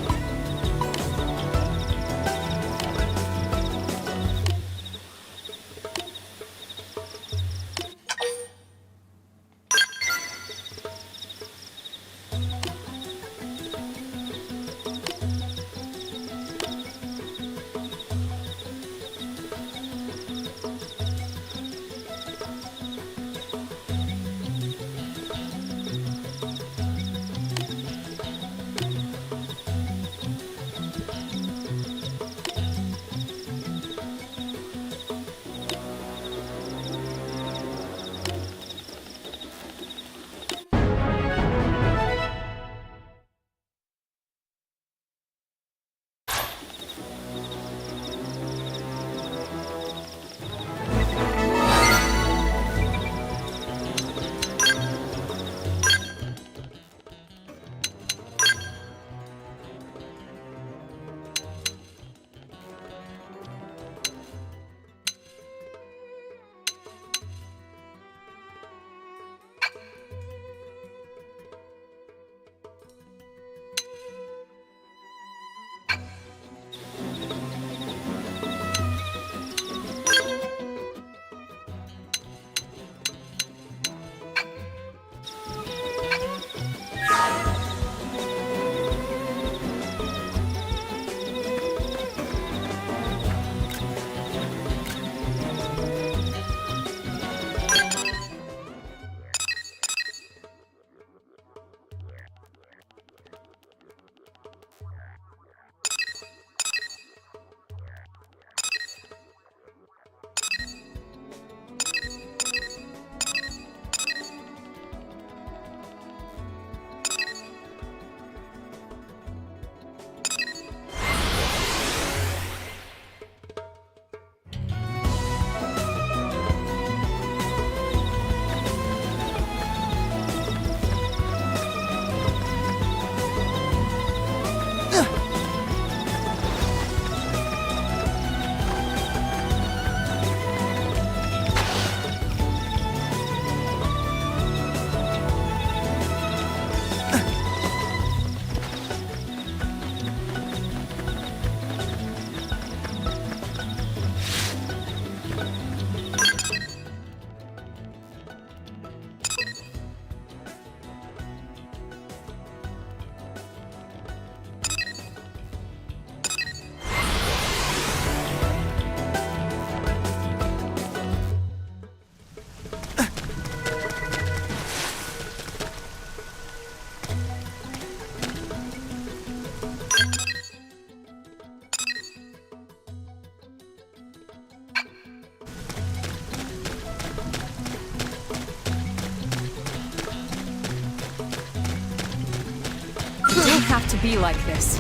Have to be like this.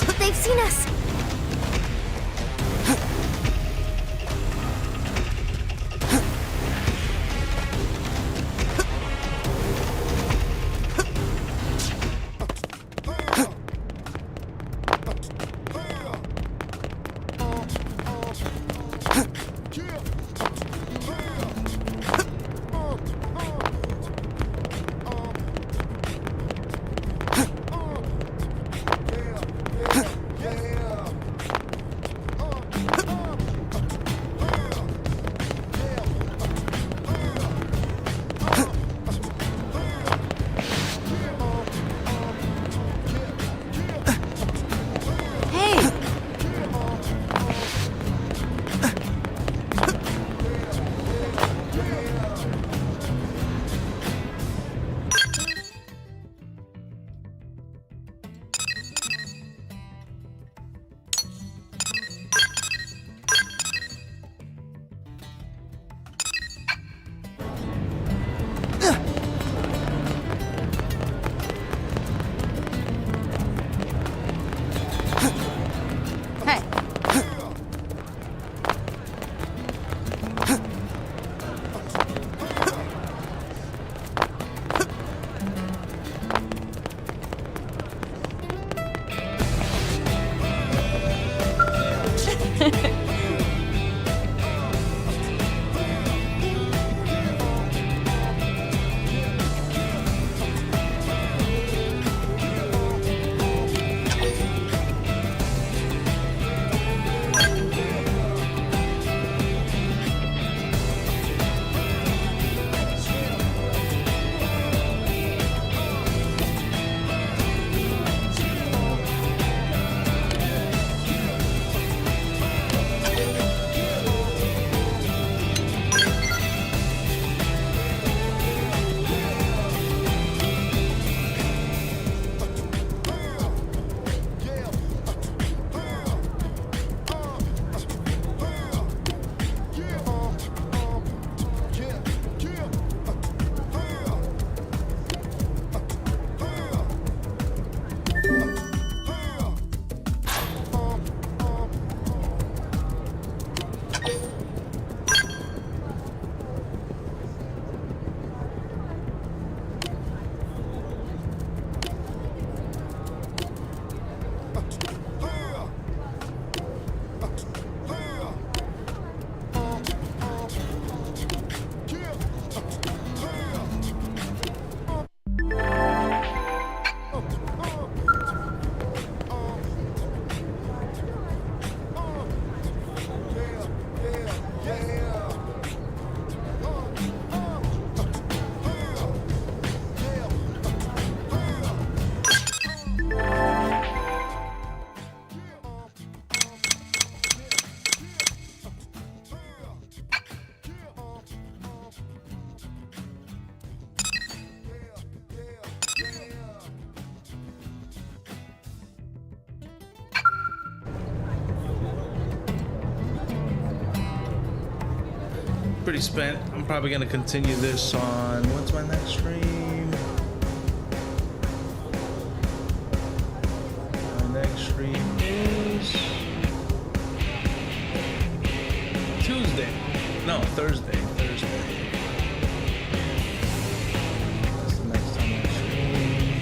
What? They've seen us! Pretty spent. I'm probably gonna continue this on what's my next stream? My next stream is Tuesday. No, Thursday. That's the next time I stream.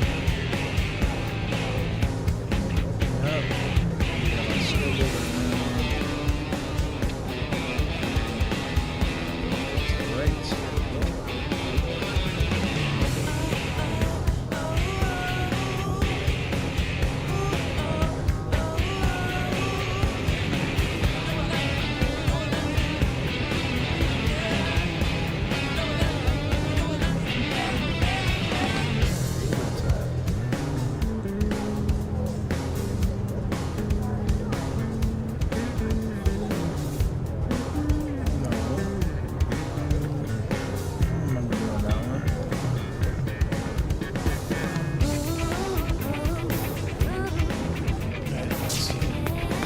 Yep. Yeah, let's go over now.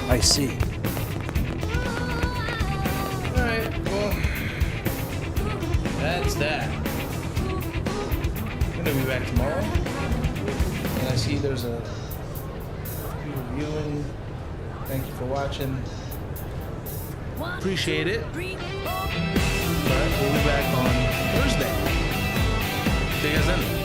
I see. Alright, well, that's that. I'm gonna be back tomorrow. And I see there's a few reviewing. Thank you for watching. Appreciate it. Alright, we'll be back on Thursday. See you guys then.